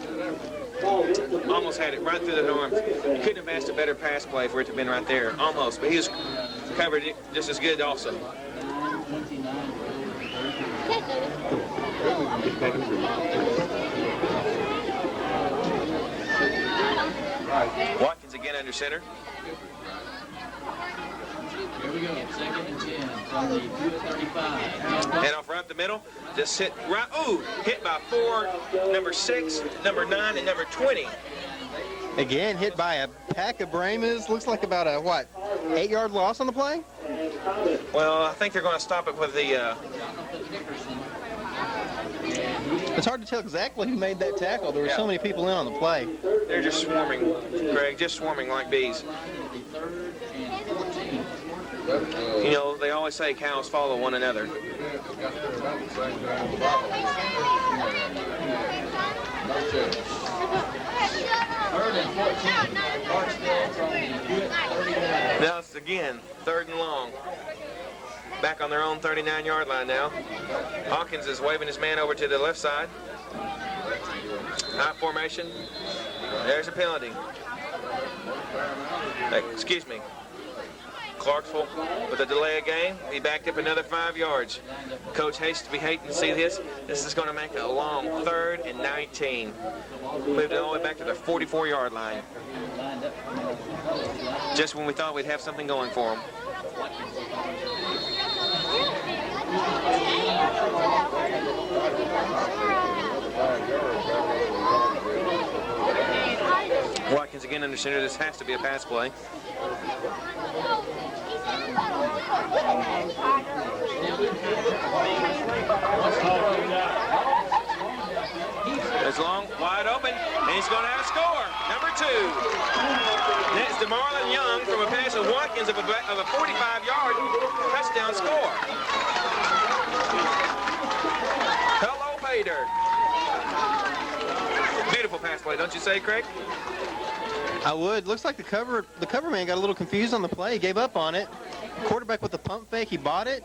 Almost had it right through the arms. You couldn't have asked a better pass play for it to have been right there. Almost, but he was covered just as good also. Watkins again under center. Here we go, 2nd and 10 from the Pewitt 35. And off right up the middle, just hit right, hit by 4, number 6, number 9, and number 20. Again, hit by a pack of Brahmas. Looks like about a, 8-yard loss on the play? Well, I think they're going to stop it with the... It's hard to tell exactly who made that tackle. There were so many people in on the play. They're just swarming, Greg, just swarming like bees. You know, they always say cows follow one another. Now it's again 3rd and long. Back on their own 39-yard line now. Hawkins is waving his man over to the left side. High formation. There's a penalty. Excuse me. Clarksville with a delay of game. He backed up another 5 yards. Coach Hayes to be hating to see this. This is going to make a long 3rd and 19. Moved it all the way back to the 44-yard line. Just when we thought we'd have something going for them. Watkins again under center. This has to be a pass play. It's long, wide open, and he's going to have a score. Number 2. That's DeMarlon Young from a pass of Watkins of a 45-yard touchdown score. Hello, Bader. Beautiful pass play, don't you say, Craig? I would. Looks like the cover man got a little confused on the play. He gave up on it. Quarterback with the pump fake. He bought it.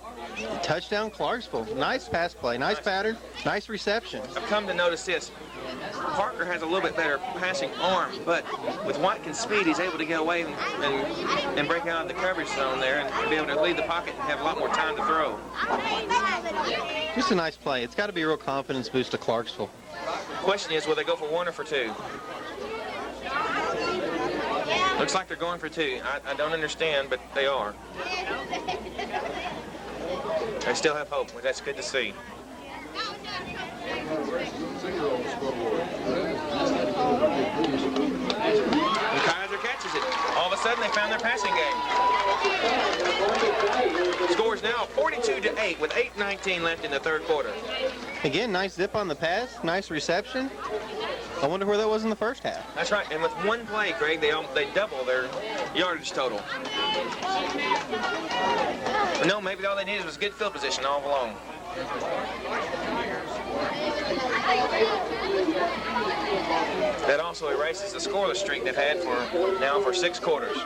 Touchdown, Clarksville. Nice pass play. Nice pattern. Nice reception. I've come to notice this. Parker has a little bit better passing arm, but with Watkins' speed, he's able to get away and break out of the coverage zone there and be able to lead the pocket and have a lot more time to throw. Just a nice play. It's got to be a real confidence boost to Clarksville. Question is, will they go for 1 or for 2? Looks like they're going for 2. I don't understand, but they are. They still have hope, but that's good to see. And Kaiser catches it. All of a sudden, they found their passing game. Scores now 42-8 with 8:19 left in the third quarter. Again, nice zip on the pass. Nice reception. I wonder where that was in the first half. That's right, and with one play, Craig, they double their yardage total. No, maybe all they needed was good field position all along. That also erases the scoreless streak they've had for 6 quarters.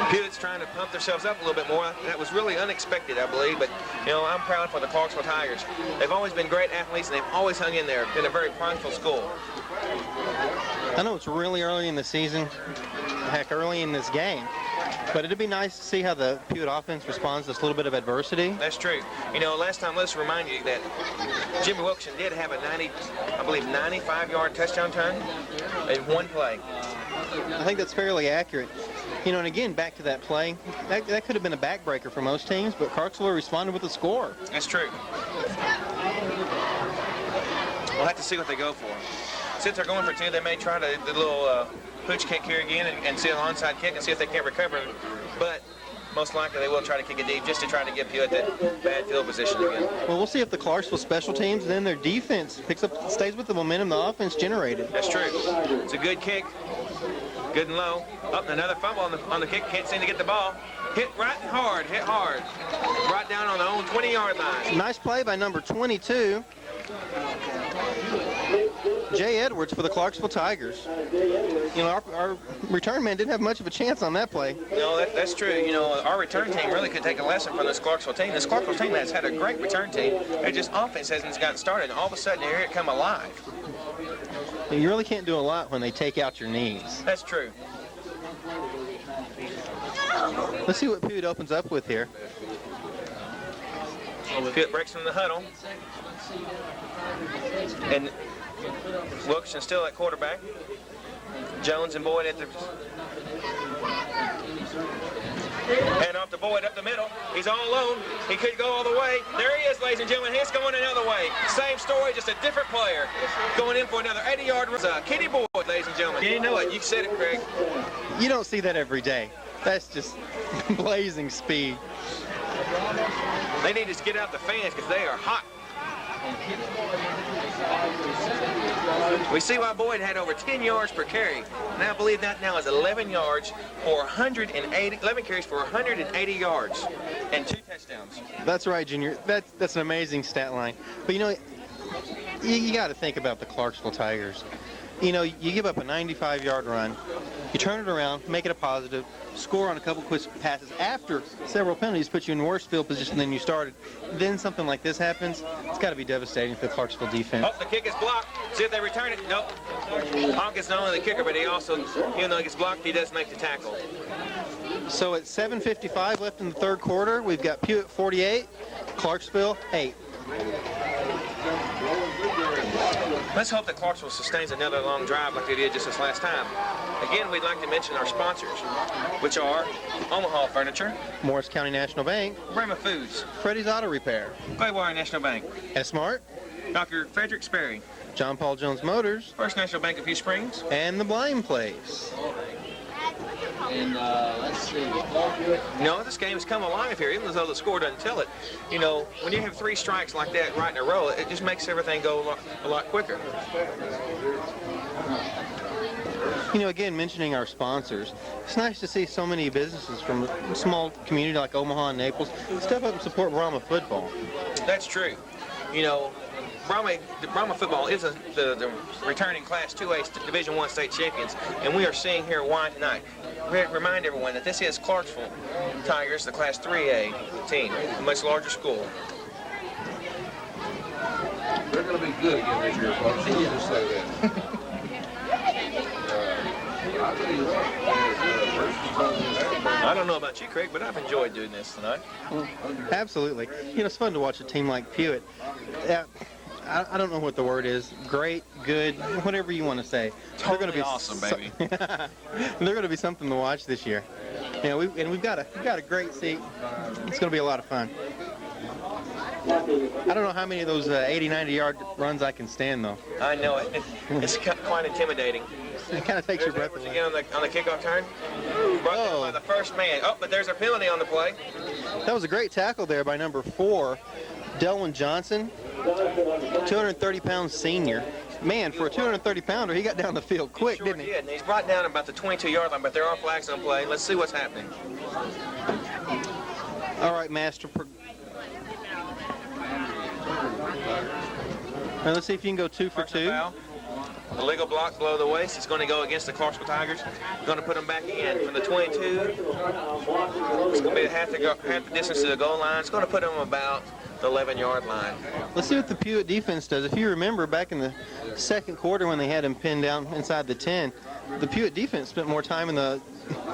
Pewitt's trying to pump themselves up a little bit more. That was really unexpected, I believe, but, you know, I'm proud for the Clarksville Tigers. They've always been great athletes, and they've always hung in there. Been a very prideful school. I know it's really early in the season, heck, early in this game, but it'd be nice to see how the Pewitt offense responds to this little bit of adversity. That's true. You know, last time, let's remind you that Jimmy Wilkerson did have a 95-yard touchdown turn in one play. I think that's fairly accurate. You know, and again, back to that play, that could have been a backbreaker for most teams, but Clarksville responded with a score. That's true. We'll have to see what they go for. Since they're going for 2, they may try the little pooch kick here again and see an onside kick and see if they can't recover. But most likely they will try to kick it deep just to try to get Pewitt that bad field position again. Well, we'll see if the Clarksville special teams and then their defense stays with the momentum the offense generated. That's true. It's a good kick. Good and low. Up and another fumble on the kick. Can't seem to get the ball. Hit right and hard. Hit hard. Right down on the own 20-yard line. Nice play by number 22. Jay Edwards for the Clarksville Tigers. You know, our return man didn't have much of a chance on that play. No, that's true. You know, our return team really could take a lesson from this Clarksville team. This Clarksville team has had a great return team. It just offense hasn't gotten started. And all of a sudden, here it come alive. You really can't do a lot when they take out your knees. That's true. Let's see what Pewitt opens up with here. Pewitt breaks from the huddle. And Wilkerson still at quarterback. Jones and Boyd at the... Hand off to Boyd up the middle. He's all alone. He could go all the way. There he is, ladies and gentlemen. He's going another way. Same story, just a different player. Going in for another 80-yard run. Kenny Boyd, ladies and gentlemen. You know it. You said it, Craig. You don't see that every day. That's just blazing speed. They need to get out the fans because they are hot. We see why Boyd had over 10 yards per carry. Now I believe that now is 11 yards for 11 carries for 180 yards and 2 touchdowns. That's right, Junior. That's an amazing stat line. But you know, you got to think about the Clarksville Tigers. You know, you give up a 95-yard run, you turn it around, make it a positive, score on a couple quick passes after several penalties put you in worse field position than you started. Then something like this happens, it's got to be devastating for the Clarksville defense. Oh, the kick is blocked. See if they return it. Nope. Hawk is not only the kicker, but he also, even though he gets blocked, he does make the tackle. So at 7:55 left in the third quarter, we've got Pewitt 48, Clarksville 8. Let's hope that Clarksville sustains another long drive like they did just this last time. Again, we'd like to mention our sponsors, which are Omaha Furniture, Morris County National Bank, Brema Foods, Freddy's Auto Repair, Clearwater National Bank, S-Mart, Dr. Frederick Sperry, John Paul Jones Motors, First National Bank of Hugh Springs, and The Blind Place. And let's see, Paul Pewitt. You know, this game has come alive here, even though the score doesn't tell it. You know, when you have 3 strikes like that right in a row, it just makes everything go a lot quicker. You know, again, mentioning our sponsors, it's nice to see so many businesses from a small community like Omaha and Naples step up and support Brahma football. That's true. You know, Brahma football is the returning Class 2A Division I state champions, and we are seeing here why tonight. We remind everyone that this is Clarksville Tigers, the Class 3A team, a much larger school. They're going to be good again this year, folks. Let's just say that. I don't know about you, Craig, but I've enjoyed doing this tonight. Absolutely. You know, it's fun to watch a team like Pewitt. I don't know what the word is. Great, good, whatever you want to say. Totally they're going to be awesome, baby. They're going to be something to watch this year. You know, we've got a great seat. It's going to be a lot of fun. I don't know how many of those 80, 90-yard runs I can stand, though. I know it. It's quite intimidating. It kind of takes your breath away. Again on the kickoff turn. Brought down by the first man. Oh, but there's a penalty on the play. That was a great tackle there by number 4, Delwyn Johnson, 230-pound senior. Man, for a 230-pounder, he got down the field quick, didn't he? And he's brought down about the 22-yard line, but there are flags on play. Let's see what's happening. All right, Master. Now let's see if you can go 2 for 2. Illegal block below the waist. It's going to go against the Clarksville Tigers. Going to put them back in from the 22. It's going to be half the distance to the goal line. It's going to put them about the 11-yard line. Let's see what the Pewitt defense does. If you remember back in the second quarter when they had him pinned down inside the 10, the Pewitt defense spent more time in the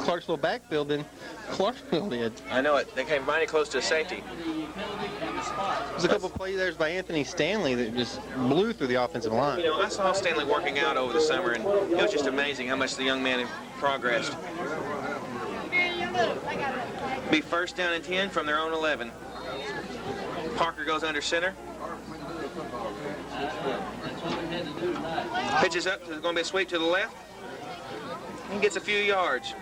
Clarksville backfield than Clarksville did. I know it. They came mighty close to safety. There's a couple of plays there by Anthony Stanley that just blew through the offensive line. You know, I saw Stanley working out over the summer, and it was just amazing how much the young man progressed. Be first down and 10 from their own 11. Parker goes under center. Pitches up. There's going to be a sweep to the left. He gets a few yards.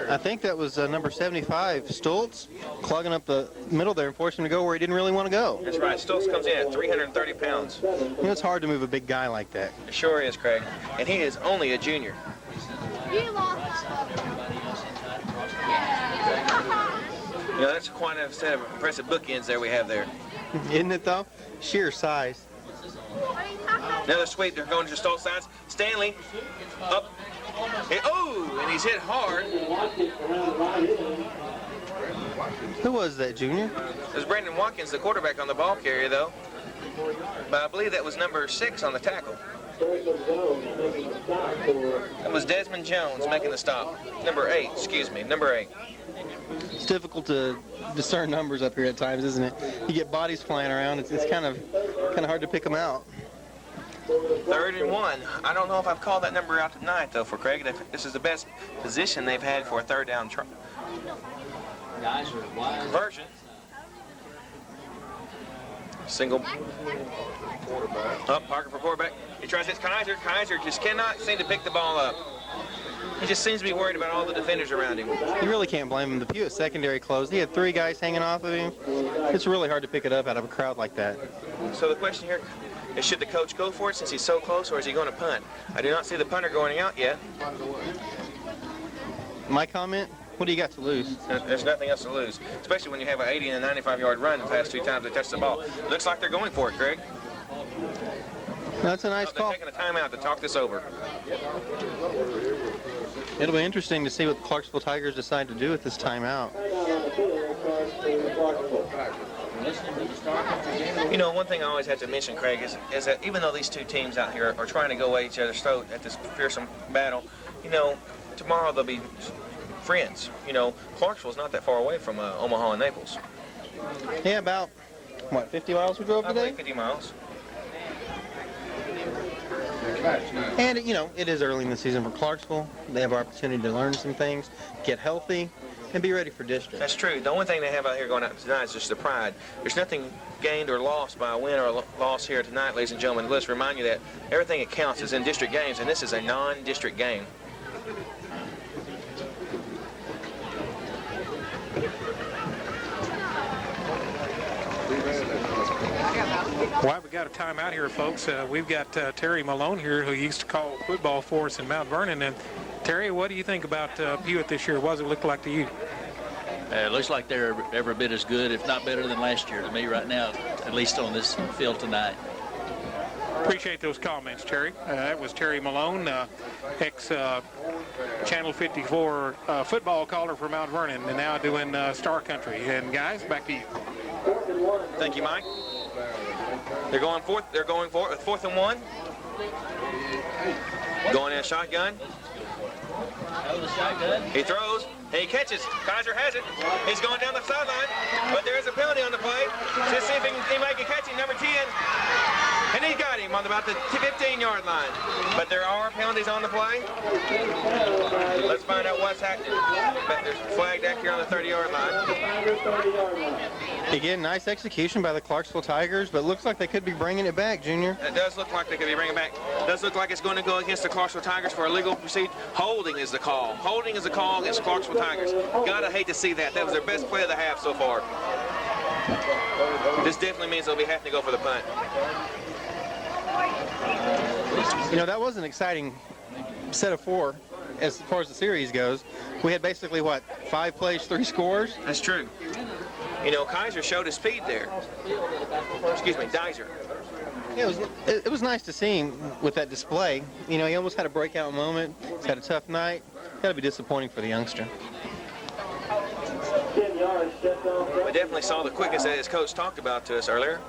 I think that was number 75, Stoltz, clogging up the middle there and forcing him to go where he didn't really want to go. That's right. Stoltz comes in at 330 pounds. You know, it's hard to move a big guy like that. It sure is, Craig. And he is only a junior. You know, that's quite a set of impressive bookends there we have there. Isn't it, though? Sheer size. Another sweep. They're going to Stoltz sides. Stanley up. And he's hit hard. Who was that, Junior? It was Brandon Watkins, the quarterback on the ball carrier, though. But I believe that was number 6 on the tackle. That was Desmond Jones making the stop. Number 8. It's difficult to discern numbers up here at times, isn't it? You get bodies flying around. It's kind of hard to pick them out. 3rd and 1. I don't know if I've called that number out tonight, though, for Craig. This is the best position they've had for a 3rd down conversion. Single. Up, Parker for quarterback. He tries it. Kaiser. Kaiser just cannot seem to pick the ball up. He just seems to be worried about all the defenders around him. You really can't blame him. The Pewitt secondary closed. He had 3 guys hanging off of him. It's really hard to pick it up out of a crowd like that. So the question here is, should the coach go for it since he's so close, or is he going to punt? I do not see the punter going out yet. My comment? What do you got to lose? There's nothing else to lose, especially when you have an 80 and a 95-yard run the past 2 times they touched the ball. Looks like they're going for it, Greg. That's a nice call. They're taking a timeout to talk this over. It'll be interesting to see what the Clarksville Tigers decide to do with this timeout. You know, one thing I always have to mention, Craig, is that even though these two teams out here are trying to go at each other's throat at this fearsome battle, you know, tomorrow they'll be friends. You know, Clarksville's not that far away from Omaha and Naples. Yeah, about, what, 50 miles we drove today? 50 miles. And, you know, it is early in the season for Clarksville. They have an opportunity to learn some things, get healthy, and be ready for district. That's true. The only thing they have out here going out tonight is just the pride. There's nothing gained or lost by a win or a loss here tonight, ladies and gentlemen. Let's remind you that everything that counts is in district games, and this is a non-district game. Well, we got a timeout here, folks. We've got Terry Malone here, who used to call football for us in Mount Vernon. And Terry, what do you think about Pewitt this year? What does it look like to you? It looks like they're every bit as good, if not better than last year to me right now, at least on this field tonight. Appreciate those comments, Terry. That was Terry Malone, ex-Channel 54 football caller for Mount Vernon, and now doing Star Country. And guys, back to you. Thank you, Mike. They're going for it with 4th and 1. Going in a shotgun. He throws. And he catches. Kaiser has it. He's going down the sideline, but there is a penalty on the play. Just see if he can make a catch. Number 10. And he got him on about the 15-yard line. But there are penalties on the play. Let's find out what's happening. But there's a flag back here on the 30-yard line. Again, nice execution by the Clarksville Tigers, but looks like they could be bringing it back, Junior. It does look like they could be bringing it back. It does look like it's going to go against the Clarksville Tigers for a legal procedure. Holding is the call. Holding is the call against Clarksville Tigers. Gotta hate to see that. That was their best play of the half so far. This definitely means they'll be having to go for the punt. You know, that was an exciting set of 4 as far as the series goes. We had basically, what, 5 plays, 3 scores? That's true. You know, Kaiser showed his speed there. Excuse me, Dizer. Yeah, it was nice to see him with that display. You know, he almost had a breakout moment. He's had a tough night. Got to be disappointing for the youngster. We definitely saw the quickness that his coach talked about to us earlier.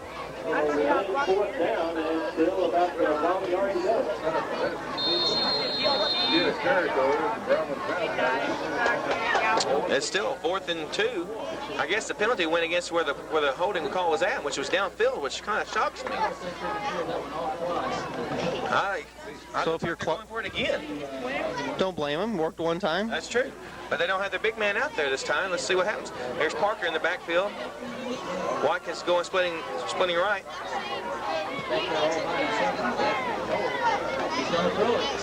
It's still 4th and 2. I guess the penalty went against where the holding call was at, which was downfield, which kind of shocks me. So if you're going for it again, don't blame him. Worked one time. That's true. But they don't have their big man out there this time. Let's see what happens. There's Parker in the backfield. Watkins going splitting right.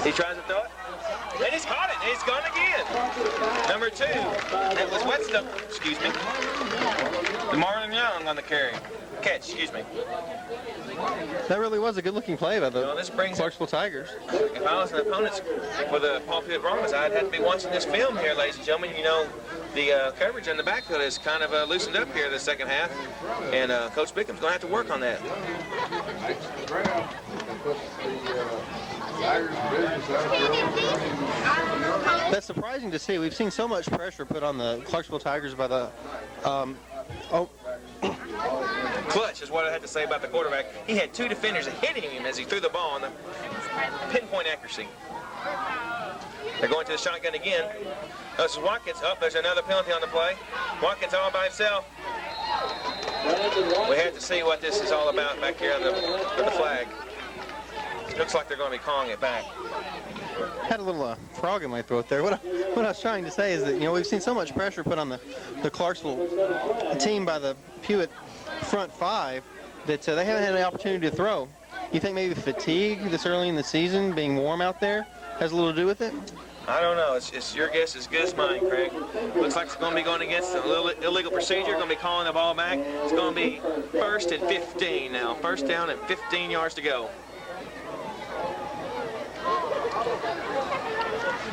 He tries to throw it. And he's caught it. And he's gone again. Number 2. That was Whetstone. Excuse me. Marlon Young on the carry. Catch, excuse me. That really was a good-looking play by the Clarksville Tigers. If I was an opponent for the Paul Pewitt Brahmas, I'd have to be watching this film here, ladies and gentlemen. You know, the coverage in the backfield is kind of loosened up here the second half, and Coach Bickham's going to have to work on that. That's surprising to see. We've seen so much pressure put on the Clarksville Tigers by the clutch is what I had to say about the quarterback. He had 2 defenders hitting him as he threw the ball on the pinpoint accuracy. They're going to the shotgun again. This is Watkins. Oh, there's another penalty on the play. Watkins all by himself. We have to see what this is all about back here on the flag. Looks like they're going to be calling it back. Had a little frog in my throat there. What I was trying to say is that, you know, we've seen so much pressure put on the Clarksville team by the Pewitt front 5 that they haven't had an opportunity to throw. You think maybe fatigue this early in the season, being warm out there, has a little to do with it? I don't know. It's your guess as good as mine, Craig. Looks like it's going to be going against a little illegal procedure. Going to be calling the ball back. It's going to be 1st and 15 now. 1st down and 15 yards to go.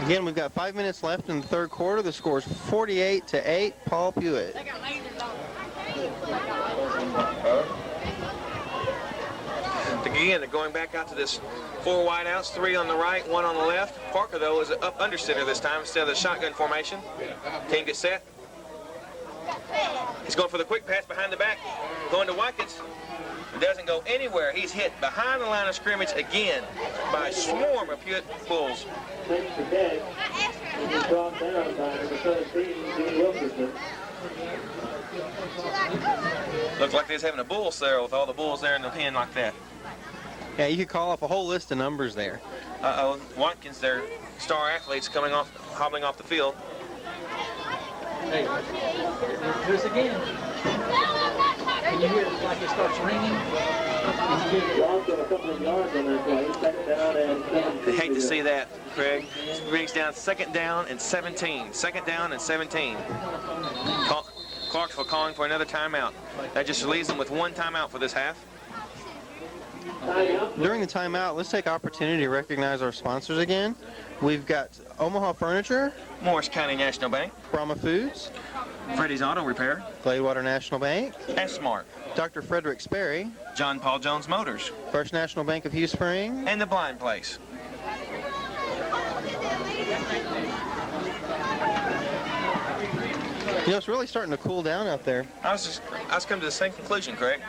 Again, we've got 5 minutes left in the 3rd quarter. The score is 48-8, Paul Pewitt. Again, they're going back out to this 4 wideouts, 3 on the right, 1 on the left. Parker, though, is up under center this time instead of the shotgun formation. Team gets set. He's going for the quick pass behind the back. Going to Watkins. Doesn't go anywhere. He's hit behind the line of scrimmage again by a swarm of Pewitt Bulls. Looks like they're having a bull sale with all the bulls there in the pen like that. Yeah, you could call off a whole list of numbers there. Uh-oh, Watkins, their star athletes, hobbling off the field. Hey, here's again. Can you hear it like it starts ringing? They hate to see that, Craig. It brings down 2nd down and 17. 2nd down and 17. Clarksville calling for another timeout. That just leaves them with 1 timeout for this half. During the timeout, let's take opportunity to recognize our sponsors again. We've got Omaha Furniture, Morris County National Bank, Brahma Foods, Freddy's Auto Repair, Gladewater National Bank, S-Mart, Dr. Frederick Sperry, John Paul Jones Motors, First National Bank of Hugh Spring, and The Blind Place. You know, it's really starting to cool down out there. I was coming to the same conclusion, Craig.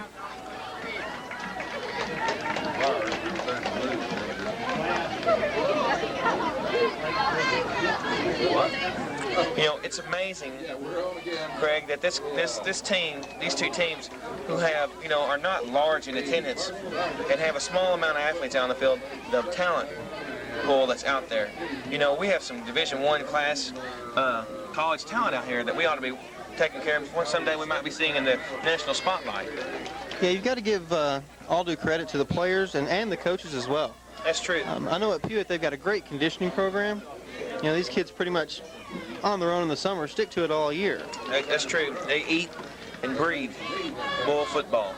You know, it's amazing, Craig, that this team, these two teams, who have, you know, are not large in attendance and have a small amount of athletes out on the field, the talent pool that's out there. You know, we have some Division I class college talent out here that we ought to be taking care of. Someday we might be seeing in the national spotlight. Yeah, you've got to give all due credit to the players and the coaches as well. That's true. I know at Pewitt they've got a great conditioning program. You know, these kids pretty much on their own in the summer stick to it all year. That's true. They eat and breathe bull football.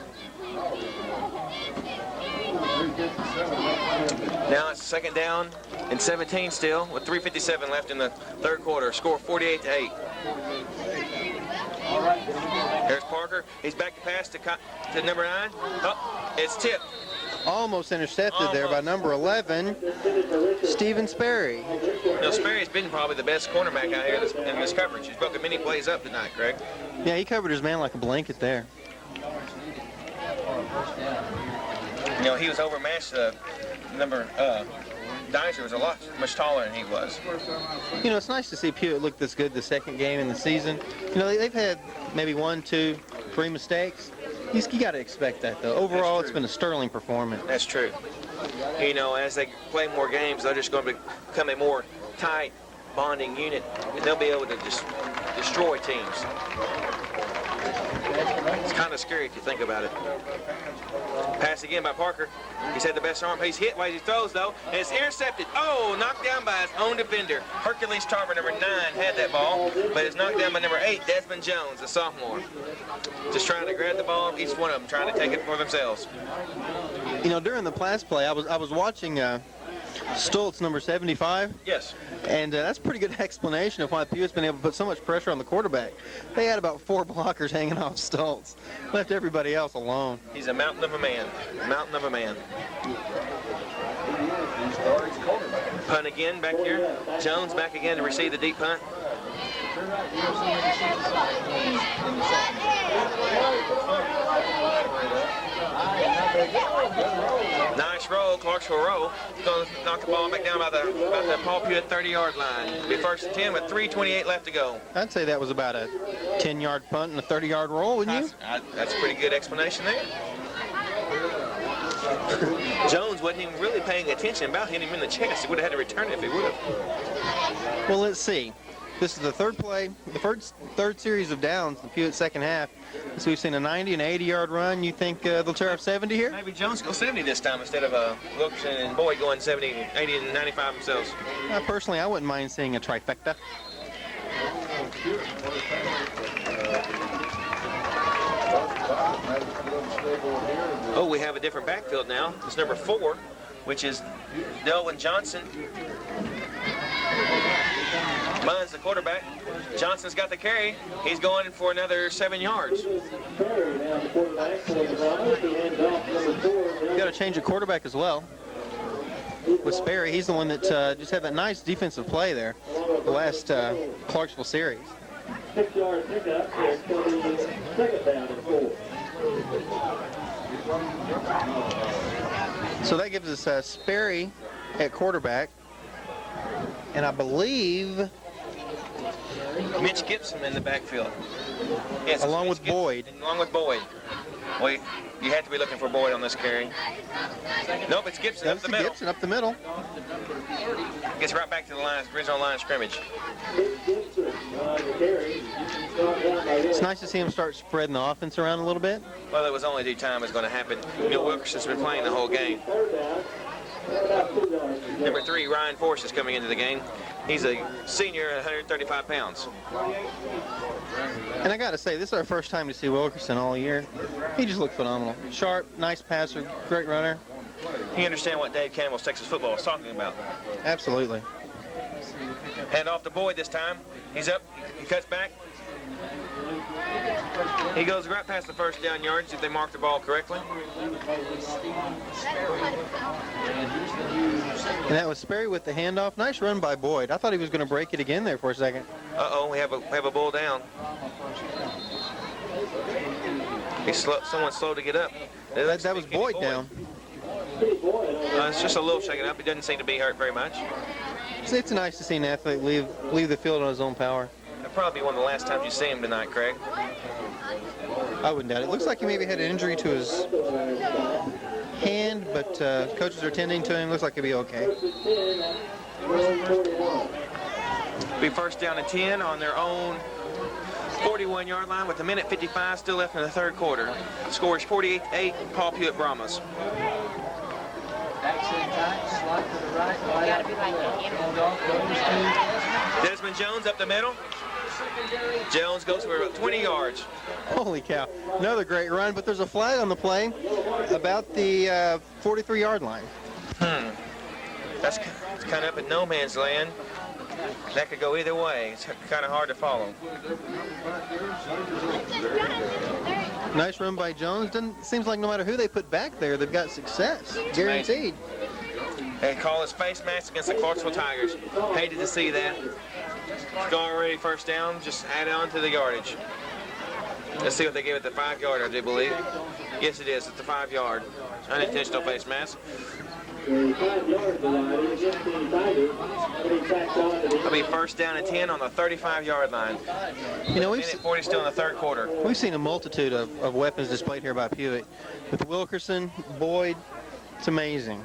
Now it's 2nd down and 17 still with 3:57 left in the 3rd quarter. Score 48-8. There's Parker. He's back to pass to number 9. Oh, it's tipped. Almost intercepted there by number 11, Stephen Sperry. You know, Sperry's been probably the best cornerback out here in this coverage. He's broken many plays up tonight, Craig. Yeah, he covered his man like a blanket there. You know, he was overmatched. Dizer was much taller than he was. You know, it's nice to see Pewitt look this good the 2nd game in the season. You know, they've had maybe 1, 2, 3 mistakes. You got to expect that, though. Overall, it's been a sterling performance. That's true. You know, as they play more games, they're just going to become a more tight, bonding unit, and they'll be able to just destroy teams. It's kind of scary if you think about it. Pass again by Parker. He's had the best arm. He's hit while he throws, though, and it's intercepted. Oh, knocked down by his own defender. Hercules Tarver, number 9, had that ball, but it's knocked down by number 8, Desmond Jones, the sophomore. Just trying to grab the ball, each one of them trying to take it for themselves. You know, during the pass play, I was watching Stoltz, number 75. Yes. And that's a pretty good explanation of why Pewitt's been able to put so much pressure on the quarterback. They had about 4 blockers hanging off Stoltz. Left everybody else alone. He's a mountain of a man. Mountain of a man. Punt again back here. Jones back again to receive the deep punt. Nice roll, Clarksville roll. Going to knock the ball back down about the Paul Pewitt 30-yard line. Be 1st and 10 with 3:28 left to go. I'd say that was about a 10-yard punt and a 30-yard roll, wouldn't you? That's a pretty good explanation there. Jones wasn't even really paying attention about hitting him in the chest. He would have had to return it if he would have. Well, let's see. This is the 3rd play, the third series of downs in the Pewitt 2nd half. So we've seen a 90 and 80-yard run. You think they'll tear up 70 here? Maybe Jones go 70 this time instead of Wilkerson and Boyd going 70, 80, and 95 themselves. Personally, I wouldn't mind seeing a trifecta. Oh, we have a different backfield now. It's number 4, which is Delwyn Johnson. Mine's the quarterback. Johnson's got the carry. He's going for another 7 yards. You got to change the quarterback as well. With Sperry, he's the one that just had that nice defensive play there the last Clarksville series. 6-yard pickup. It's going to be 2nd down and 4. So that gives us Sperry at quarterback. And I believe Mitch Gibson in the backfield. Yes, along with Gibson, Boyd. Along with Boyd. Wait, you have to be looking for Boyd on this carry. Nope, it's Gibson up the middle. Gibson up the middle. Gets right back to the line, original line of scrimmage. It's nice to see him start spreading the offense around a little bit. Well, it was only due time it's going to happen. Neil Wilkerson's been playing the whole game. Number 3, Ryan Force is coming into the game. He's a senior at 135 pounds. And I got to say, this is our first time to see Wilkerson all year. He just looked phenomenal. Sharp, nice passer, great runner. You understand what Dave Campbell's Texas football is talking about. Absolutely. Hand off to Boyd this time. He's up. He cuts back. He goes right past the first down yardage if they mark the ball correctly. And that was Sperry with the handoff. Nice run by Boyd. I thought he was going to break it again there for a second. Uh-oh, we have a bull down. Someone's slow to get up. That was Boyd down. It's just a little shaken up. He doesn't seem to be hurt very much. It's nice to see an athlete leave the field on his own power. It'll probably be one of the last times you see him tonight, Craig. I wouldn't doubt it. It looks like he maybe had an injury to his hand, but coaches are tending to him. Looks like he'll be okay. Be first down and 10 on their own 41-yard line with a minute 55 still left in the third quarter. The score is 48-8, Paul Pewitt Brahmas. Desmond Jones up the middle. Jones goes for about 20 yards. Holy cow. Another great run, but there's a flag on the play about the 43-yard line. That's kind of up in no man's land. That could go either way. It's kind of hard to follow. Nice run by Jones. Seems like no matter who they put back there, they've got success. Guaranteed. They call his face mask against the Clarksville Tigers. Hated to see that. It's already first down. Just add on to the yardage. Let's see what they give it, the 5-yarder, I do believe. Yes, it is. It's the 5-yard. Unintentional face mask. It'll be first down and 10 on the 35-yard line. You know, minute 40 still in the third quarter. We've seen a multitude of weapons displayed here by Pewitt. With Wilkerson, Boyd, it's amazing.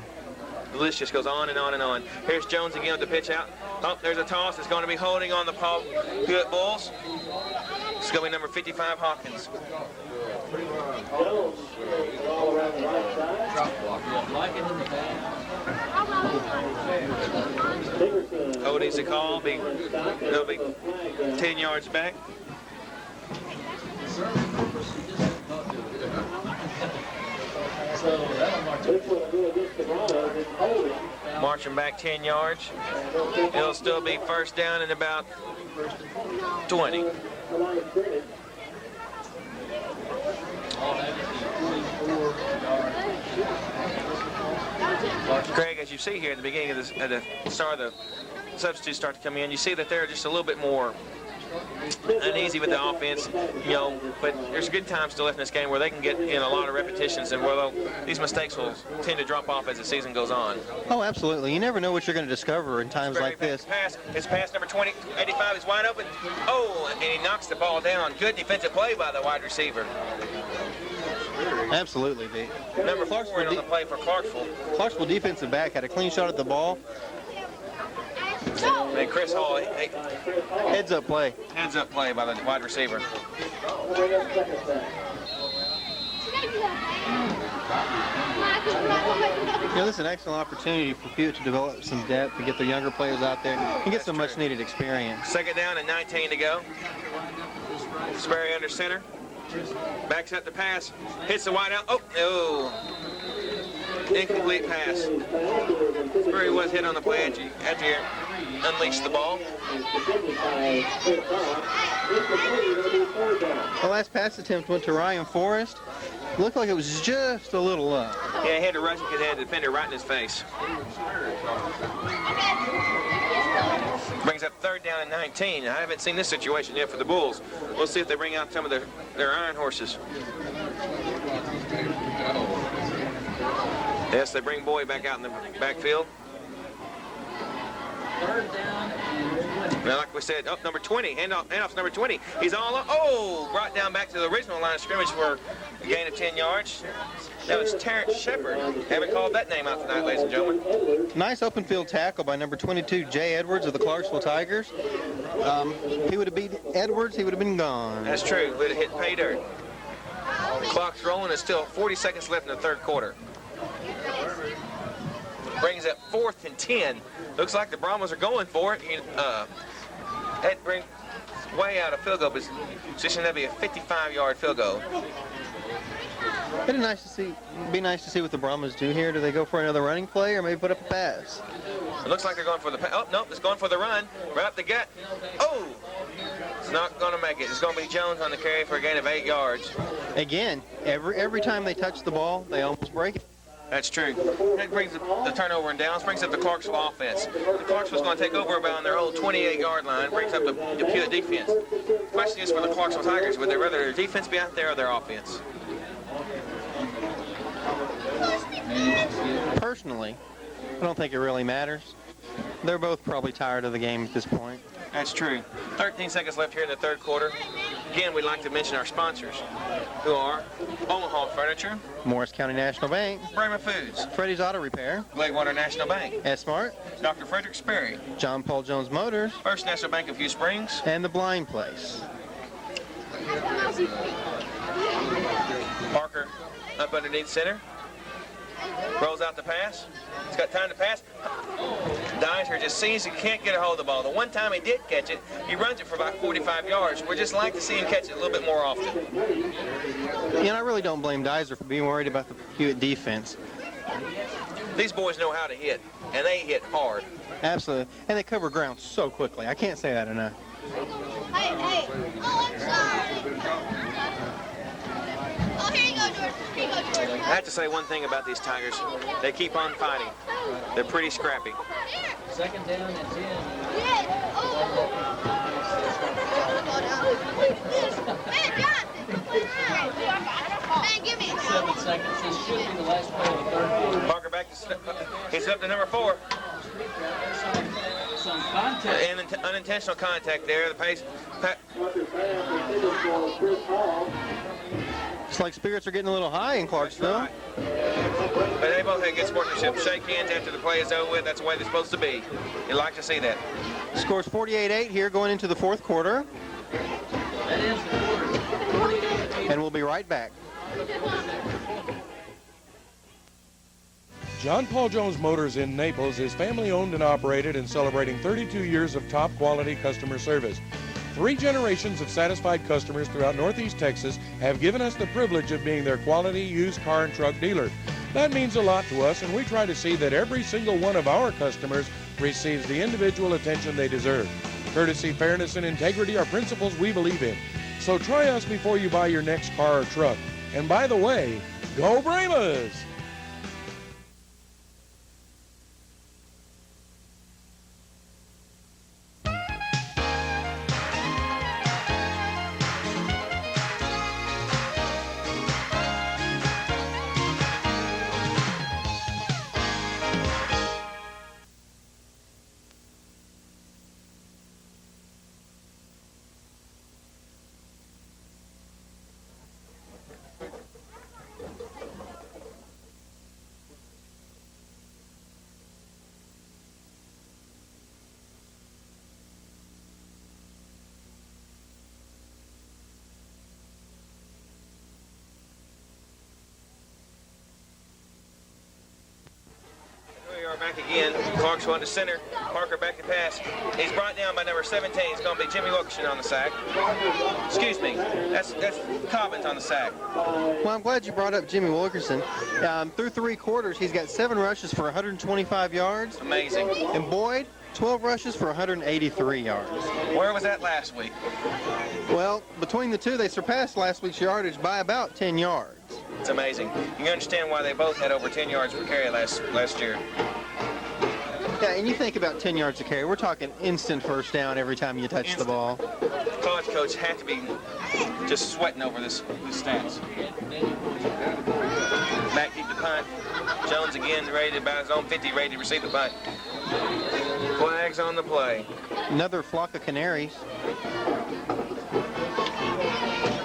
The list just goes on and on and on. Here's Jones again with the pitch out. Oh, there's a toss. It's going to be holding on the Paul Pewitt Bulls. It's going to be number 55, Hawkins. Cody's the call. They'll be 10 yards back. Marching back 10 yards. It'll still be first down and about 20. Craig, as you see here at the beginning of this, at the start of the substitutes start to come in, you see that they're just a little bit more uneasy with the offense, you know, but there's good time still left in this game where they can get in a lot of repetitions and where these mistakes will tend to drop off as the season goes on. Oh, absolutely. You never know what you're going to discover in times like this. His pass number 85 is wide open. Oh, and he knocks the ball down. Good defensive play by the wide receiver. Absolutely, D. Number 4 on the play for Clarksville. Clarksville defensive back had a clean shot at the ball. And Chris Hall, heads up play. Heads up play by the wide receiver. You know, this is an excellent opportunity for Pewitt to develop some depth, to get their younger players out there and get some much needed experience. Second down and 19 to go. Sperry under center. Backs up the pass. Hits the wide out. Oh, no. Incomplete pass. Sperry was hit on the play after he unleashed the ball. The last pass attempt went to Ryan Forrest. Looked like it was just a little up. Yeah, he had to rush because he had the defender right in his face. Brings up third down and 19. I haven't seen this situation yet for the Bulls. We'll see if they bring out some of their iron horses. Yes, they bring Boyd back out in the backfield. Third down and 20. Now, like we said, up number 20, handoff's number 20. He's all up. Oh, brought down back to the original line of scrimmage for a gain of 10 yards. That was Terrence Shepard. Haven't called that name out tonight, ladies and gentlemen. Nice open field tackle by number 22, Jay Edwards of the Clarksville Tigers. He would have beat Edwards, he would have been gone. That's true. Would have hit pay dirt. The clock's rolling. There's still 40 seconds left in the third quarter. Brings up 4th and 10. Looks like the Brahmas are going for it. That brings way out of field goal position. That'd be a 55-yard field goal. It'd be nice to see what the Brahmas do here. Do they go for another running play or maybe put up a pass? It looks like they're going for the pass. Oh, nope, it's going for the run. Right up the gut. Oh! It's not going to make it. It's going to be Jones on the carry for a gain of 8 yards. Again, every time they touch the ball, they almost break it. That's true. That brings the turnover and downs, brings up the Clarksville offense. The Clarksville's going to take over about on their old 28-yard line, brings up the Pewitt defense. The question is for the Clarksville Tigers, would they rather their defense be out there or their offense? Personally, I don't think it really matters. They're both probably tired of the game at this point. That's true. 13 seconds left here in the third quarter. Again, we'd like to mention our sponsors, who are Omaha Furniture, Morris County National Bank, Bremer Foods, Freddy's Auto Repair, Gladewater National Bank, S-Mart, Dr. Frederick Sperry, John Paul Jones Motors, First National Bank of Hugh Springs, and The Blind Place. Parker up underneath center. Rolls out the pass. He's got time to pass. Deiser just sees he can't get a hold of the ball. The one time he did catch it, he runs it for about 45 yards. We'd just like to see him catch it a little bit more often. I really don't blame Deiser for being worried about the Pewitt defense. These boys know how to hit, and they hit hard. Absolutely. And they cover ground so quickly. I can't say that enough. Hey. Oh, I'm sorry. Oh, here you go, George. Here you go, George. I have to say one thing about these Tigers. They keep on fighting. They're pretty scrappy. Second down and 10. Yeah. Oh. Man, Jonathan. Man, give me it. 7 seconds. This should be the last play of the third quarter. Parker back he's up to number 4. Some contact. And unintentional contact there. The pace. It's like spirits are getting a little high in Clarksville. Right. But they both had good sportsmanship. Shake hands after the play is over with. That's the way they're supposed to be. You'd like to see that. Scores 48-8 here going into the fourth quarter. That is the quarter. 48-8. And we'll be right back. John Paul Jones Motors in Naples is family owned and operated and celebrating 32 years of top quality customer service. 3 generations of satisfied customers throughout Northeast Texas have given us the privilege of being their quality used car and truck dealer. That means a lot to us, and we try to see that every single one of our customers receives the individual attention they deserve. Courtesy, fairness, and integrity are principles we believe in. So try us before you buy your next car or truck. And by the way, go Brahmas! Back again. Clarksville on the center. Parker back to pass. He's brought down by number 17. It's going to be Jimmy Wilkerson on the sack. Excuse me. That's Cobbins on the sack. Well, I'm glad you brought up Jimmy Wilkerson. Through 3 quarters, he's got 7 rushes for 125 yards. Amazing. And Boyd, 12 rushes for 183 yards. Where was that last week? Well, between the two, they surpassed last week's yardage by about 10 yards. It's amazing. You can understand why they both had over 10 yards per carry last year. Yeah, and you think about 10 yards a carry. We're talking instant first down every time you touch the ball. The college coach had to be just sweating over this stats. Back deep to punt. Jones again ready to about his own 50, ready to receive the punt. Flag flags on the play. Another flock of canaries.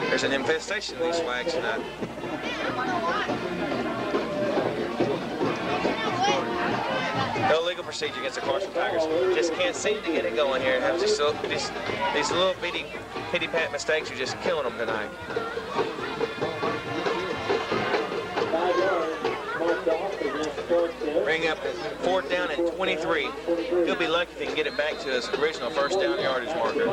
There's an infestation of these flags tonight. No legal procedure against the Clarksville Tigers. Just can't seem to get it going here. Have just these little bitty pitty-pat mistakes are just killing them tonight. Bring up 4th down and 23. He'll be lucky if he can get it back to his original first down yardage marker.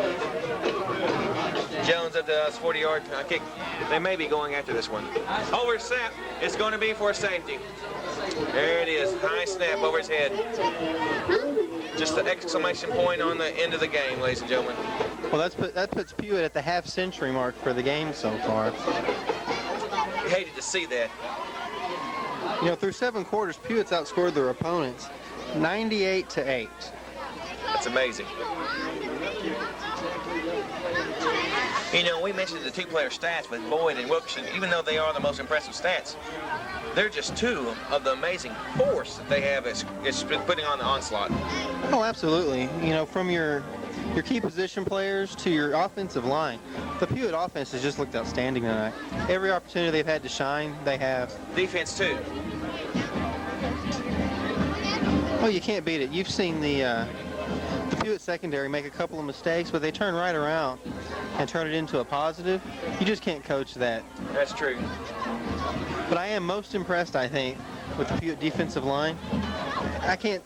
Jones at the 40-yard kick. They may be going after this one. Over snap. It's going to be for a safety. There it is. High snap over his head. Just the exclamation point on the end of the game, ladies and gentlemen. Well, that puts Pewitt at the half-century mark for the game so far. Hated to see that. You know, through 7 quarters, Pewitt's outscored their opponents 98-8. That's amazing. You know, we mentioned the two-player stats with Boyd and Wilkerson. Even though they are the most impressive stats, they're just 2 of the amazing force that they have is putting on the onslaught. Oh, absolutely. You know, from your key position players to your offensive line, the Pewitt offense has just looked outstanding tonight. Every opportunity they've had to shine, they have. Defense, too. Oh, you can't beat it. You've seen the Pewitt secondary make a couple of mistakes, but they turn right around and turn it into a positive. You just can't coach that. That's true. But I am most impressed, I think, with the Pewitt defensive line. I can't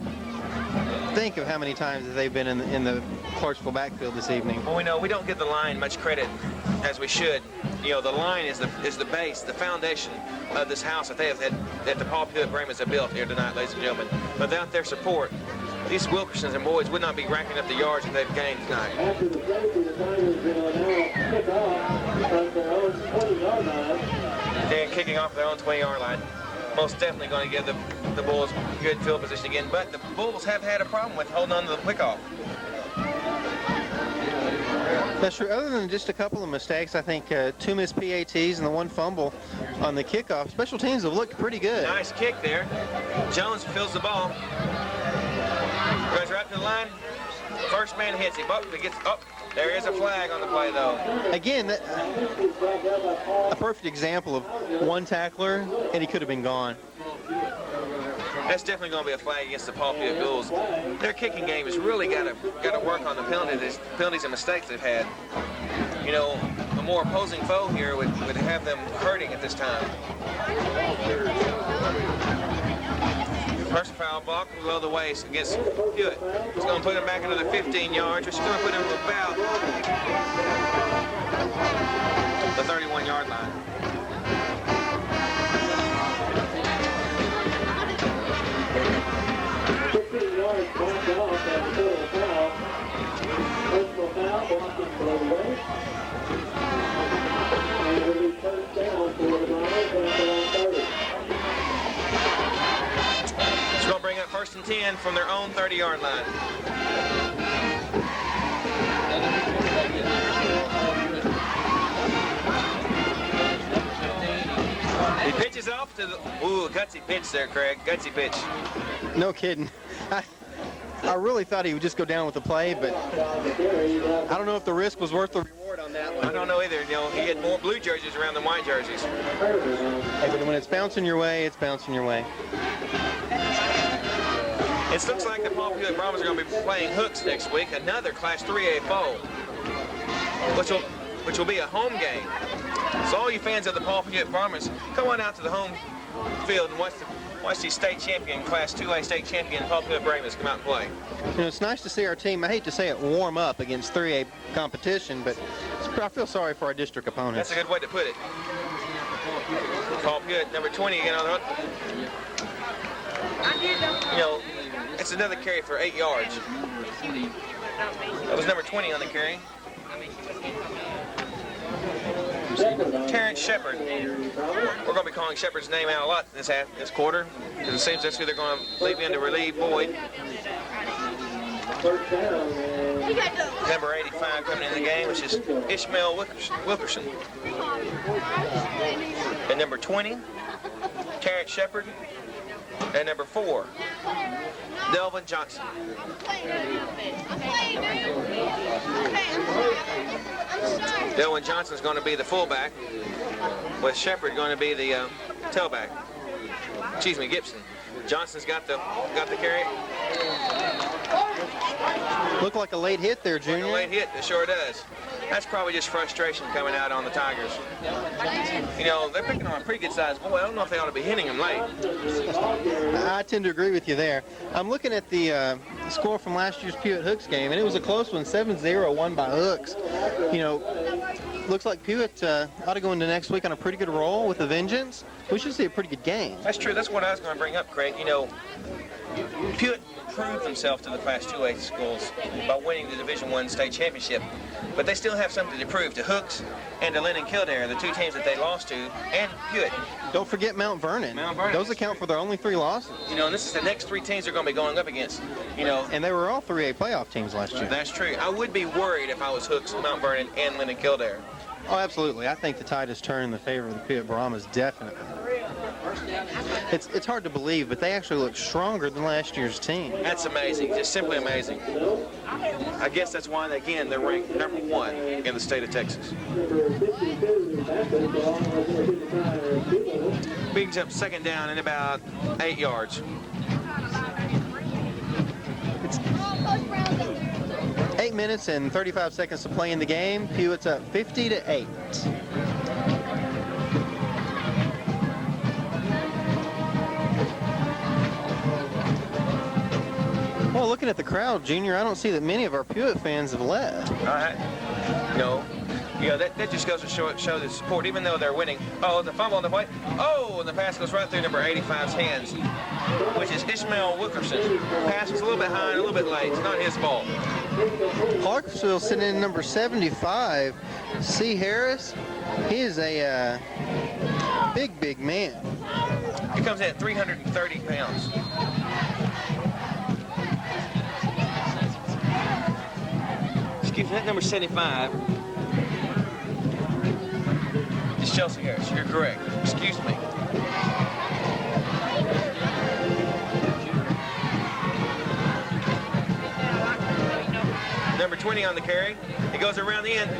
think of how many times they've been in the Clarksville backfield this evening. Well, we know we don't give the line much credit as we should. You know, the line is the base, the foundation of this house that they have that the Paul Pewitt Brahmans have built here tonight, ladies and gentlemen. Without their support, these Wilkersons and Boyds would not be racking up the yards that they've gained tonight. After the safety, the Tigers will now kick off from their own 20-yard line. And kicking off their own 20-yard line. Most definitely going to give the Bulls good field position again, but the Bulls have had a problem with holding on to the kickoff. That's true. Other than just a couple of mistakes, I think 2 missed PATs and the 1 fumble on the kickoff, special teams have looked pretty good. Nice kick there. Jones fills the ball. Goes right to the line. First man hits him. There is a flag on the play, though. Again, a perfect example of one tackler, and he could have been gone. That's definitely going to be a flag against the Paul Pewitt Bulls. Their kicking game has really got to work on the penalties and mistakes they've had. You know, a more opposing foe here would have them hurting at this time. First foul block below the waist against Pewitt. It's going to put him back into the 15 yards, which is going to put him about the 31-yard line. Personal foul, blocking below the waist. And it will be first down for the Brahmans at the 30. It's going to bring up 1st and 10 from their own 30-yard line. He pitches off to the... Ooh, gutsy pitch there, Craig. Gutsy pitch. No kidding. I really thought he would just go down with the play, but I don't know if the risk was worth the reward on that one. I don't know either. You know, he had more blue jerseys around than white jerseys. Hey, but when it's bouncing your way, it's bouncing your way. It looks like the Paul Pewitt Brahmans are going to be playing Hooks next week, another Class 3A bowl, which will be a home game. So all you fans of the Paul Pewitt Brahmans, come on out to the home field and watch the state champion, Class 2A state champion Paul Pewitt Brahmans come out and play. You know, it's nice to see our team, I hate to say it, warm up against 3A competition, but I feel sorry for our district opponents. That's a good way to put it. Paul Pewitt, number 20 again on the hook. You know, it's another carry for 8 yards. That was number 20 on the carry. Terrence Shepard. We're going to be calling Shepard's name out a lot this quarter, because it seems that's who they're going to leave in to relieve Boyd. Number 85 coming in the game, which is Ishmael Wilkerson. And number 20, Terrence Shepard. And number 4, Delvin Johnson. Delvin Johnson's going to be the fullback, with Shepard going to be the tailback. Excuse me, Gibson. Johnson's got the carry. Looked like a late hit there, Junior. Like a late hit, it sure does. That's probably just frustration coming out on the Tigers. You know, they're picking on a pretty good size boy. I don't know if they ought to be hitting him late. I tend to agree with you there. I'm looking at the score from last year's Pewitt Hooks game, and it was a close one, 7-0, won by Hooks. You know, looks like Pewitt ought to go into next week on a pretty good roll with a vengeance. We should see a pretty good game. That's true. That's what I was going to bring up, Craig. You know, Pewitt proved themselves to the Class 2A schools by winning the Division I state championship. But they still have something to prove to Hooks and to Lennon Kildare, the 2 teams that they lost to, and Pewitt. Don't forget Mount Vernon. Those account for their only 3 losses. You know, and this is the next 3 teams they're going to be going up against. You know, and they were all 3A playoff teams last year. That's true. I would be worried if I was Hooks, Mount Vernon, and Lennon Kildare. Oh, absolutely. I think the tide has turned in the favor of the Pewitt Brahmas, definitely. It's hard to believe, but they actually look stronger than last year's team. That's amazing. Just simply amazing. I guess that's why, again, they're ranked number 1 in the state of Texas. Brings up second down in about 8 yards. It's 8 minutes and 35 seconds to play in the game. Pewitt's up 50-8. Well, looking at the crowd, Junior, I don't see that many of our Pewitt fans have left. No. You know, that just goes to show the support, even though they're winning. Oh, the fumble on the play. Oh, and the pass goes right through number 85's hands, which is Ishmael Wilkerson. Pass was a little bit high and a little bit late. It's not his fault. Clarksville sitting in number 75, C. Harris. He is a big man. He comes in at 330 pounds. Excuse me, that number 75 is Chelsea Harris. You're correct. Excuse me. Number 20 on the carry. He goes around the end.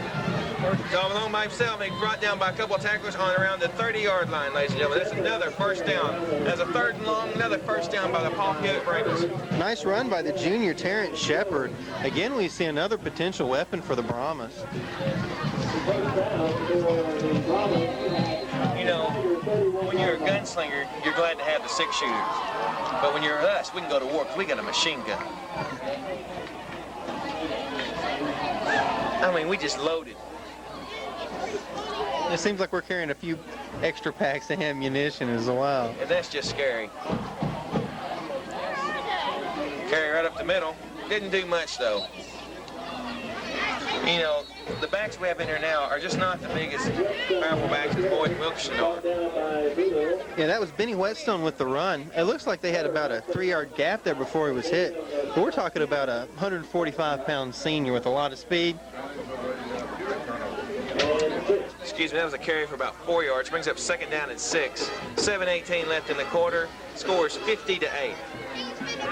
He's all alone by himself. He's brought down by a couple of tacklers on around the 30-yard line, ladies and gentlemen. That's another first down. That's a 3rd and long, another first down by the Paul Pewitt Brahmas. Nice run by the junior Terrence Shepard. Again, we see another potential weapon for the Brahmas. You know, when you're a gunslinger, you're glad to have the 6-shooter. But when you're us, we can go to war because we got a machine gun. I mean, we just loaded. It seems like we're carrying a few extra packs of ammunition as well. And that's just scary. Carry right up the middle. Didn't do much, though. You know, the backs we have in here now are just not the biggest, powerful backs as Boyd and Wilkerson are. Yeah, that was Benny Whetstone with the run. It looks like they had about a 3-yard gap there before he was hit. But we're talking about a 145-pound senior with a lot of speed. Excuse me, that was a carry for about 4 yards. Brings up second down and 6. 7:18 left in the quarter. Scores 50-8.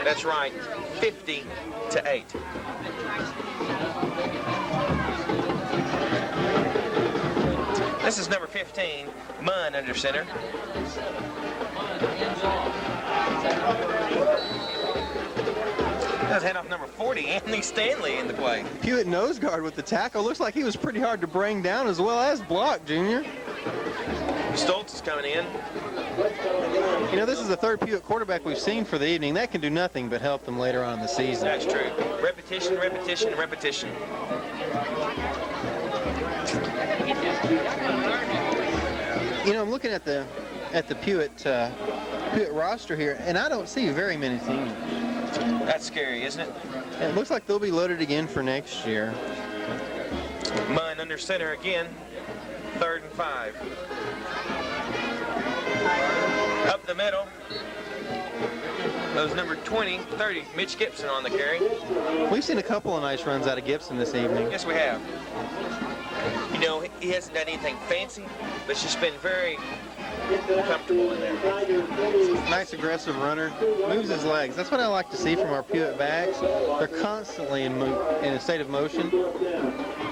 That's right, 50-8. This is number 15, Munn under center. That's hand off number 40, Anthony Stanley in the play. Pewitt nose guard with the tackle. Looks like he was pretty hard to bring down as well as block, Junior. Stoltz is coming in. You know, this is the 3rd Pewitt quarterback we've seen for the evening. That can do nothing but help them later on in the season. That's true. Repetition, repetition, repetition. You know, I'm looking at the Pewitt roster here, and I don't see very many teams. That's scary, isn't it? And it looks like they'll be loaded again for next year. Munn under center again. 3rd and 5. Up the middle. Those number 20, 30, Mitch Gibson on the carry. We've seen a couple of nice runs out of Gibson this evening. Yes, we have. You know, he hasn't done anything fancy, but it's just been very comfortable in there. Nice aggressive runner, moves his legs. That's what I like to see from our Pewitt backs. They're constantly in a state of motion.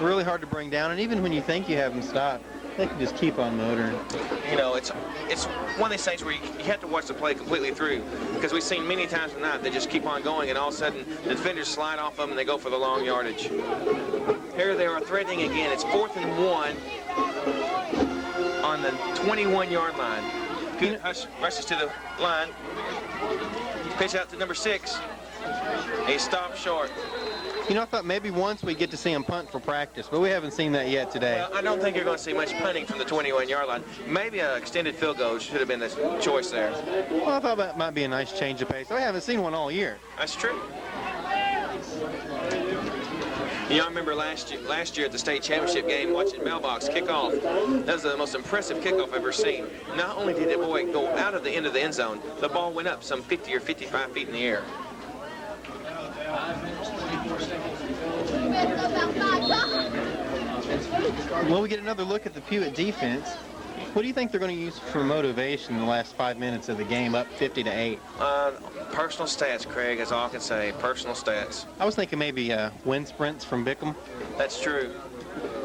Really hard to bring down, and even when you think you have them stopped, they can just keep on motoring. You know, it's one of these things where you have to watch the play completely through, because we've seen many times tonight they just keep on going, and all of a sudden the defenders slide off them and they go for the long yardage. Here they are threatening again. It's 4th and 1 on the 21-yard line. Good rushes to the line. Pitch out to number 6. He stopped short. You know, I thought maybe once we get to see him punt for practice, but we haven't seen that yet today. Well, I don't think you're going to see much punting from the 21-yard line. Maybe an extended field goal should have been the choice there. Well, I thought that might be a nice change of pace. I haven't seen one all year. That's true. You know, I remember last year at the state championship game watching Mailbox kick off. That was the most impressive kickoff I've ever seen. Not only did the boy go out of the end of the end zone, the ball went up some 50 or 55 feet in the air. Well, we get another look at the Pewitt defense. What do you think they're going to use for motivation in the last 5 minutes of the game, up 50-8? Personal stats, Craig, is all I can say. Personal stats. I was thinking maybe wind sprints from Bickham. That's true.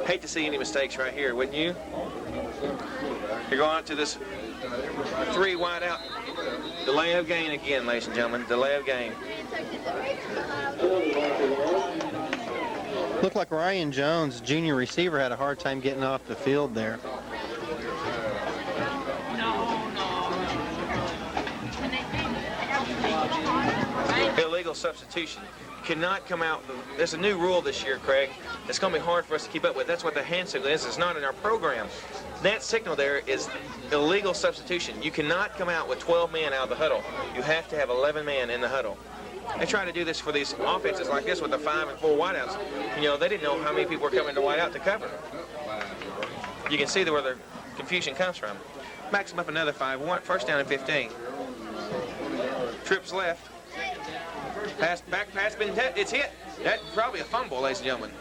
Hate to see any mistakes right here, wouldn't you? You're going out to this 3 wide out. Delay of gain again, ladies and gentlemen. Delay of gain. Looked like Ryan Jones, junior receiver, had a hard time getting off the field there. Illegal substitution. Cannot come out. There's a new rule this year, Craig. It's going to be hard for us to keep up with. That's what the hand signal is. It's not in our program. That signal there is illegal substitution. You cannot come out with 12 men out of the huddle. You have to have 11 men in the huddle. They try to do this for these offenses like this with the 5 and 4 wideouts. You know, they didn't know how many people were coming to wide out to cover. You can see where the confusion comes from. Backs them up another 5. 1st down and 15. Trips left. Back pass been it's hit. That's probably a fumble, ladies and gentlemen.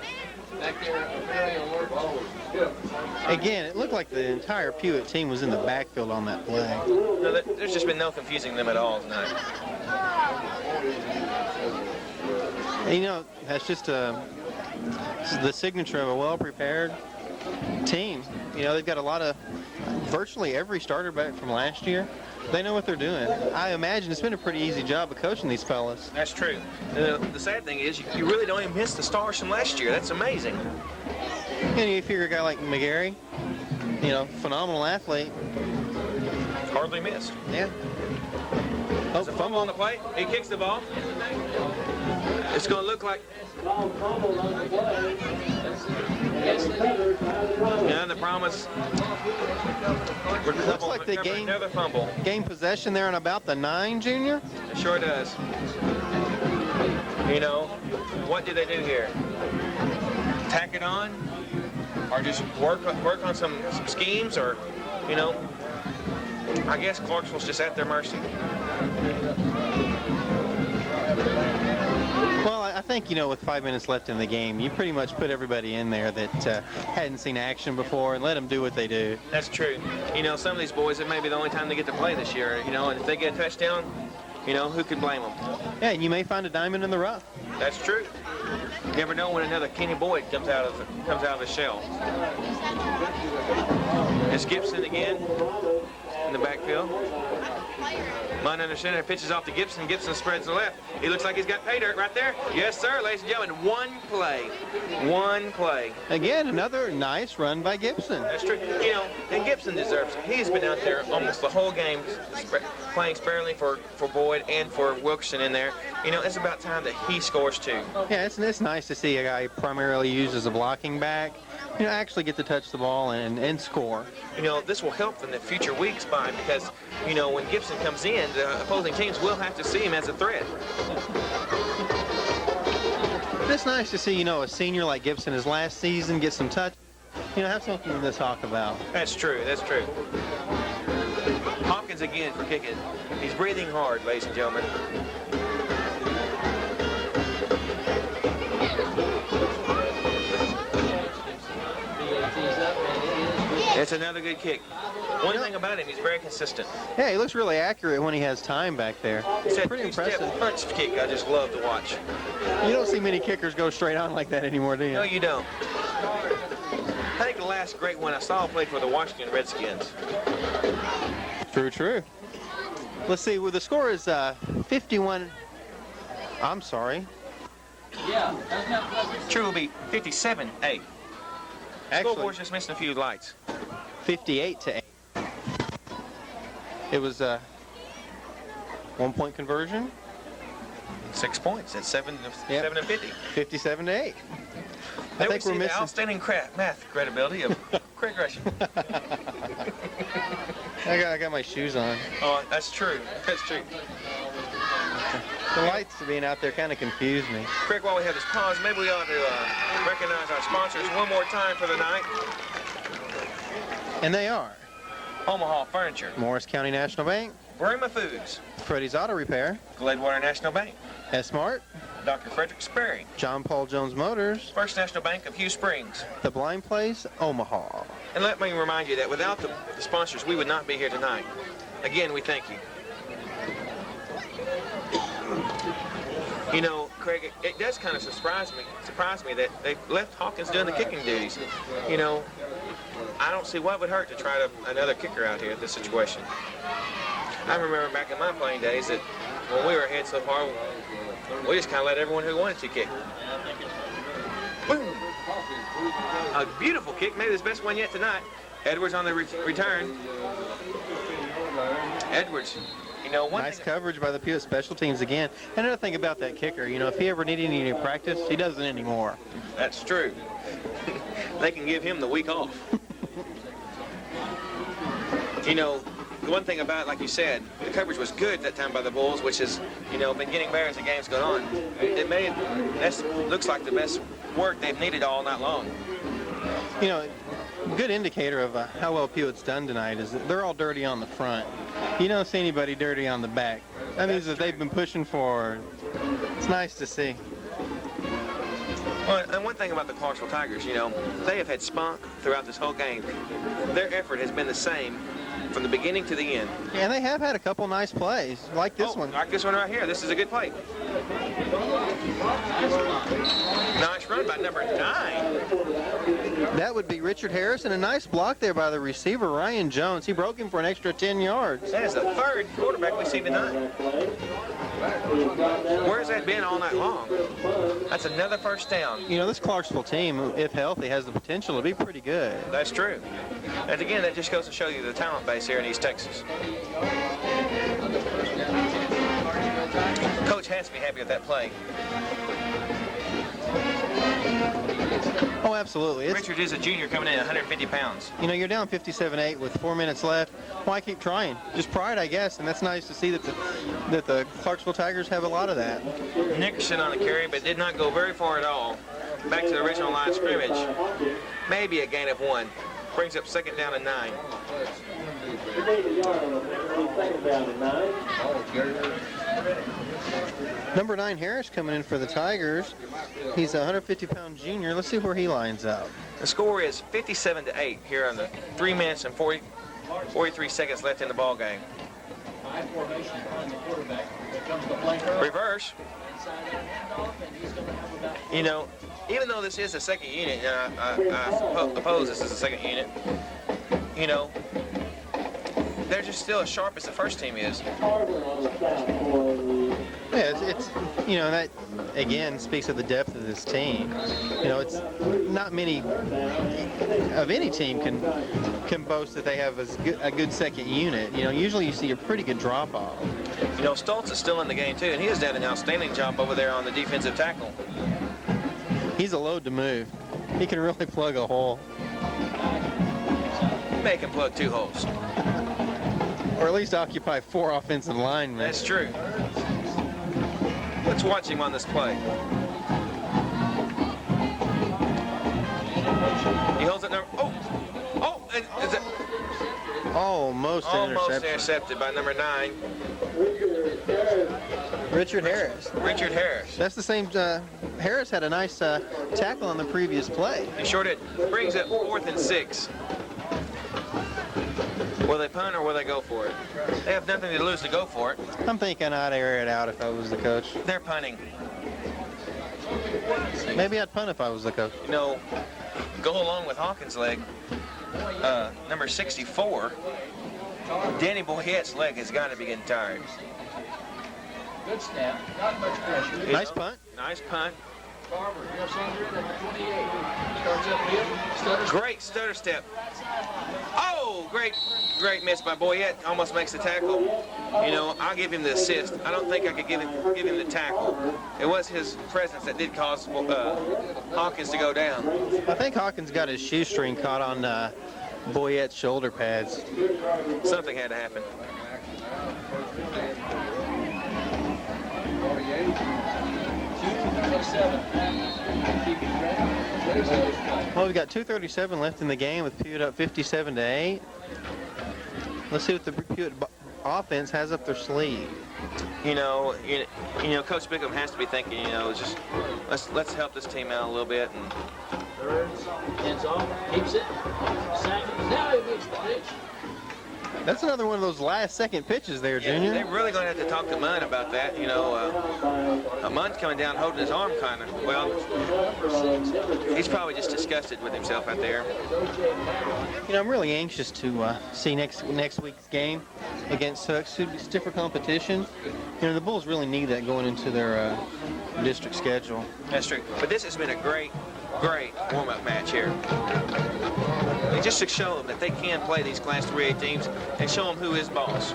Again, it looked like the entire Pewitt team was in the backfield on that play. No, there's just been no confusing them at all tonight. And, you know, that's just the signature of a well-prepared team. You know, they've got a lot of, virtually every starter back from last year. They know what they're doing. I imagine it's been a pretty easy job of coaching these fellas. That's true. The sad thing is you really don't even miss the stars from last year. That's amazing. And you figure a guy like McGarry, you know, phenomenal athlete. Hardly missed. Yeah. There's a fumble on the plate. He kicks the ball. It's going to look like... Yeah, the promise. Looks like they gained another fumble. Gain possession there on about the 9, Junior. It sure does. You know, what did they do here? Tack it on, or just work on some schemes, or you know, I guess Clarksville's just at their mercy. Well, I think, you know, with 5 minutes left in the game, you pretty much put everybody in there that hadn't seen action before and let them do what they do. That's true. You know, some of these boys, it may be the only time they get to play this year, you know, and if they get a touchdown, you know, who can blame them? Yeah, and you may find a diamond in the rough. That's true. You never know when another Kenny Boyd comes out of the shell. It's Gibson again in the backfield. Mine under center pitches off to Gibson. Gibson spreads to the left. He looks like he's got pay dirt right there. Yes, sir, ladies and gentlemen. One play. One play. Again, another nice run by Gibson. That's true. You know, and Gibson deserves it. He's been out there almost the whole game playing sparingly for Boyd and for Wilkerson in there. You know, it's about time that he scores too. Yeah, it's nice to see a guy primarily used as a blocking back, you know, actually get to touch the ball and score. You know, this will help in the future weeks by because, you know, when Gibson comes in, the opposing teams will have to see him as a threat. It's nice to see, you know, a senior like Gibson his last season get some touch, you know, have something to talk about. That's true. That's true. Hawkins again for kicking. He's breathing hard, ladies and gentlemen. It's another good kick. One thing about him, he's very consistent. Yeah, he looks really accurate when he has time back there. It's Pretty impressive. Punch kick I just love to watch. You don't see many kickers go straight on like that anymore, do you? No, you don't. I think the last great one I saw played for the Washington Redskins. True, true. Let's see, well, the score is 51. I'm sorry. True will be 57-8. Actually, Scoreboard's just missing a few lights. 58-8. It was a 1-point conversion. 6 points. That's 7 and 50. 57-8. I think we're missing the outstanding math credibility of Craig Rushing. I got my shoes on. Oh, that's true. That's true. The lights being out there kind of confused me. Craig, while we have this pause, maybe we ought to recognize our sponsors one more time for the night. And they are Omaha Furniture, Morris County National Bank, Burma Foods, Freddy's Auto Repair, Gladwater National Bank, S-Mart, Dr. Frederick Sperry, John Paul Jones Motors, First National Bank of Hugh Springs, The Blind Place, Omaha. And let me remind you that without the sponsors, we would not be here tonight. Again, we thank you. You know, Craig, it does kind of surprise me that they left Hawkins doing the kicking duties. You know, I don't see what would hurt to try another kicker out here in this situation. I remember back in my playing days that when we were ahead so far, we just kind of let everyone who wanted to kick. Boom! A beautiful kick, maybe his best one yet tonight. Edwards on the return. Edwards. You know, nice coverage by the Pewitt special teams again. Another thing about that kicker, you know, if he ever needed any practice, he doesn't anymore. That's true. They can give him the week off. You know, the one thing about it, like you said, the coverage was good that time by the Bulls, which has, you know, been getting better as the game's gone on. That looks like the best work they've needed all night long. You know, a good indicator of how well Pewitt's done tonight is that they're all dirty on the front. You don't see anybody dirty on the back. That means that they've been pushing for. It's nice to see. Well, and one thing about the Clarksville Tigers, you know, they have had spunk throughout this whole game. Their effort has been the same from the beginning to the end. Yeah, and they have had a couple nice plays, like this one. Like this one right here. This is a good play. Nice run by number 9. That would be Richard Harris, and a nice block there by the receiver, Ryan Jones. He broke him for an extra 10 yards. That is the third quarterback we've seen tonight. Where's that been all night long? That's another first down. You know, this Clarksville team, if healthy, has the potential to be pretty good. That's true. And again, that just goes to show you the talent base here in East Texas. Coach has to be happy with that play. Oh, absolutely. Richard is a junior coming in at 150 pounds. You know, you're down 57-8 with 4 minutes left. Why keep trying? Just pride, I guess, and that's nice to see that the Clarksville Tigers have a lot of that. Nickerson on the carry, but did not go very far at all. Back to the original line of scrimmage. Maybe a gain of 1. Brings up second down and 9. Number 9, Harris, coming in for the Tigers. He's a 150-pound junior. Let's see where he lines up. The score is 57-8 here on the 3 minutes and 43 seconds left in the ball game. Reverse. You know, even though this is a second unit, and I suppose this is a second unit, you know, they're just still as sharp as the first team is. Yeah, it's you know, that again speaks of the depth of this team. You know, it's not many of any team can boast that they have a good second unit. You know, usually you see a pretty good drop off. You know, Stoltz is still in the game too, and he has done an outstanding job over there on the defensive tackle. He's a load to move. He can really plug a hole. Make him plug 2 holes. Or at least occupy 4 offensive linemen. That's true. Let's watch him on this play. He holds it number. Oh, and is it? Almost intercepted by number 9. Richard Harris. Richard Harris. That's the same. Harris had a nice tackle on the previous play. He sure did. Brings it 4th and 6. Will they punt or will they go for it? They have nothing to lose to go for it. I'm thinking I'd air it out if I was the coach. They're punting. Maybe I'd punt if I was the coach. You know, go along with Hawkins' leg. Number 64, Danny Boyette's leg has got to be getting tired. Good snap. Not much pressure. Nice punt. Nice punt. Farmer just under it at 28. Starts up here. Great stutter step. Oh, great miss by Boyette. Almost makes the tackle. You know, I'll give him the assist. I don't think I could give him the tackle. It was his presence that did cause Hawkins to go down. I think Hawkins got his shoestring caught on Boyette's shoulder pads. Something had to happen. Well, we've got 2:37 left in the game with Pewitt up 57-8. Let's see what the Pewitt offense has up their sleeve. You know, Coach Bickham has to be thinking, you know, just let's help this team out a little bit. And hands off, keeps it. Now he makes the pitch. That's another one of those last-second pitches there, Junior. They're really going to have to talk to Munn about that. You know, Munn's coming down holding his arm kind of. Well, he's probably just disgusted with himself out there. You know, I'm really anxious to see next week's game against Hooks. Should be stiffer competition. You know, the Bulls really need that going into their district schedule. That's true. But this has been a great warm-up match here. Just to show them that they can play these Class 3A teams and show them who is boss.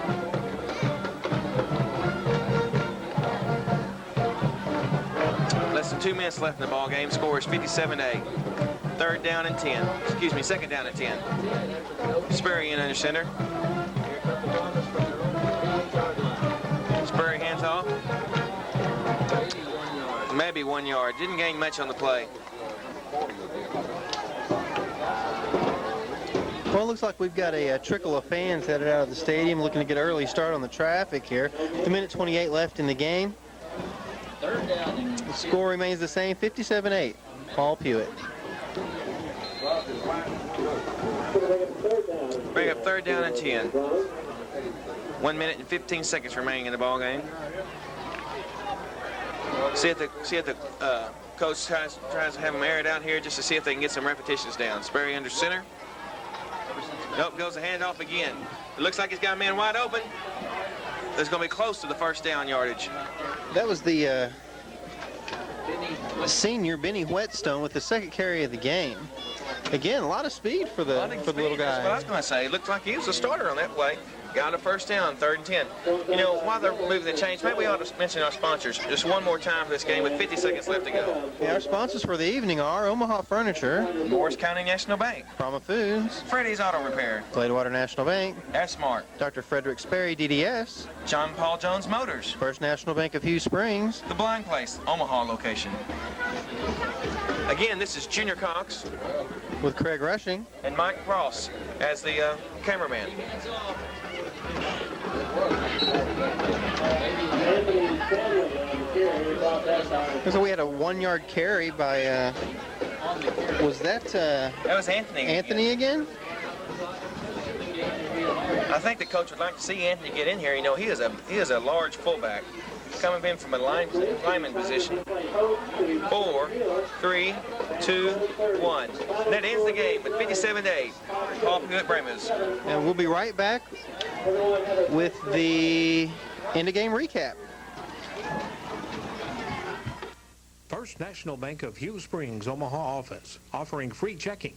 Less than 2 minutes left in the ball game. Score is 57-8. Second down and 10. Sperry in under center. Sperry hands off. Maybe 1 yard. Didn't gain much on the play. Well, it looks like we've got a trickle of fans headed out of the stadium looking to get an early start on the traffic here. 1:28 left in the game. The score remains the same, 57-8. Paul Pewitt. Bring up 3rd down and 10. 1 minute and 15 seconds remaining in the ball game. See if the coach tries to have them air it out here just to see if they can get some repetitions down. Sperry under center. Nope, goes the handoff again. It looks like he's got a man wide open. That's going to be close to the first down yardage. That was the senior Benny Whetstone with the second carry of the game. Again, a lot of speed for the little guy. That's what I was going to say. It looked like he was a starter on that play. Got a first down, 3rd and 10. You know, while they're moving the chains, maybe we ought to mention our sponsors just one more time for this game with 50 seconds left to go. Yeah, our sponsors for the evening are Omaha Furniture, Morris County National Bank, Brahma Foods, Freddy's Auto Repair, Gladewater National Bank, F-Smart, Dr. Frederick Sperry, DDS, John Paul Jones Motors, First National Bank of Hugh Springs, The Blind Place, Omaha location. Again, this is Junior Cox with Craig Rushing and Mike Ross as the cameraman. So we had a 1 yard carry by, was that was Anthony. Anthony again? I think the coach would like to see Anthony get in here. You know, he is a large fullback. Coming in from a lineman position. 4, 3, 2, 1. And that ends the game with 57-8. Paul Pewitt Brahmas. And we'll be right back with the end-of-game recap. First National Bank of Hugh Springs, Omaha office, offering free checking,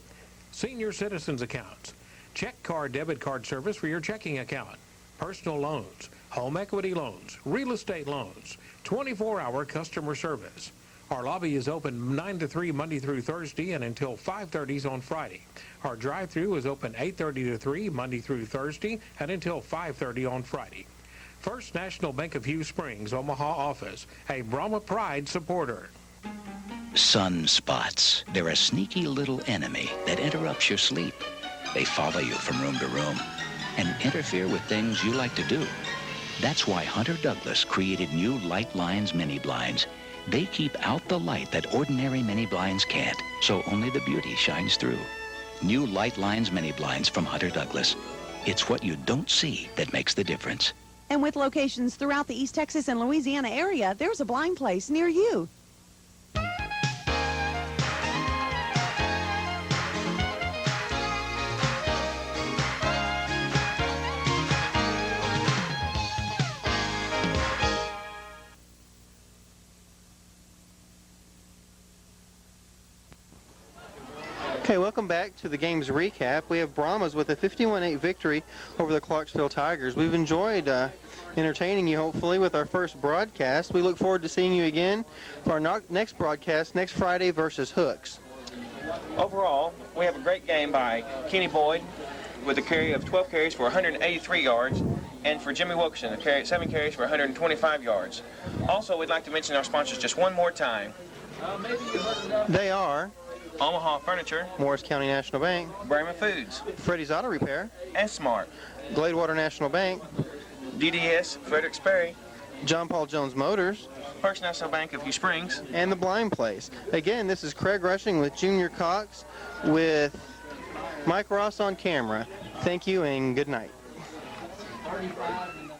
senior citizens accounts, check card, debit card service for your checking account, personal loans, home equity loans, real estate loans, 24-hour customer service. Our lobby is open 9 to 3 Monday through Thursday and until 5:30 on Friday. Our drive-thru is open 8:30 to 3 Monday through Thursday and until 5:30 on Friday. First National Bank of Hugh Springs, Omaha office, a Brahma Pride supporter. Sunspots. They're a sneaky little enemy that interrupts your sleep. They follow you from room to room. and interfere with things you like to do. That's why Hunter Douglas created new Light Lines mini blinds. They keep out the light that ordinary mini blinds can't, so only the beauty shines through. New Light Lines mini blinds from Hunter Douglas. It's what you don't see that makes the difference. And with locations throughout the East Texas and Louisiana area, there's a blind place near you. Okay, welcome back to the game's recap. We have Brahmas with a 51-8 victory over the Clarksville Tigers. We've enjoyed entertaining you, hopefully, with our first broadcast. We look forward to seeing you again for our next broadcast next Friday versus Hooks. Overall, we have a great game by Kenny Boyd with a carry of 12 carries for 183 yards, and for Jimmy Wilkerson, 7 carries for 125 yards. Also, we'd like to mention our sponsors just one more time. They are Omaha Furniture, Morris County National Bank, Bremen Foods, Freddy's Auto Repair, S-Smart, Gladewater National Bank, DDS Fredericksbury, John Paul Jones Motors, First National Bank of Hugh Springs, and The Blind Place. Again, this is Craig Rushing with Junior Cox with Mike Ross on camera. Thank you and good night. 35 and